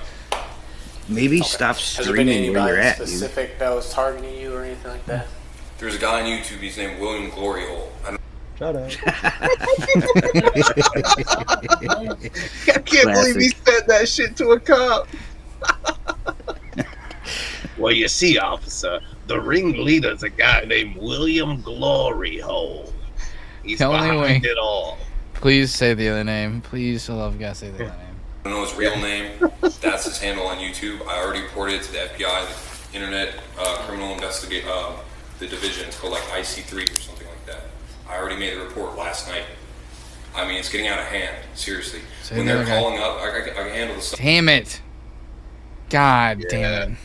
Maybe stop Has there been streaming where you're anybody at, dude. specific that was targeting you or anything like that? There's a guy on YouTube, he's named William Gloryhole. Shut up. I can't believe he said that shit to a cop. Well, you see, officer, the ringleader's a guy named William Gloryhole. He's Tell me behind wait. it all. Please say the other name. Please, I love you guys say the other name. I don't know his real name. That's his handle on YouTube. I already reported it to the FBI, the Internet Criminal Investigate, the division. It's called like IC3 or something like that. I already made a report last night. I mean, it's getting out of hand. Seriously. Say When the they're other guy. calling up, I can handle this stuff. Damn it. God damn it.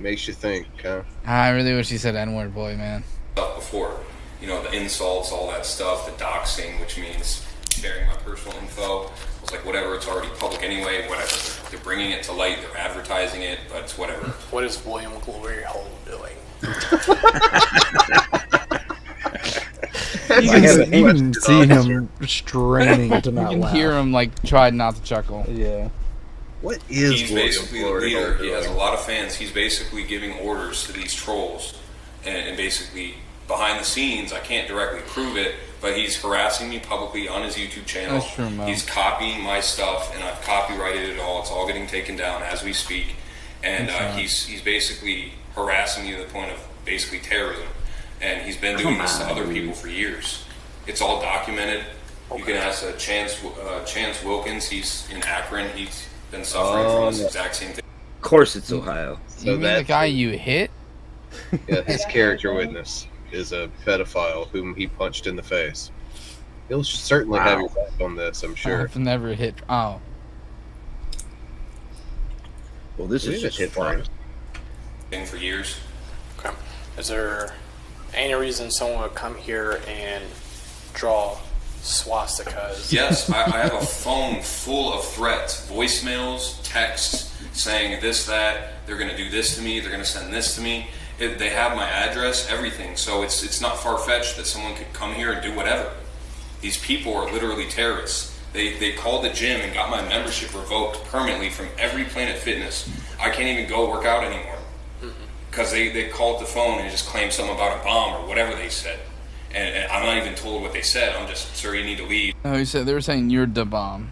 Makes you think, huh? I really wish he said N-word, boy, man. Before, the insults, all that stuff, the doxing, which means sharing my personal info. I was like, whatever, it's already public anyway, whatever. They're bringing it to light, they're advertising it, but it's whatever. What is William Gloryhole doing? You can see him straining to You not can laugh. hear him, like, try not to chuckle. Yeah. What is He's basically the leader. He has a lot of fans. He's basically giving orders to these trolls, and basically behind the scenes, I can't directly prove it, but he's harassing me publicly on his YouTube channel. That's true, Mo. He's copying my stuff, and I've copyrighted it all. It's all getting taken down as we speak, and he's basically harassing me to the point of basically terrorism, and he's been doing this to other people for years. It's all documented. You can ask Chance Wilkins. He's in Akron. He's been suffering from this exact same thing. Of course, it's Ohio. You mean the guy you hit? Yeah, his character witness is a pedophile whom he punched in the face. He'll certainly have your back on this, I'm sure. I've never hit. Oh. Well, this is just fun. Thing for years. Okay. Is there any reason someone would come here and draw swastikas? Yes, I have a phone full of threats, voicemails, texts saying this, that, they're going to do this to me, they're going to send this to me. They have my address, everything, so it's not far-fetched that someone could come here and do whatever. These people are literally terrorists. They called the gym and got my membership revoked permanently from every Planet Fitness. I can't even go work out anymore because they called the phone and just claimed something about a bomb or whatever they said. And I'm not even told what they said. I'm just, sir, you need to leave. Oh, he said they were saying you're the bomb.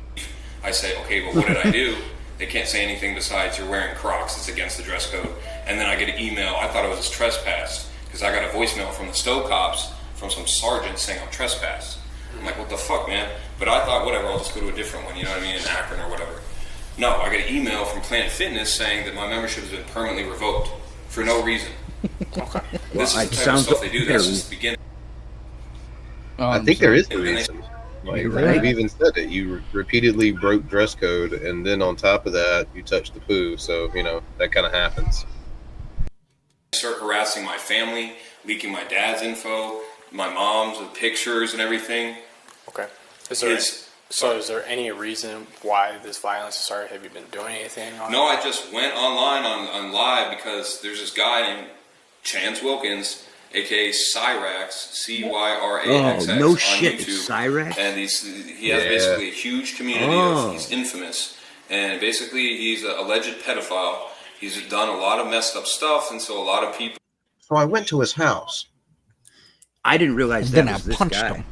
I say, okay, well, what did I do? They can't say anything besides you're wearing Crocs. It's against the dress code. And then I get an email. I thought it was trespass because I got a voicemail from the Stowe cops from some sergeant saying I'm trespassed. I'm like, what the fuck, man? But I thought, whatever, I'll just go to a different one, you know what I mean, in Akron or whatever. No, I get an email from Planet Fitness saying that my membership has been permanently revoked for no reason. Okay. This is the type of stuff they do. That's just the beginning. I think there is a reason. Like, You've even said it. You repeatedly broke dress code, and then on top of that, you touched the poo. So, you know, that kind of happens. Start harassing my family, leaking my dad's info, my mom's with pictures and everything. Okay. Is there any reason why this violence started? Have you been doing anything on No, I just went online on live because there's this guy named Chance Wilkins, aka Cyrax, Cyraxx, no on shit, YouTube. Cyrax? And he has basically a huge community. He's infamous, and basically he's an alleged pedophile. He's done a lot of messed up stuff, and so a lot of people. So I went to his house. I didn't realize that was this guy.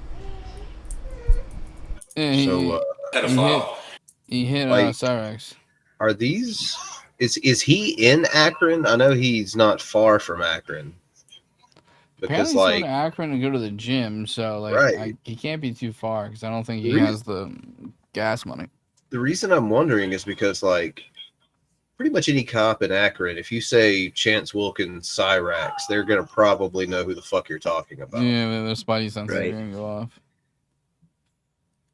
So pedophile. He hit Cyrax. Are these? Is he in Akron? I know he's not far from Akron. Because Apparently he's going to Akron to go to the gym, so like he can't be too far because I don't think he has the gas money. The reason I'm wondering is because like pretty much any cop in Akron, if you say Chance Wilkins Cyrax, they're gonna probably know who the fuck you're talking about. Yeah, their spidey senses are gonna go off.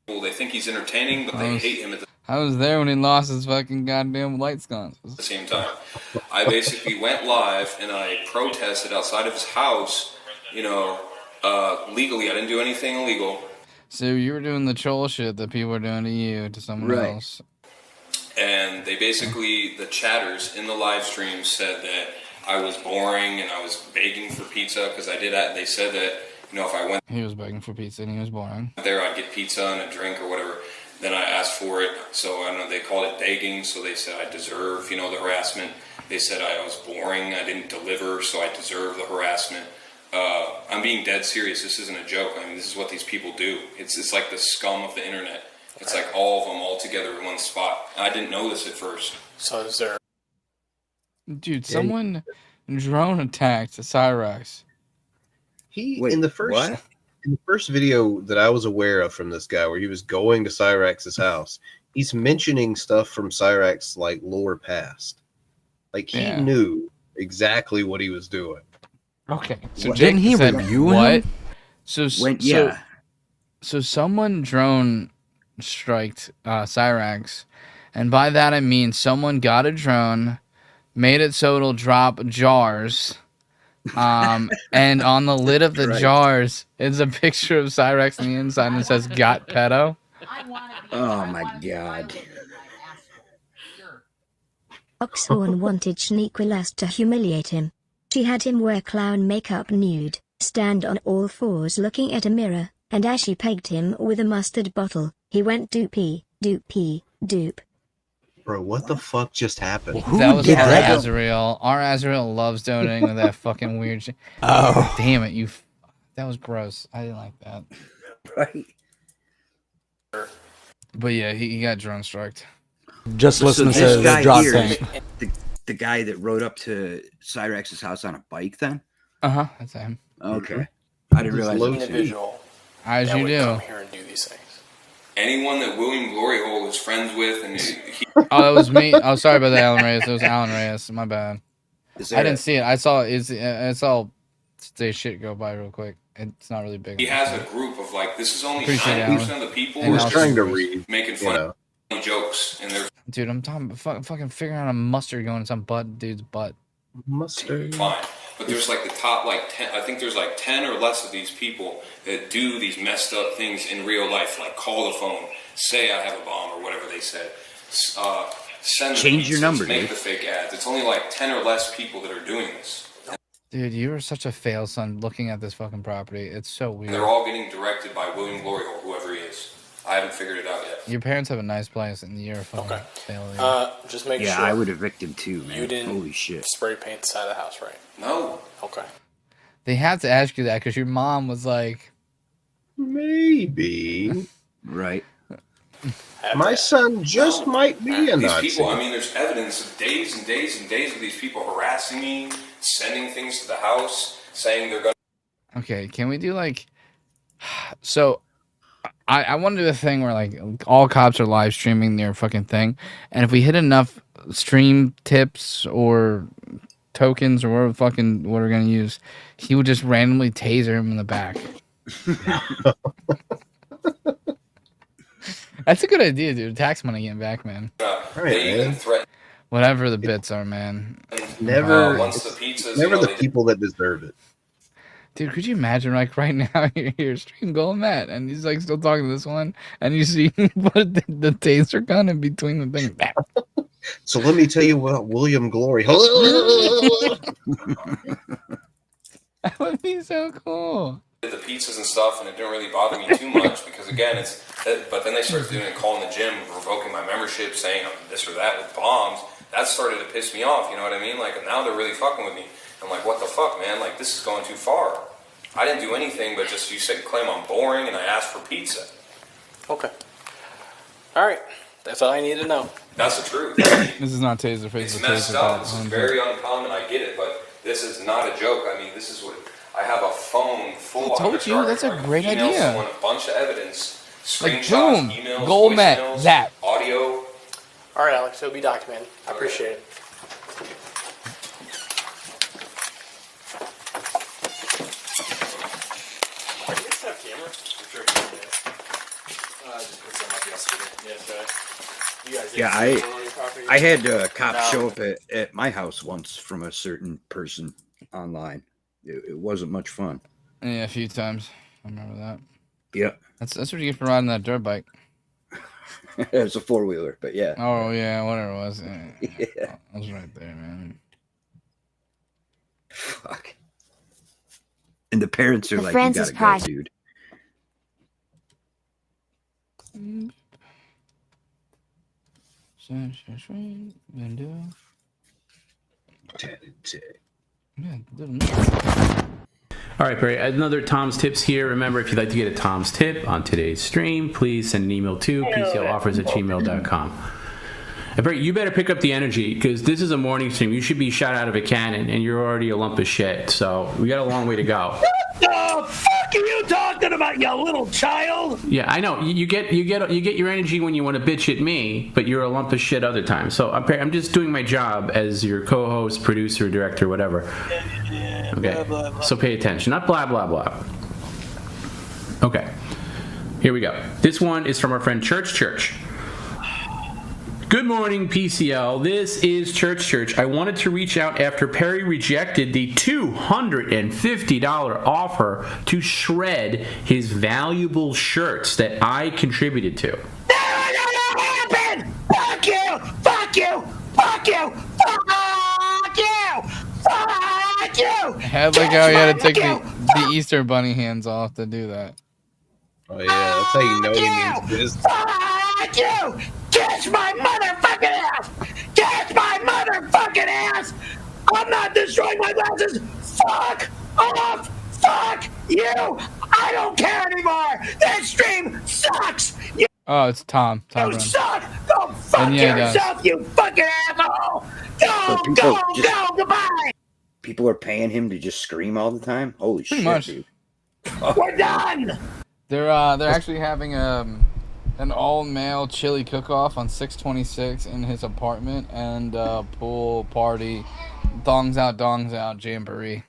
They think he's entertaining, but they hate him at I was there when he lost his fucking goddamn light sconces. the same time. I basically went live and I protested outside of his house, you know, legally. I didn't do anything illegal. So you were doing the troll shit that people were doing to you, to someone else. And they basically, the chatters in the live stream said that I was boring and I was begging for pizza because I did that. They said that, you know, if I went He was begging for pizza and he was boring. there, I'd get pizza and a drink or whatever. Then I asked for it, so I don't know, they called it begging, so they said I deserve, you know, the harassment. They said I was boring, I didn't deliver, so I deserve the harassment. I'm being dead serious, this isn't a joke. I mean, this is what these people do. It's like the scum of the internet. It's like all of them all together in one spot. I didn't know this at first. So is there... Dude, someone drone attacked Cyrax. In the first video that I was aware of from this guy, where he was going to Cyrax's house, he's mentioning stuff from Cyrax like lore past. Like he knew exactly what he was doing. Okay, so didn't he review what? him? So someone drone striked Cyrax, and by that I mean someone got a drone, made it so it'll drop jars. And on the lid of the jars is a picture of Cyrax on the inside and it says "Got pedo." Oh my god. Oxhorn wanted Shaniquelast to humiliate him. She had him wear clown makeup nude, stand on all fours looking at a mirror, and as she pegged him with a mustard bottle, he went doopy, doopy, doop. Bro, what the fuck just happened? That was our Azrael. Our Azrael loves donating with that fucking weird shit. Oh. Damn it, that was gross. I didn't like that. Right. But yeah, he got drone striked. Just listen to this guy drop here, tank. the guy that rode up to Cyrex's house on a bike then? Uh-huh, that's him. Okay. I didn't realize individual as that you would do. come here and do these things. Anyone that William Gloryhole is friends with, and he Oh, that was me. Oh, sorry about that, Alan Reyes. It was Alan Reyes. My bad. I didn't see it. I saw the shit go by real quick. It's not really big. he has a group of like this is only Appreciate it, 90% Alan. of the people And who I'll are trying to read, making fun of jokes, and they're Dude, I'm talking about fucking figuring out a mustard going in some dude's butt. Mustard. fine. But there's like the top like 10. I think there's like 10 or less of these people that do these messed up things in real life, like call the phone, say I have a bomb or whatever they said. Send the Change your pizzas, number, make dude. the fake ads. It's only like 10 or less people that are doing this. Dude, you are such a fail, son, looking at this fucking property. It's so And weird. they're all getting directed by William Gloryhole, whoever he is. I haven't figured it out yet. Your parents have a nice place, and you're a fucking failure. Just make Yeah, sure. I would evict him too, man. You didn't Holy shit. spray paint the side of the house, right? No. Okay. They had to ask you that because your mom was like, Maybe. Right. My son just might be a These Nazi. people, I mean, there's evidence of days and days and days of these people harassing me, sending things to the house, saying they're going to. okay, can we do like, so I want to do a thing where like all cops are live streaming their fucking thing. And if we hit enough stream tips or tokens or whatever fucking what we're going to use, he would just randomly taser him in the back. That's a good idea, dude. Tax money getting back, man. They even threaten. Whatever the bits are, man. Never, once the pizzas, never you know, the they- people that deserve it. Dude, could you imagine, like, right now, you're stream going Matt, and he's, like, still talking to this one, and you see him put the taser gun in between the things. So let me tell you about William Glory. That would be so cool. Did the pizzas and stuff, and it didn't really bother me too much because again, it's. But then they started doing it, calling the gym, revoking my membership, saying I'm this or that with bombs. That started to piss me off. You know what I mean? Like now they're really fucking with me. I'm like, what the fuck, man? Like this is going too far. I didn't do anything, but just you said claim I'm boring, and I asked for pizza. Okay. All right. That's all I need to know. That's the truth. This is not taser face. It's messed up. This is very uncommon. I get it, but this is not a joke. I mean, this is what I have a phone full. I told you, that's a great email idea. Someone a bunch of evidence, Like, screenshots, boom, emails, gold met, voicemails, zap. audio. All right, Alex. It'll be documented. I appreciate it. Yeah, I had cops show up at my house once from a certain person online. It wasn't much fun. Yeah, a few times. I remember that. Yep. That's what you get for riding that dirt bike. It's a 4-wheeler, but yeah. Oh, yeah, whatever it was. Yeah. I was right there, man. Fuck. And the parents are The like, Francis you gotta go, Pride. dude. All right, Perry. Another Tom's Tips here. Remember, if you'd like to get a Tom's Tip on today's stream, please send an email to pcloffers@gmail.com. And Perry, you better pick up the energy because this is a morning stream. You should be shot out of a cannon, and you're already a lump of shit. So we got a long way to go. What the fuck are you talking about, you little child? Yeah, I know. You get your energy when you want to bitch at me, but you're a lump of shit other times. So I'm just doing my job as your co-host, producer, director, whatever. Okay. Blah, blah, blah. So pay attention. Not blah blah blah. Okay. Here we go. This one is from our friend Church. Good morning, PCL. This is Church. I wanted to reach out after Perry rejected the $250 offer to shred his valuable shirts that I contributed to. Happen! Fuck you! Fuck you! Fuck you! Fuck you! Fuck you! Had like how he had to take the Easter Bunny hands off to do that. Oh yeah, that's how you know he means business. Fuck you! Kiss my motherfucking ass! I'm not destroying my glasses. Fuck off. Fuck you. I don't care anymore. This stream sucks. You Oh, it's Tom. Tom. suck. Go fuck yeah, he yourself, you fucking asshole. Go, goodbye. People are paying him to just scream all the time. Holy shit, much. dude. We're done. They're actually having an all-male chili cook-off on 6/26 in his apartment and pool party, dongs out, jamboree.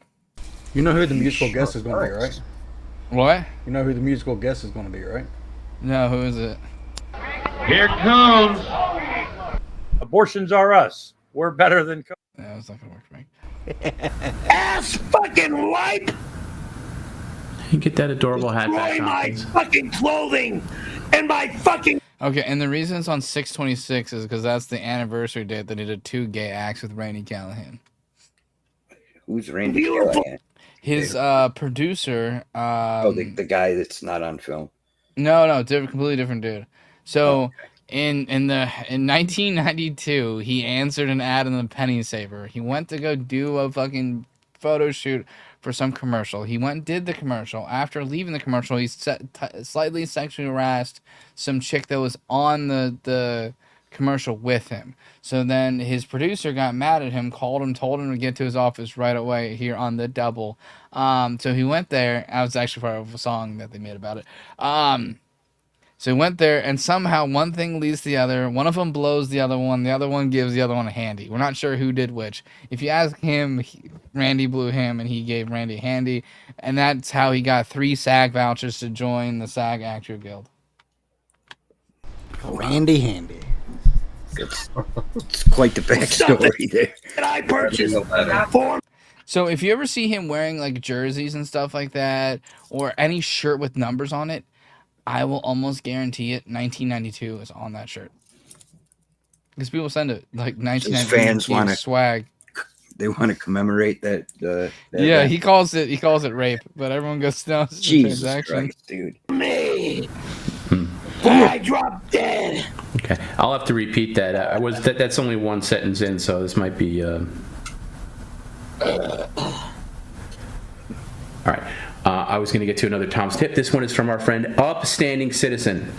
You know who the musical guest is going to be, right? What? You know who the musical guest is going to be, right? No, who is it? Here comes. Abortions are us. We're better than. Yeah, it's not gonna work for me. Ass fucking wipe. You get that adorable hat back, Destroy my Tompkins. fucking clothing and my fucking. Okay, and the reason it's on 6/26 is because that's the anniversary date that he did 2 gay acts with Randy Callahan. Who's Randy Callahan? His producer. The guy that's not on film. No, completely different dude. So in 1992, he answered an ad in the Penny Saver. He went to go do a fucking photo shoot for some commercial. He went and did the commercial. After leaving the commercial, he slightly sexually harassed some chick that was on the commercial with him. So then his producer got mad at him, called him, told him to get to his office right away here on the double. So he went there. I was actually part of a song that they made about it. So he went there, and somehow one thing leads to the other. One of them blows the other one gives the other one a handy. We're not sure who did which. If you ask him, Randy blew him, and he gave Randy a handy. And that's how he got 3 SAG vouchers to join the SAG Actor Guild. Randy Handy. It's quite the backstory there. That I purchased for. So if you ever see him wearing like jerseys and stuff like that, or any shirt with numbers on it, I will almost guarantee it 1992 is on that shirt. Because people send it like 1992 fans want to swag. They want to commemorate that. Yeah, he calls it rape, but everyone goes no. It's Jesus transaction. Christ, dude. Me. I dropped dead. Okay, I'll have to repeat that. That's only one sentence in, so this might be. All right. I was going to get to another Tom's tip. This one is from our friend Upstanding Citizen.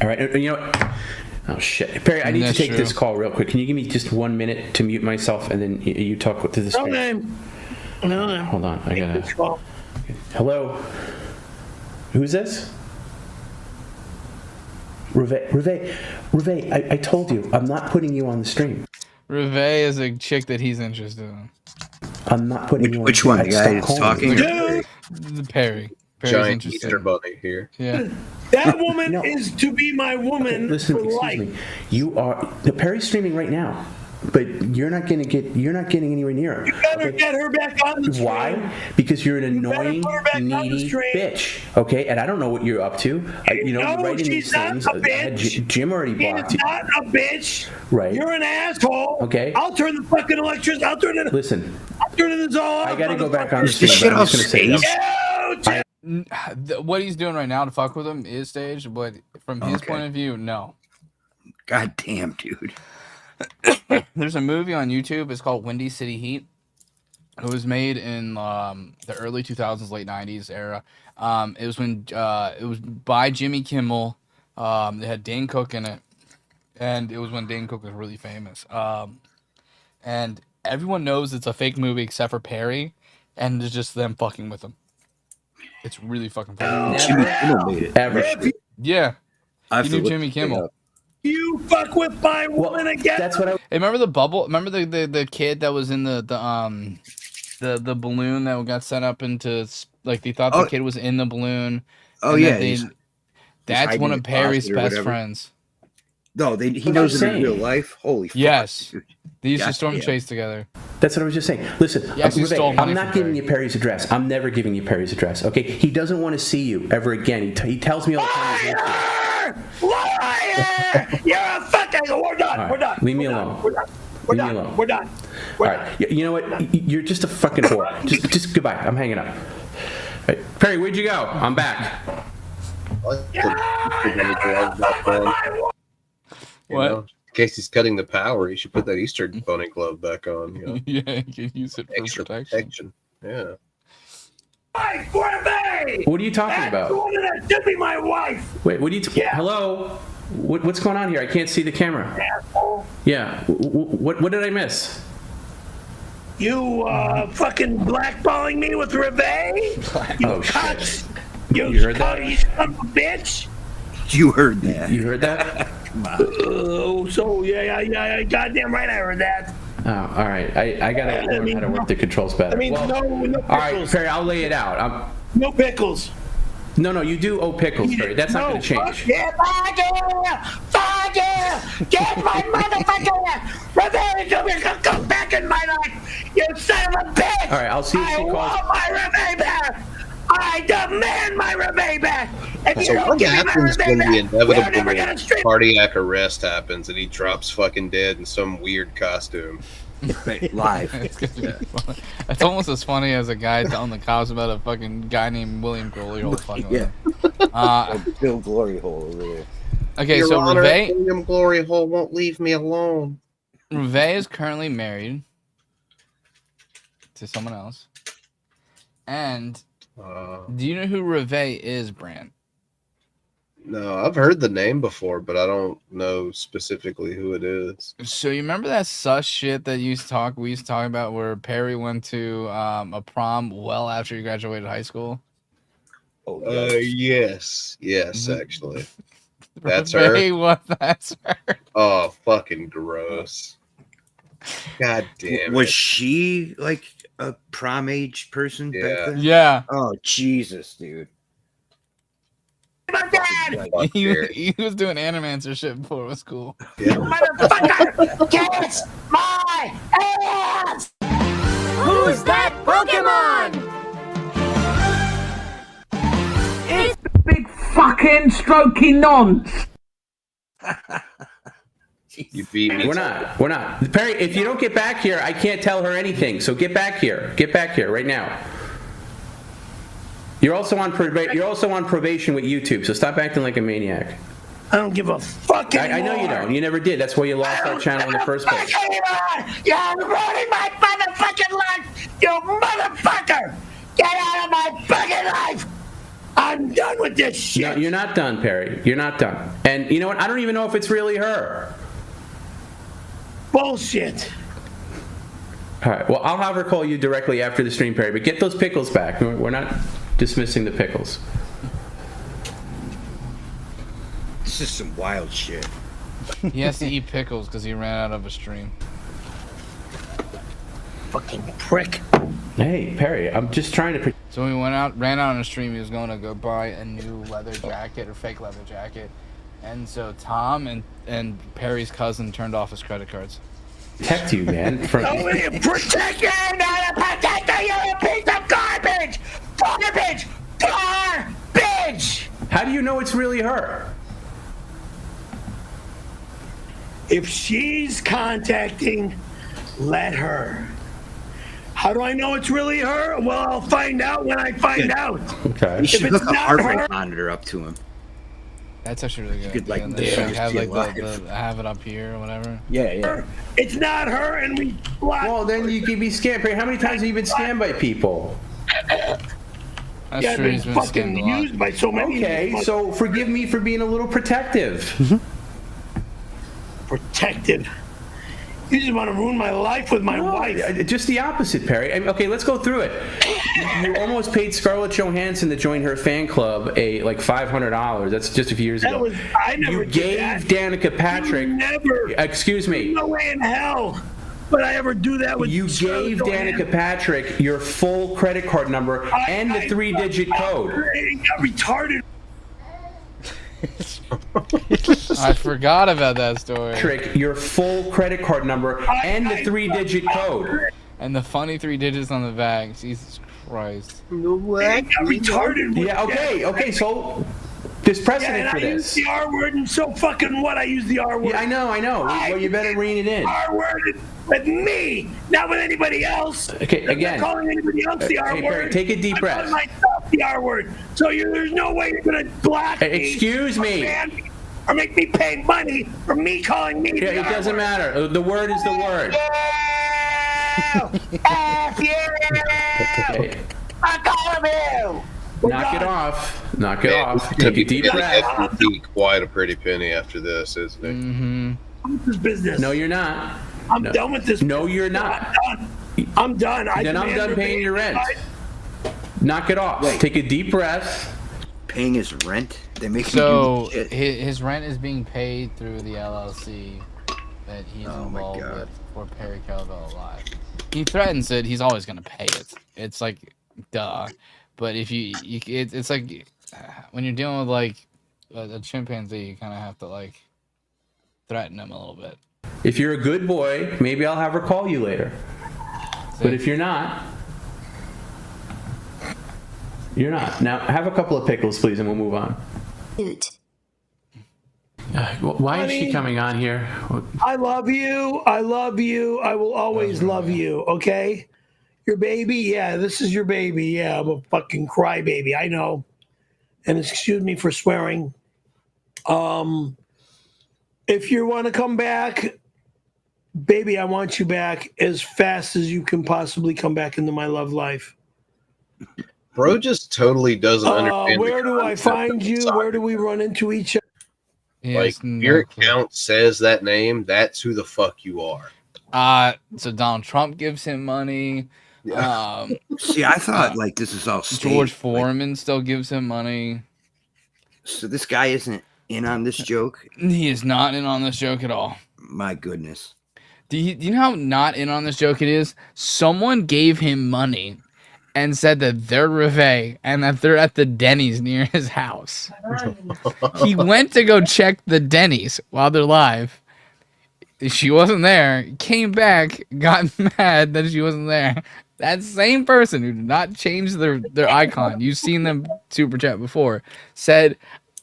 All right. You know what? Oh, shit. Perry, I need to take this call real quick. Can you give me just 1 minute to mute myself, and then you talk to this No name. Hold on. I got to... Hello? Who's this? Reve, I told you, I'm not putting you on the stream. Reve is a chick that he's interested in. I'm not putting you on Which the one? stream. The guy that's talking? The Perry. Perry's Giant interested. Easter bunny here. Yeah. That woman is to be my woman Listen, for excuse life. me. You are... Perry's streaming right now. But you're not getting anywhere near her. You better get her back on the stream. Why? Because you're an annoying, needy bitch. Okay, and I don't know what you're up to. You're writing these things. Jim already blocked you. She's not a bitch. Right. You're an asshole. Okay. I'll turn the fucking electricity. I'll turn it. Listen. I'll turn this all off. I gotta go back on the Is this stream. shit but I'm off just gonna say stage? What he's doing right now to fuck with him is staged, but from his point of view, no. God damn, dude. There's a movie on YouTube. It's called Windy City Heat. It was made in the early 2000s, late 90s era. It was when it was by Jimmy Kimmel. It had Dane Cook in it, and it was when Dane Cook was really famous. And everyone knows it's a fake movie except for Perry, and it's just them fucking with him. It's really fucking funny. Jimmy Kimmel made it. Ever. Yeah. I You knew Jimmy Kimmel. You fuck with my woman again. That's what I. Hey, remember the bubble? Remember the kid that was in the balloon that got sent up into, like, they thought the kid was in the balloon. Oh and yeah, that's one of Perry's best whatever. friends. No, he knows him in real life. Holy fuck. Yes, dude. they used to God storm damn. chase together. That's what I was just saying. Listen, Yes, you stole money I'm not from giving you Perry's address. I'm never giving you Perry's address. Okay, he doesn't want to see you ever again. He tells me all the time. He's Liar! You're a fucking. We're done. Right. We're done. Leave me alone. We're done. We're Leave me done. alone. We're done. All right. You know what? You're just a fucking whore. Just goodbye. I'm hanging up. Right. Perry, where'd you go? I'm back. What? case he's cutting the power, he should put that Easter bunny glove back on. You know? Yeah, you can use it for Extra protection. Yeah. Wife, Reve! What are you talking That's about? the woman that should be my wife. Wait, what are you? Hello? What's going on here? I can't see the camera. Asshole. Yeah. What did I miss? You fucking blackballing me with Reve? You cunt! You heard that? You son of a bitch! You heard that. You heard that? Oh, so yeah, goddamn right I heard that. Oh, all right. I gotta learn how to work the controls better. I mean, Well, no pickles. all right, Perry, I'll lay it out. No pickles. No, you do owe pickles, Perry. That's not going to change. Fuck yeah, fuck yeah! Fuck yeah! Get my motherfucker! Reve, come back in my life! You son of a bitch! All right, I'll see if she I calls. want my Reve back! I demand my Reve back! If you So don't what give me my happens Reve when the back, we're never inevitable gonna stream. cardiac arrest happens and he drops fucking dead in some weird costume? Live. It's almost as funny as a guy telling the cops about a fucking guy named William Glory Hole fucking with him. Bill Glory Hole over there. Okay, Your so Honor, Reve William Glory Hole won't leave me alone. is currently married to someone else. And do you know who Reve is, Bran? No, I've heard the name before, but I don't know specifically who it is. So you remember that sus shit that we used to talk about where Perry went to a prom well after he graduated high school? Yes, actually. That's Reve her. That's her. Oh, fucking gross. God damn Was it. she like a prom age person back then? Yeah. Oh Jesus, dude. My dad! He was doing Animancer shit before it was cool. Motherfucker! Kiss my ass! Who's that Pokemon? It's big fucking strokey nonce! You beat me. We're not. Perry, if you don't get back here, I can't tell her anything. So get back here. Get back here right now. You're also on probation with YouTube, so stop acting like a maniac. I don't give a fuck anymore. I know you don't. You never did. That's why you lost our channel in the first place. You're ruining my motherfucking life! You motherfucker! Get out of my fucking life! I'm done with this shit! No, you're not done, Perry. You're not done. And you know what? I don't even know if it's really her. Bullshit. All right. Well, I'll have her call you directly after the stream, Perry. But get those pickles back. We're not dismissing the pickles. This is some wild shit. He has to eat pickles because he ran out of a stream. Fucking prick. Hey, Perry, I'm just trying to... So when he ran out on a stream, he was going to go buy a new leather jacket or fake leather jacket. And so Tom and Perry's cousin turned off his credit cards. Protect you, man. Protect you! Not a protector! You're a piece of garbage! Garbage! Garbage! How do you know it's really her? If she's contacting, let her. How do I know it's really her? Well, I'll find out when I find out. Okay. You should If hook it's a not heart her, rate monitor up to him. That's actually really good. You could, like, have be like alive. have it up here or whatever. Yeah. it's not her, and we block. Well, then you could be scammed. Perry, how many times have you been scammed by people? That's Yeah, true. I've He's been been fucking scammed a lot. used by so many. Okay, so forgive me for being a little protective. Protective. You just want to ruin my life with my wife. Just the opposite, Perry. I mean, okay, let's go through it. You almost paid Scarlett Johansson to join her fan club like $500. That's just a few years ago. I never You gave Danica Patrick. Never. Excuse me. No way in hell would I ever do that with You gave Danica Patrick your full credit card number and the 3-digit code. I got retarded. I forgot about that story. Patrick, your full credit card number and the 3-digit code. And the funny 3 digits on the back. Jesus Christ. I got retarded. Yeah, okay, so there's precedent for I use this. the R word, and so fucking what? I use the R word. Yeah, I know. Well, you better rein it in. R word with me, not with anybody else. Okay, again. I'm not calling anybody else the R Hey, word. Perry, take a deep breath. I'm calling myself the R word. So there's no way you're gonna block me. Excuse me. or make me pay money for me calling me. Yeah, it doesn't matter. The word is the word. F you! Okay. I'm calling you! Knock it off. Knock it off. Gonna Take a deep breath. be quite a pretty penny after this, isn't it? Mm-hmm. This business. No, you're not. I'm done with this. No, you're not. I'm done. Then I'm done paying your rent. Knock it off. Wait. Take a deep breath. Paying his rent? They make So him do shit. his rent is being paid through the LLC that he's involved with for Perry Kelville alive. He threatens it. He's always gonna pay it. It's like, duh. But if it's like when you're dealing with like a chimpanzee, you kind of have to like threaten him a little bit. If you're a good boy, maybe I'll have her call you later. But if you're not, you're not. Now, have a couple of pickles, please, and we'll move on. Why is she coming on here? I love you. I love you. I will always love you. Okay? Your baby? Yeah, this is your baby. Yeah, I'm a fucking crybaby. I know. And excuse me for swearing. If you want to come back, baby, I want you back as fast as you can possibly come back into my love life. Bro just totally doesn't understand. Where do I find you? Where do we run into each other? Like, your account says that name, that's who the fuck you are. So Donald Trump gives him money. See, I thought like this is all George staged, Foreman still gives him money. So this guy isn't in on this joke? He is not in on this joke at all. My goodness. Do you know how not in on this joke it is? Someone gave him money and said that they're Reveille and that they're at the Denny's near his house. He went to go check the Denny's while they're live. She wasn't there. Came back, got mad that she wasn't there. That same person who did not change their icon, you've seen them super chat before, said,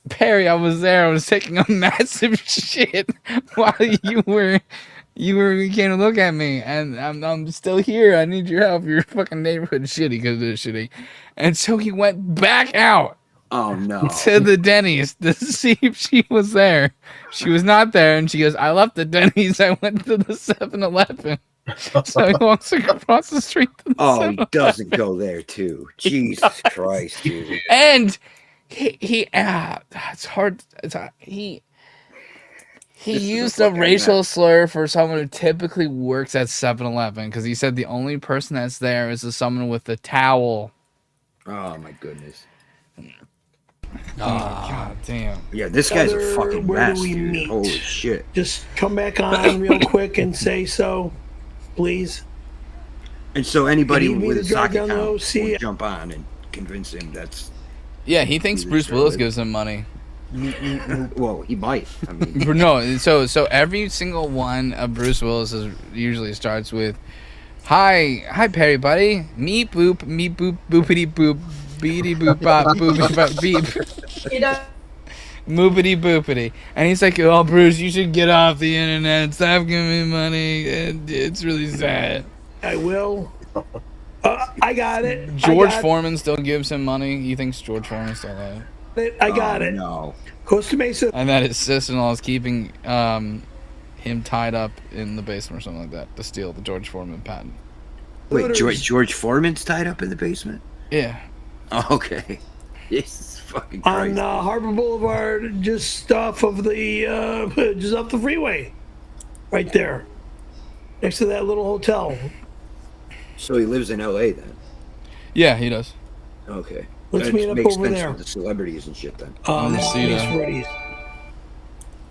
Perry, I was there. I was taking a massive shit while you came to look at me, and I'm still here. I need your help. Your fucking neighborhood shitty because it's shitty. And so he went back out. Oh no! To the Denny's to see if she was there. She was not there, and she goes, I left the Denny's. I went to the 7-Eleven. So he walks across the street to the 7-Eleven. He doesn't go there too. Jesus Christ, dude. And he it's hard. He used a racial slur for someone who typically works at 7-Eleven because he said the only person that's there is someone with a towel. Oh my goodness. Oh, God damn. Yeah, this guy's a fucking Where mess, do we dude. meet? Holy shit. Just come back on real quick and say so, please. And so anybody You need me with to a drive sock down the account OC? will jump on and convince him that's... Yeah, he thinks Bruce Willis gives him money. Well, he might. I mean, No, so every single one of Bruce Willis's usually starts with, Hi Perry buddy, me boop, boopity boop, beady boop bop, boopity bop beep, moopity boopity, and he's like, oh Bruce, you should get off the internet, stop giving me money, it's really sad. I will. I got it. George Foreman still gives him money. He thinks George Foreman's still alive. I got it. No. Costa Mesa. And that his sister-in-law is keeping him tied up in the basement or something like that to steal the George Foreman patent. Wait, George Foreman's tied up in the basement? Yeah. Oh, okay. Jesus fucking Christ. On Harbor Boulevard, just off of the just off the freeway, right there, next to that little hotel. So he lives in L.A. then? Yeah, he does. Okay. Let's That meet up makes over sense there. for the celebrities and shit then.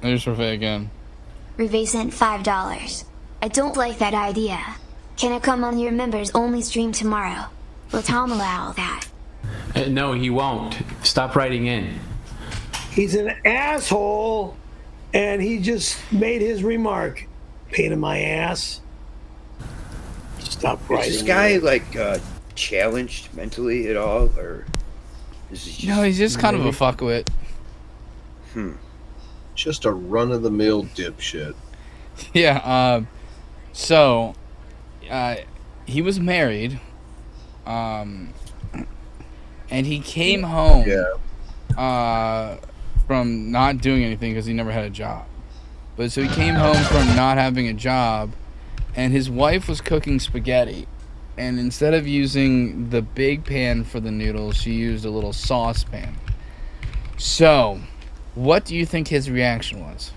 There's Reveille again. Reveille sent $5. I don't like that idea. Can I come on your members only stream tomorrow? Will Tom allow that? No, he won't. Stop writing in. He's an asshole, and he just made his remark. Pain in my ass. Stop writing. Is this guy like challenged mentally at all, or is he just... No, he's just kind of a fuckwit. Just a run-of-the-mill dipshit. Yeah, so he was married, and he came home from not doing anything because he never had a job. But so he came home from not having a job, and his wife was cooking spaghetti. And instead of using the big pan for the noodles, she used a little saucepan. So, what do you think his reaction was?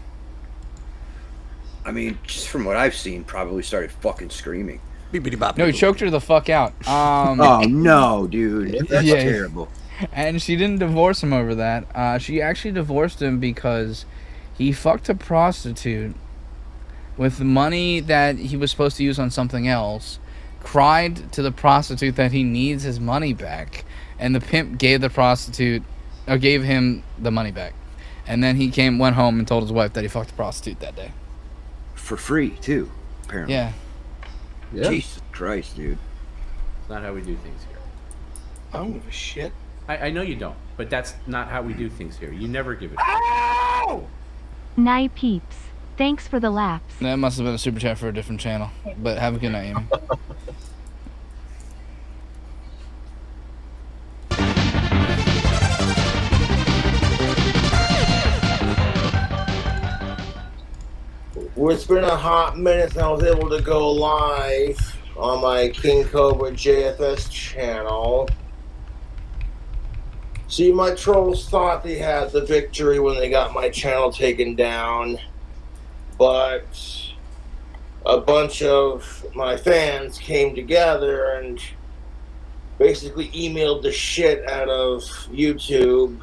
I mean, just from what I've seen, probably started fucking screaming. No, he choked her the fuck out. Oh no, dude, that's Yeah. terrible. And she didn't divorce him over that. She actually divorced him because he fucked a prostitute with money that he was supposed to use on something else, cried to the prostitute that he needs his money back, and the pimp gave him the money back. And then he went home and told his wife that he fucked the prostitute that day. For free, too, apparently. Yeah. Jesus Christ, dude. It's not how we do things here. I don't give a shit. I know you don't, but that's not how we do things here. You never give it. Night peeps. Thanks for the laughs. That must have been a super chat for a different channel. But have a good night, Amy. Well, it's been a hot minute since I was able to go live on my King Cobra JFS channel. See, my trolls thought they had the victory when they got my channel taken down, but a bunch of my fans came together and basically emailed the shit out of YouTube.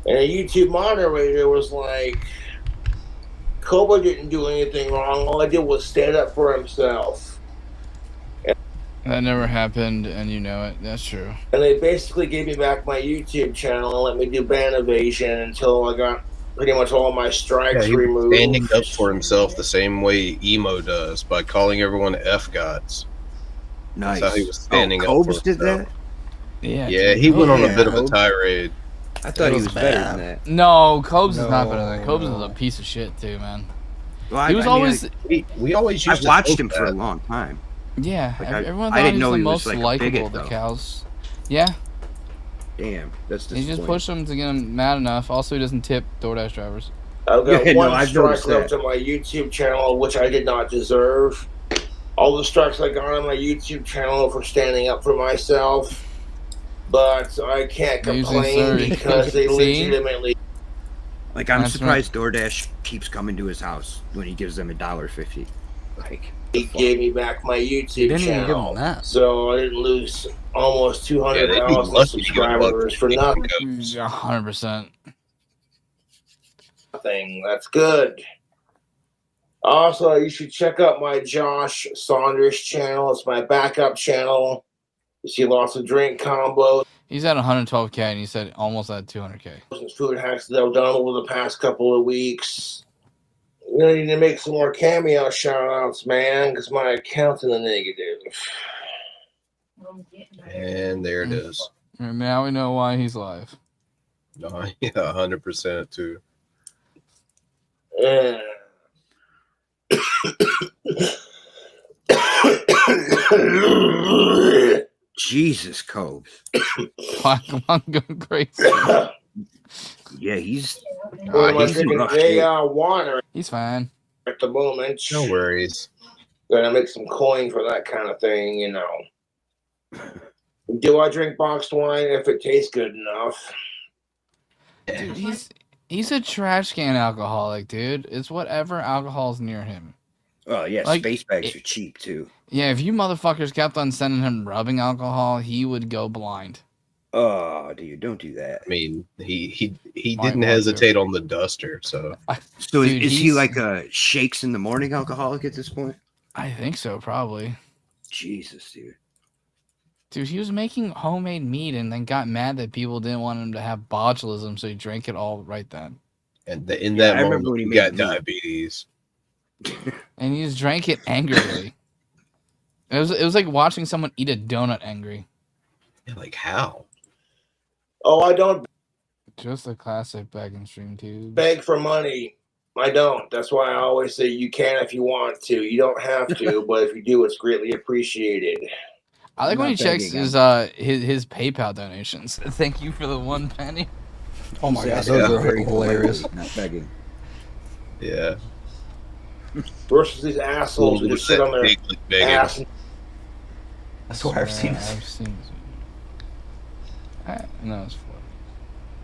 And a YouTube moderator was like, Cobra didn't do anything wrong. All I did was stand up for himself. That never happened, and you know it. That's true. And they basically gave me back my YouTube channel and let me do ban evasion until I got pretty much all my strikes he was removed. standing up for himself the same way Emo does by calling everyone F-gods. Nice. That's how he was standing up Cobes for did himself. that? Yeah, he went on a bit of a tirade. I thought he was better than that. No, Cobes is not better than that. Cobes is a piece of shit too, man. Well, He was always. We always used I've to watched hope him for a that. long time. Yeah, Like, everyone I thought didn't he know was the he was most like a likable bigot, of the though. cows. Yeah, Damn, that's he just disappointing. pushed him to get him mad enough. Also, he doesn't tip DoorDash drivers. I've got Yeah, no, one I've strike noticed left that. on my YouTube channel, which I did not deserve. All the strikes I got on my YouTube channel for standing up for myself, but I can't Usually complain sorry. because they See? legitimately. Like, I'm That's surprised DoorDash keeps coming to his house when he gives them $1.50. Like, He gave me back my YouTube didn't even channel, give him that. so I didn't lose almost Yeah, they'd be 200,000 lucky to get a buck subscribers for nothing. 100%. That's good. Also, you should check out my Josh Saunders channel. It's my backup channel. You see lots of drink combos He's at 112K, and he said almost at 200K. and food hacks that I've done over the past couple of weeks. You need to make some more cameo shout outs, man, because my account's in the negative. And there it is. And now we know why he's live. No, yeah, 100% too. Yeah. Jesus, Cobes. Come on, going crazy. Yeah, he's Well, I'm he's in drinking rough shape. water He's fine. at the moment. No worries. Gotta make some coin for that kind of thing, you know. Do I drink boxed wine if it tastes good enough? Dude, he's a trash can alcoholic, dude. It's whatever alcohol's near him. Oh, yeah, Like, space bags are cheap, too. Yeah, if you motherfuckers kept on sending him rubbing alcohol, he would go blind. Oh, dude, don't do that. I mean, he Might didn't want to. hesitate on the duster, so So Dude, is he he's- like a shakes in the morning alcoholic at this point? I think so, probably. Jesus, dude. Dude, he was making homemade meat and then got mad that people didn't want him to have botulism, so he drank it all right then. and in Yeah, that I remember moment when he he made got meat. diabetes. And he just drank it angrily. It was like watching someone eat a donut angry. Yeah, like how? Oh, I don't Just a classic back in stream too. beg for money. I don't. That's why I always say you can if you want to. You don't have to, but if you do, it's greatly appreciated. I like when he Not checks begging, his PayPal donations. Thank you for the 1 penny. Oh my He's god, asking those are very hilarious. politely, not begging. Yeah. Versus these assholes who just sit on their ass and I swear I've seen this. I've seen this. No, it's funny.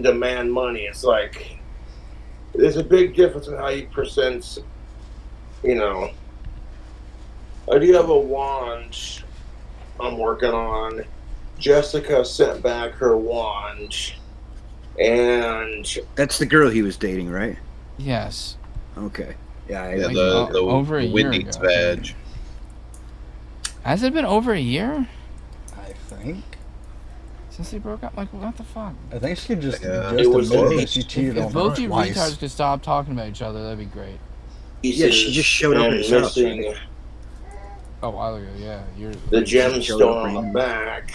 demand money. It's like there's a big difference in how you present. You know, I do have a wand I'm working on. Jessica sent back her wand, and That's the girl he was dating, right? Yes. Okay. Yeah, Yeah, Like, the over a year Wendy's ago. badge. Has it been over a year I think. since they broke up? Like, what the fuck? I think she just It was admitted that late. she cheated If on both you twice. retards could stop talking about each other, that'd be great. Yeah, she just showed up at and his house. missing Right? A while ago, yeah. the gemstone on the back.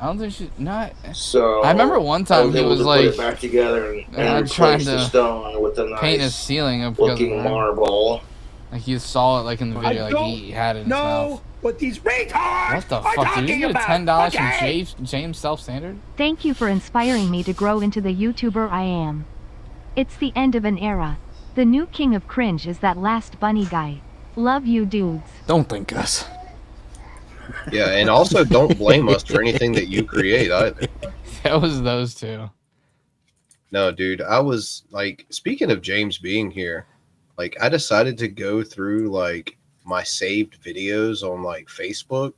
I don't think she. Not. So I remember one time he able was to like, put it back together and trying replace the to stone with a paint his nice ceiling up because of looking her. marble. Like you saw it like in the I video, like he had it in his know mouth. what these retards What the are fuck? Did talking you get about. $10 Okay? from James Self Standard? Thank you for inspiring me to grow into the YouTuber I am. It's the end of an era. The new king of cringe is that last bunny guy. Love you dudes. Don't think us. Yeah, and also don't blame us for anything that you create either. That was those two. No, dude, I was like, speaking of James being here, like I decided to go through like my saved videos on like Facebook,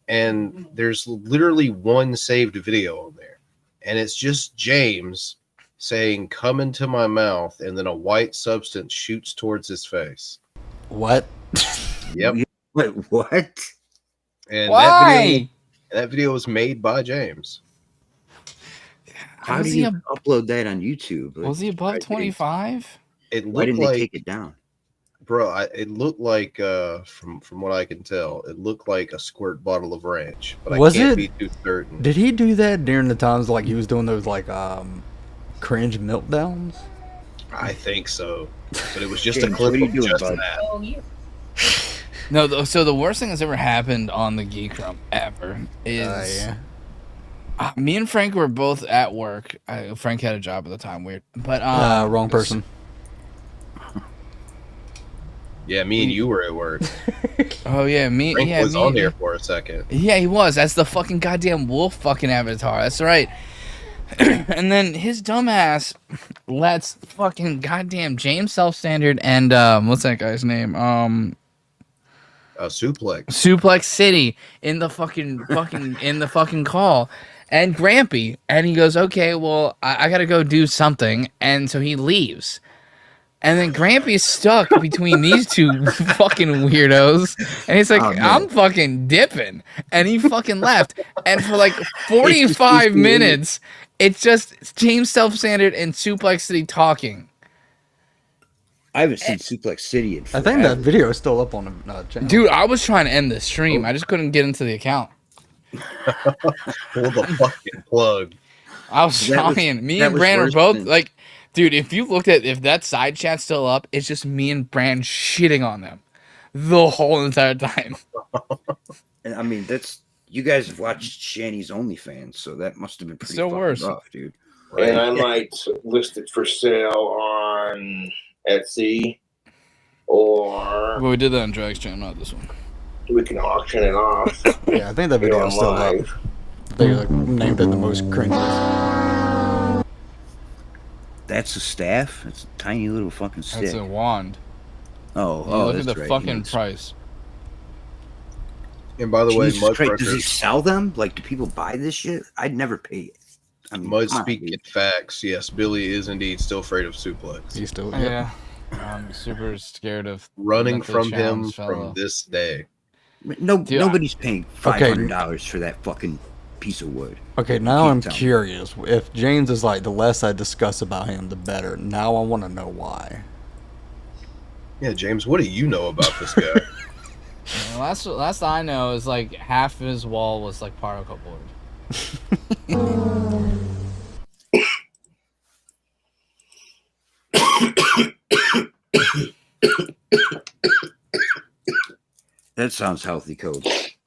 and there's literally one saved video on there, and it's just James saying "come into my mouth," and then a white substance shoots towards his face. What? Yep. Wait, what? And Why? that video was made by James. How Was do he you a- upload that on YouTube? Was he above 25? It Why looked didn't like, they take it down? bro, it looked like from what I can tell, it looked like a squirt bottle of ranch, but Was I can't it? be too certain. Did he do that during the times like he was doing those like cringe meltdowns? I think so, but it was just James, a clip what are you of doing, just bud? that. No, so the worst thing that's ever happened on the Geek Room ever is Yeah. Me and Frank were both at work. Frank had a job at the time, weird. But Wrong person. Yeah, me and you were at work. Oh yeah, Frank yeah, was me on and there you. for a second. Yeah, he was. That's the fucking goddamn wolf fucking avatar. That's right. And then his dumbass lets fucking goddamn James Self Standard and what's that guy's name? Suplex. Suplex City in the fucking call. And Grampy. And he goes, okay, well, I gotta go do something. And so he leaves. And then Grampy's stuck between these two fucking weirdos. And he's like, Oh, no. I'm fucking dipping. And he fucking left. And for like 45 minutes, it's just James Self Standard and Suplex City talking. I haven't seen Suplex City in I think that forever. video is still up on the channel. Dude, I was trying to end the stream. I just couldn't get into the account. Pull the fucking plug. I was That was- trying. Me that and was Bran are worse both than- like, dude, if you looked at if that side chat's still up, it's just me and Bran shitting on them the whole entire time. And I mean, that's you guys have watched Shanny's OnlyFans, so that must have been pretty Still fucking worse. rough, dude. And I might list it for sale on Etsy, or Well, we did that on Drag's channel, not this one. we can auction it off. Yeah, I think that video is still up. live. They like, named it the most cringiest. That's a staff. It's a tiny little fucking stick. That's a wand. Oh, You oh, look that's at the right. fucking Yes. price. And by the way, Jesus Mud Christ, does he Fuckers, sell them? Like, do people buy this shit? I'd never pay it. I mean, Mud come on, speaking dude. facts. Yes, Billy is indeed still afraid of Suplex. He's still Yeah. I'm super scared of Running mentally from him challenged from fellow. this day. No, Dude, nobody's paying Okay. $500 for that fucking piece of wood. Okay, now can't I'm tell me. curious. If James is like, the less I discuss about him, the better. Now I want to know why. Yeah, James, what do you know about this guy? Yeah, last I know is like half his wall was like particle board. That sounds healthy, Coach.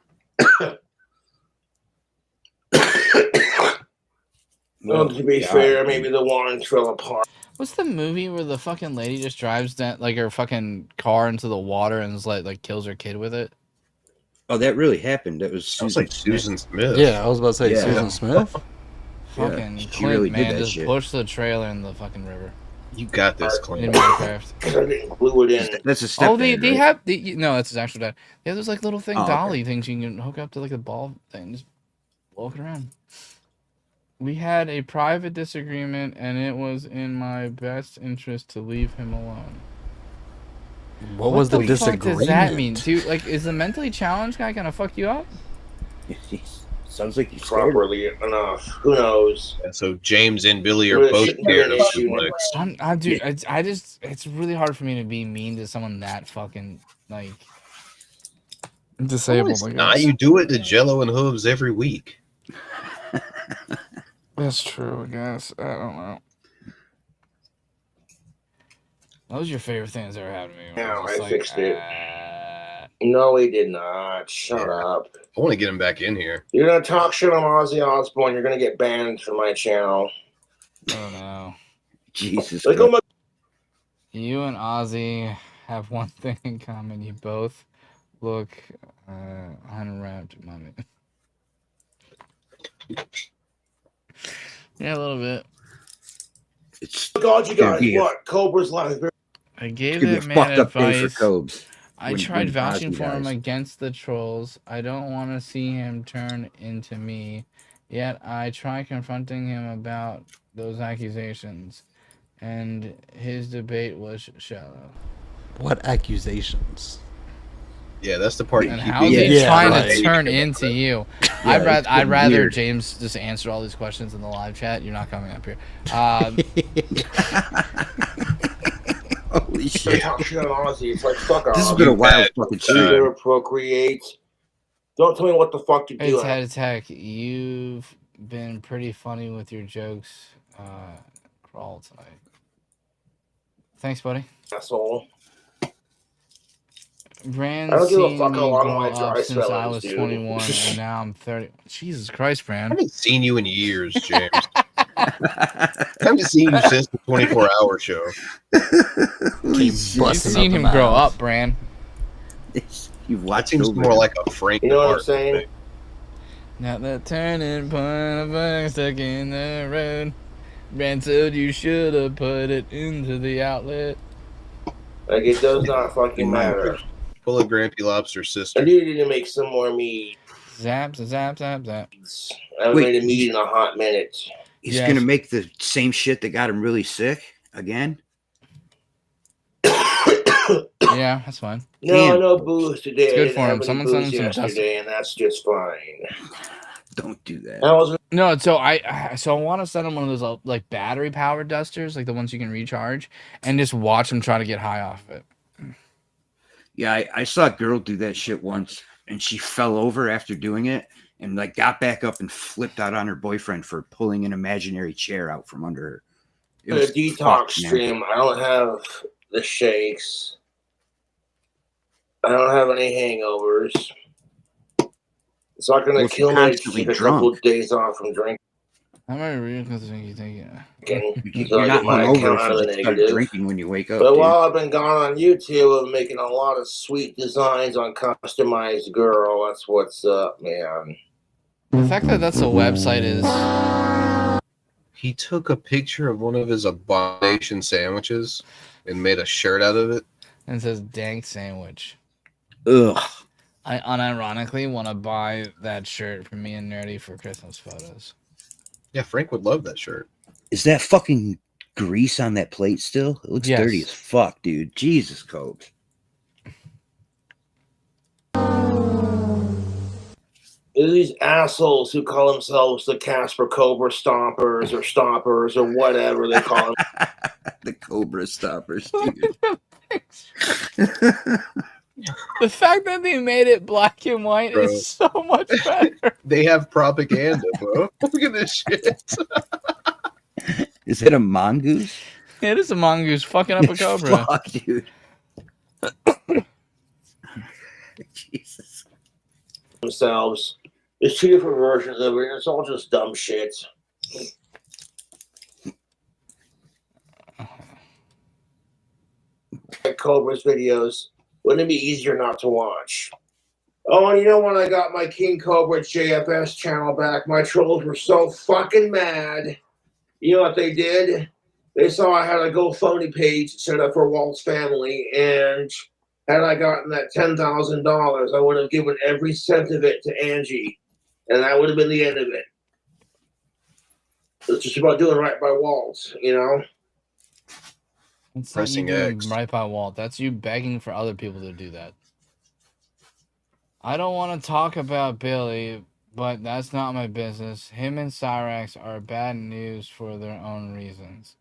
Well, to be fair, maybe the warrants fell apart. What's the movie where the fucking lady just drives down like her fucking car into the water and is like kills her kid with it? Oh, that really happened. That was Susan like Susan Smith. Yeah, I was about to say Susan Smith. Fucking she Clint, really did man, that just shit. push the trailer in the fucking river. You got this, Clint. In Minecraft. I didn't glue it in. That's a step. Oh, they have no, that's his actual dad. They have those like little thing Oh, okay. dolly things you can hook up to like a ball thing, just walk it around. We had a private disagreement, and it was in my best interest to leave him alone. What was the fuck disagreement? does that mean, dude? Like, is the mentally challenged guy gonna fuck you up? Sounds like you properly enough. Who knows? And so James and Billy are Well, it both shouldn't be scared an of issue. suplex. Dude, I just, it's really hard for me to be mean to someone that fucking, like, disabled. I Nah, guess. you do it to Jello and Hooves every week. That's true, I guess. I don't know. What was your favorite thing that's ever happened to me? No, Just I like, fixed it. No, he did not. Shut up. I want to get him back in here. You're gonna talk shit on Ozzy Osbourne. You're gonna get banned from my channel. Oh no. Jesus. Like, oh my. You and Ozzy have one thing in common. You both look unwrapped mummy. Yeah, a little bit. It's God, you guys, be a- what? Cobra's live. I gave It's gonna that be a man fucked up day for advice. Cobes. I when- tried when vouching Ozzy for him dies. against the trolls. I don't want to see him turn into me. Yet I try confronting him about those accusations. And his debate was shallow. What accusations? Yeah, that's the part. And you how's keep he being trying right. to turn into you? Yeah, I'd rather weird. James just answer all these questions in the live chat. You're not coming up here. Holy You shit. talk shit on Ozzy. It's like, fuck off. This has been a wild fucking You shit. never procreate. Don't tell me what the fuck to Hey, do. Ted Attack, you've been pretty funny with your jokes. Crawl tonight. Thanks, buddy. Asshole. Bran I don't give a seen fuck me how long grow my up dry since I spell is, was dude. 21, and now I'm 30. Jesus Christ, I Bran. haven't seen you in years, James. I haven't seen you since the 24-hour show. Keep You've busting seen up him the grow mouth. up, Bran. You've That watched seems over more him. like a Frank. You know what I'm Martin saying? thing. Not the turning point of a stuck in the road. Bran said you should have put it into the outlet. Like, it does not fucking matter. Pull a Grampy Lobster's I sister. needed to make some more meat. Zap, zap, zap, zap. I haven't Wait, made a meat in a hot minute. He's Yes. gonna make the same shit that got him really sick again. Yeah, that's fine. No, Damn. no booze today. It's good I didn't for him. have any Someone booze send him some yesterday, and that's just fine. Don't do that. I wasn't. No, so I want to send him one of those like battery powered dusters, like the ones you can recharge, and just watch him try to get high off it. Yeah, I saw a girl do that shit once, and she fell over after doing it, and like got back up and flipped out on her boyfriend for pulling an imaginary chair out from under her. It A was detox fucked, man. stream. I don't have the shakes. I don't have any hangovers. It's not Well, gonna if kill you're me to constantly take a couple drunk. of days off from drinking. How am I reading? Because you think, yeah. Until I You're get not my hungover account if out of you the just start negative. drinking when you wake up. But dude. while I've been gone on YouTube, I'm making a lot of sweet designs on Customized Girl. That's what's up, man. The fact that that's a website is. He took a picture of one of his abomination sandwiches and made a shirt out of it. And it says dank sandwich. Ugh. I unironically want to buy that shirt for me and Nerdy for Christmas photos. Yeah, Frank would love that shirt. Is that fucking grease on that plate still? It looks Yes. dirty as fuck, dude. Jesus, Cobes. There's these assholes who call themselves the Casper Cobra Stompers or whatever they call them. The Cobra stoppers, dude. The fact that they made it black and white Bro. is so much better. They have propaganda, bro. Look at this shit. Is it a mongoose? It is a mongoose fucking up a cobra. Fuck, dude. Jesus. Themselves. There's two different versions of it. It's all just dumb shit. Cobra's videos, wouldn't it be easier not to watch? Oh, and you know when I got my King Cobra JFS channel back, my trolls were so fucking mad. You know what they did? They saw I had a GoFundMe page set up for Walt's family, and had I gotten that $10,000, I would have given every cent of it to Angie, and that would have been the end of it. It's just about doing right by Walt, you know? It's not you doing right by Walt. That's you begging for other people to do that. I don't want to talk about Billy, but that's not my business. Him and Cyrax are bad news for their own reasons.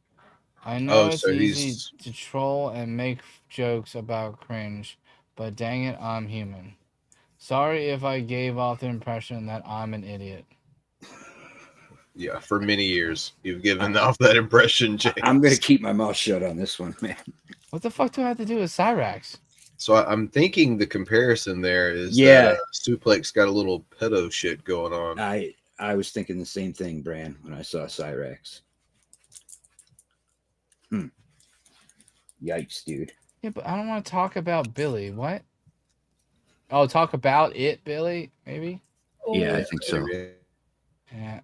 I know it's easy to troll and make jokes about cringe, but dang it, I'm human. Sorry if I gave off the impression that I'm an idiot. Yeah, for many years you've given off that impression, James. I'm gonna keep my mouth shut on this one, man. What the fuck do I have to do with Cyrax? So I'm thinking the comparison there is Yeah. that Suplex got a little pedo shit going on. I was thinking the same thing, Bran, when I saw Cyrax. Yikes, dude. Yeah, but I don't want to talk about Billy. What? Oh, talk about it, Billy? Maybe? Yeah, I think so. Yeah.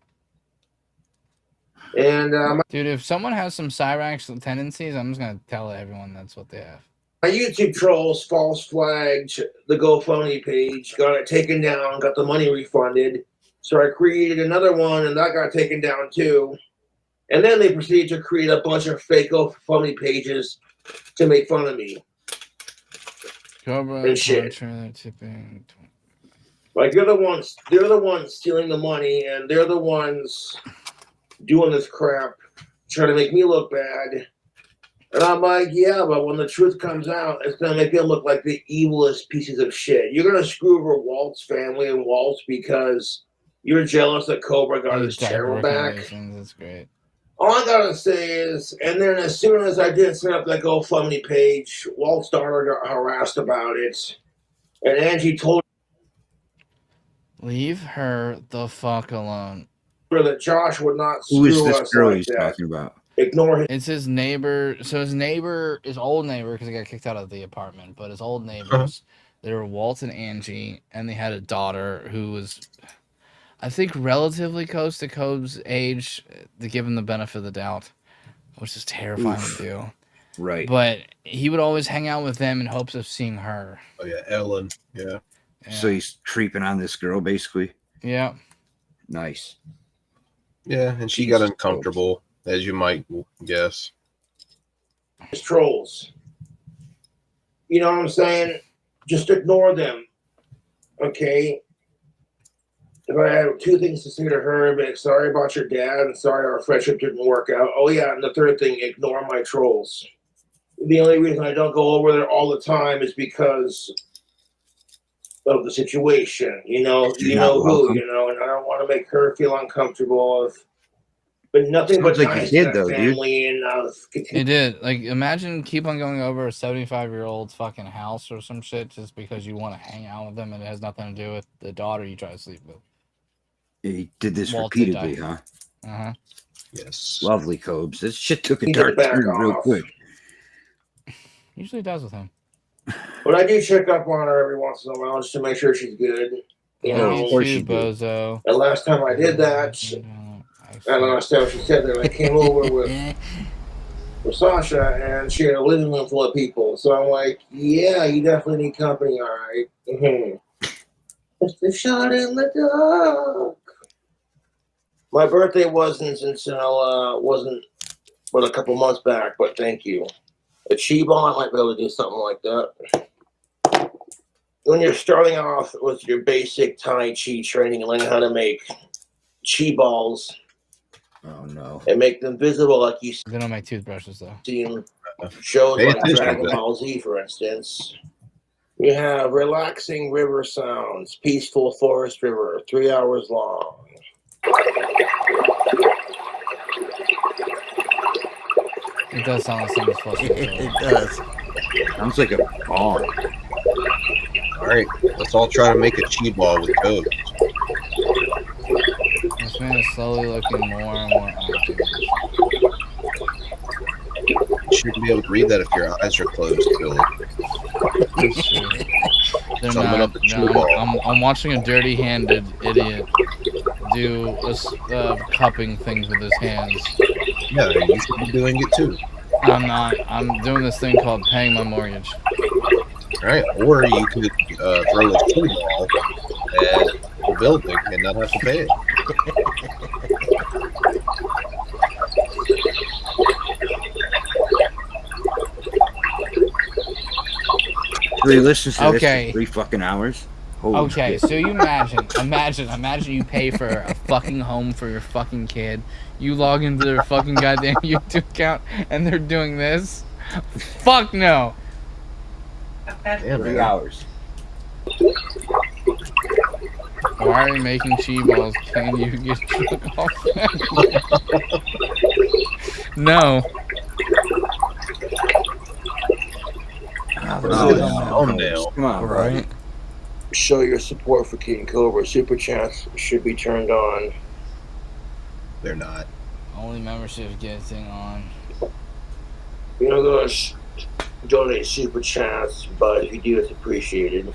And dude, if someone has some Cyrax tendencies, I'm just gonna tell everyone that's what they have. my YouTube trolls false flagged the GoFundMe page, got it taken down, got the money refunded. So I created another one, and that got taken down too. And then they proceeded to create a bunch of fake GoFundMe pages to make fun of me. Cobra and shit. Tipping. Like they're the ones stealing the money, and they're the ones doing this crap, trying to make me look bad. And I'm like, yeah, but when the truth comes out, it's gonna make them look like the evilest pieces of shit. You're gonna screw over Walt's family and Walt's because you're jealous that Cobra got his channel back. That's great. All I gotta say is, and then as soon as I did set up that GoFundMe page, Walt's daughter got harassed about it, and Angie told Leave her the fuck alone. her that Josh would not Who is screw this us girl like he's that. talking about? Ignore him. It's his neighbor. So his neighbor, his old neighbor, because he got kicked out of the apartment, but his old neighbors, they were Walt and Angie, and they had a daughter who was, I think, relatively close to Cobb's age, to give him the benefit of the doubt, which is terrifying to do. Right. But he would always hang out with them in hopes of seeing her. Oh yeah, Ellen. Yeah. So he's creeping on this girl, basically. Yeah. Nice. Yeah, and she got uncomfortable, as you might guess. His trolls. You know what I'm saying? Just ignore them. Okay? If I had two things to say to her, I'd be like, sorry about your dad and sorry our friendship didn't work out. Oh yeah, and the third thing, ignore my trolls. The only reason I don't go over there all the time is because of the situation. You know who, you know, and I don't want to make her feel uncomfortable. But nothing but Sounds like nice you did, to that though, dude. family and It did. Like, imagine keep on going over a 75-year-old's fucking house or some shit just because you want to hang out with them and it has nothing to do with the daughter you try to sleep with. He did this Walt did repeatedly, die. huh? Uh-huh. Yes. Lovely, Cobes. This shit took a He dark did back turn real off. quick. Usually does with him. But I do check up on her every once in a while just to make sure she's good. You know, of course you do, bozo. And last time I did that, I don't understand what she said there. I came over with Sasha, and she had a living room full of people. So I'm like, yeah, you definitely need company, all right. It's the shot in the dark. My birthday wasn't but a couple months back, but thank you. A chi ball, I might be able to do something like that. When you're starting off with your basic Tai Chi training and learning how to make chi balls. Oh no! And make them visible, like you They don't make toothbrushes though. see in shows Pay like attention to Dragon that. Ball Z, for instance. You have relaxing river sounds, peaceful forest river, 3 hours long. It does sound like someone's flushing. It does. Sounds like a bomb. All right, let's all try to make a chi ball with code. This man is slowly looking more and more active. shouldn't be able to read that if your eyes are closed, Billy. They're Summon not. up a No, chew ball. I'm watching a dirty-handed idiot do cupping things with his hands. Yeah, you should be doing it too. I'm not. I'm doing this thing called paying my mortgage. All right, or you could throw a chew ball at the building and not have to pay it. Three listens to this Okay. for 3 fucking hours. Holy Okay, shit. so you imagine you pay for a fucking home for your fucking kid. You log into their fucking goddamn YouTube account and they're doing this. Fuck no. Damn, 3 man. hours. Why are you making chi balls? Can you get drunk off that? No. Thumbnail. Come on, bro. Right? Show your support for King Cobra. Super chats should be turned on. They're not. Only membership getting on. You're not gonna donate super chats, but if you do, it's appreciated.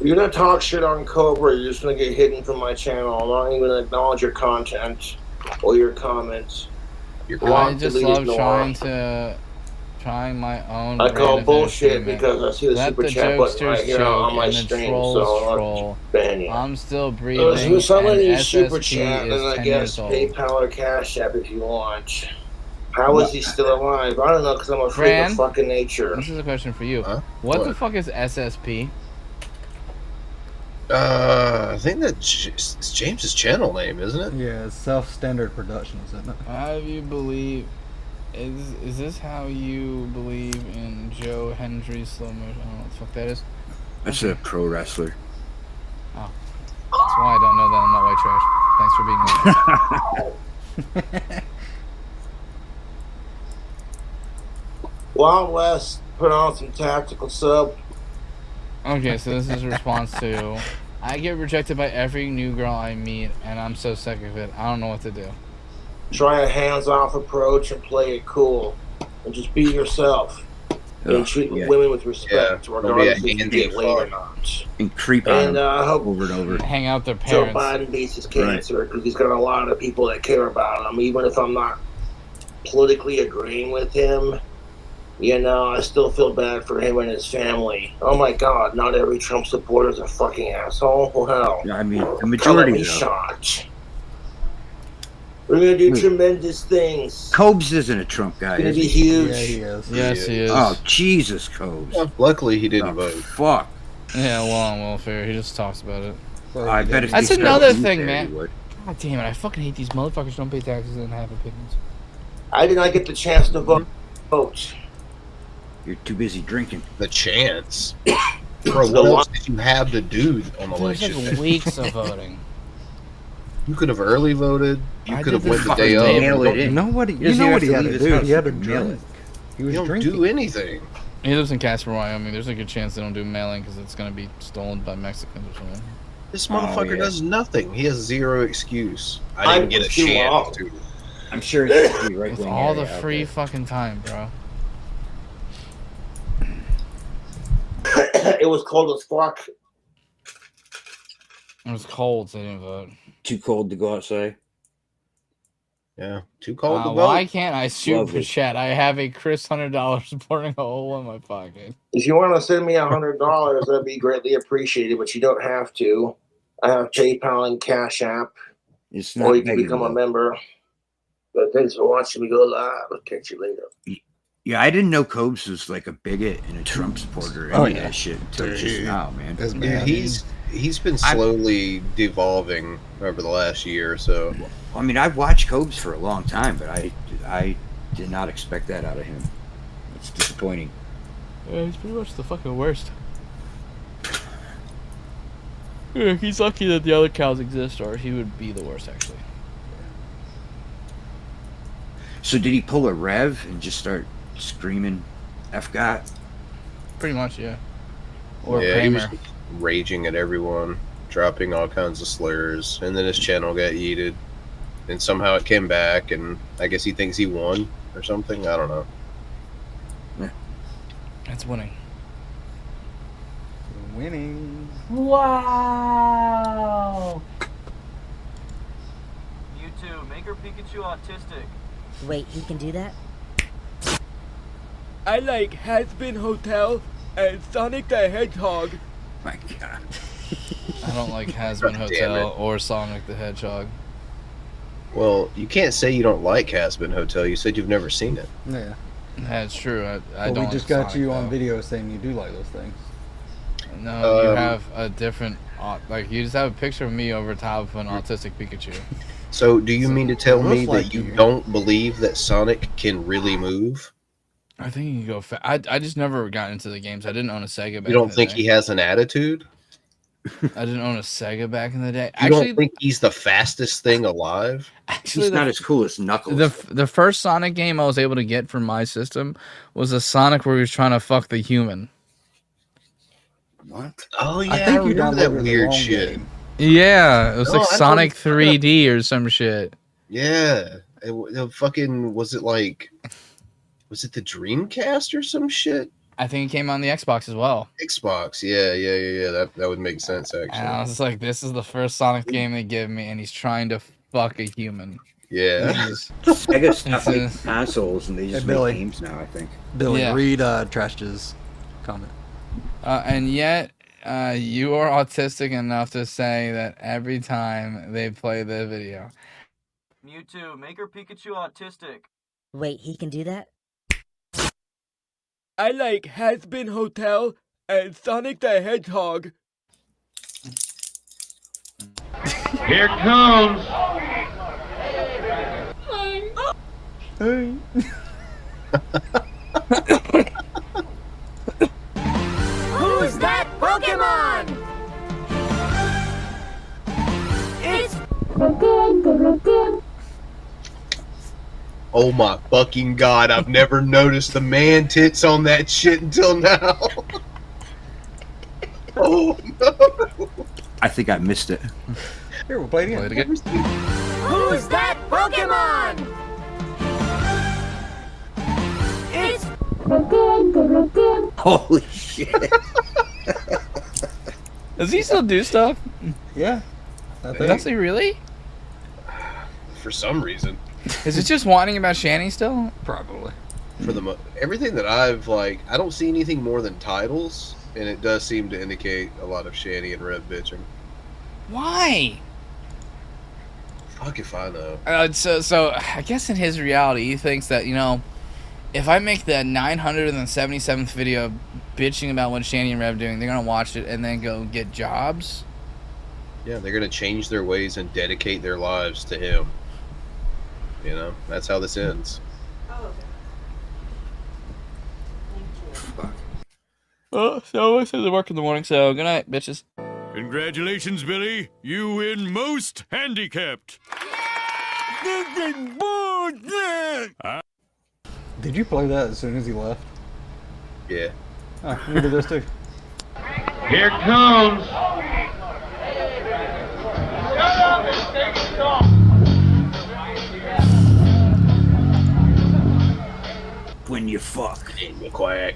You're gonna talk shit on Cobra, you're just gonna get hidden from my channel. I'm not even gonna acknowledge your content or your comments. I just love trying my own. I call brand of bullshit entertainment. because I see the Let super the chat button right jokesters here joke on my and the stream, trolls so I'll troll. ban you. I'm still So breathing. someone and needs super SSP chat, is and I 10 guess years old. PayPal or Cash App if you want. How is he still alive? I don't know, because I'm a freak Bran, of fucking nature. This is a question for you. Huh? What the fuck is SSP? I think that's it's James's channel name, isn't it? Yeah, it's Self-Standard Productions, isn't it? How do you believe? Is this how you believe in Joe Hendry's slow motion? I don't know what the fuck that is. That's a pro wrestler. Oh, that's why I don't know that I'm not white trash. Thanks for being. Wild West put on some tactical sub. Okay, so this is a response to, I get rejected by every new girl I meet, and I'm so sick of it. I don't know what to do. Try a hands-off approach and play it cool, and just be yourself. And treat women with respect, regardless if you get laid or not. And creep on And them I hope over and over. Hang out their Joe parents. Biden beats his cancer because he's got a lot of people that care about him. Even if I'm not politically agreeing with him, you know, I still feel bad for him and his family. Oh my God, not every Trump supporter is a fucking asshole. Well, hell, I mean, the come at majority me though. shot. We're gonna do tremendous things. Cobes isn't a Trump guy. It's gonna is be he? huge. Yeah, he is. Yes, he is. Oh, Jesus, Cobes. Well, luckily, he didn't Oh, vote. Fuck. Yeah, well, on welfare. He just talks about it. I bet if That's he started another moving thing, there, man. he would. God damn it! I fucking hate these motherfuckers. Don't pay taxes and have opinions. I did not get the chance to vote. You're too busy drinking. The chance. Bro, what else did you have to do on There's election? like weeks of voting. You could have early voted. You I could have did went this the day fucking of. mail it in. You know what he Does he had have to to leave do? his house He had to to mail drink. it? He You was don't drinking. do anything. He lives in Casper, Wyoming. There's like a chance they don't do mailing because it's gonna be stolen by Mexicans or something. This motherfucker yeah. does nothing. He has zero excuse. I didn't get a too chance long. to. I'm sure it's pretty right With wing all the area out free there. fucking time, bro. It was cold as fuck. It was cold, so they didn't vote. Too cold to go outside. Yeah, too cold to vote. Why can't I super Lovely. chat? I have a Chris $100 burning a hole in my pocket. If you want to send me $100, that'd be greatly appreciated, but you don't have to. I have PayPal and Cash App, It's or not you can begging, become a though. member. But thanks for watching me go live. I'll catch you later. Yeah, I didn't know Cobes was like a bigot and a Trump supporter. Oh, Any of yeah. that shit until just now, man. That's Dude, bad. he's been slowly devolving over the last year or so. I mean, I've watched Cobes for a long time, but I did not expect that out of him. It's disappointing. Yeah, he's pretty much the fucking worst. Yeah, he's lucky that the other cows exist, or he would be the worst, actually. So did he pull a Rev and just start screaming F-God? Pretty much, yeah. Or Yeah, he was Kramer. raging at everyone, dropping all kinds of slurs, and then his channel got yeeted, and somehow it came back, and I guess he thinks he won. or something. I don't know. That's winning. Winning. Wow. Mewtwo, make her Pikachu autistic. Wait, he can do that? I like Has-Been Hotel and Sonic the Hedgehog. My God. I don't like Has-Been God damn Hotel it. or Sonic the Hedgehog. Well, you can't say you don't like Has-Been Hotel. You said you've never seen it. Yeah. That's true. I Well, don't. we just like got Sonic, you on though. video saying you do like those things. No, you have a different. Like you just have a picture of me over top of an autistic Pikachu. So, do you mean to tell me most that you don't believe that Sonic can really move? I think he can go fast. I just never got into the games. I didn't own a Sega back You don't in the think day. he has an attitude? I didn't own a Sega back in the day. You don't think he's the fastest thing alive? Actually, He's not as cool as Knuckles. the first Sonic game I was able to get from my system was a Sonic where he was trying to fuck the human. What? Oh yeah, I I, think you remember that downloaded the weird wrong shit. Yeah, it was No, like I know Sonic it's 3D or some shit. Yeah, it fucking was it like, was it the Dreamcast or some shit? I think it came on the Xbox as well. Xbox, yeah. That would make sense actually. And I was like, this is the first Sonic game they give me, and he's trying to fuck a human. Yeah. Sega stopped It's a- making consoles and they just make Billy. games now, I think. Billy, Yeah. read Trash's comment. And yet, you are autistic enough to say that every time they play the video. Mewtwo, make her Pikachu autistic. Wait, he can do that? I like Has-Been Hotel and Sonic the Hedgehog. Here comes. Hey. Who's that Pokemon? It's Oh my fucking god! I've never noticed the man tits on that shit until now. Oh no! I think I missed it. Here, we'll play it again. Who's that Pokemon? It's Holy shit. Does he still do stuff? Yeah. Does he really? For some reason. Is it just whining about Shanny still? Probably. For the everything that I've I don't see anything more than titles, and it does seem to indicate a lot of Shanny and Red bitching. Why? Fuck if I know. So I guess in his reality, he thinks that, you know, if I make the 977th video bitching about what Shanny and Rev are doing, they're gonna watch it and then go get jobs. Yeah, they're gonna change their ways and dedicate their lives to him. You know, that's how this ends. Oh, so I said to work in the morning, so good night, bitches. Congratulations, Billy. You win most handicapped. This is bullshit! Did you play that as soon as he left? Yeah. Oh, we did this too. Here comes. When you fuck. In the quack.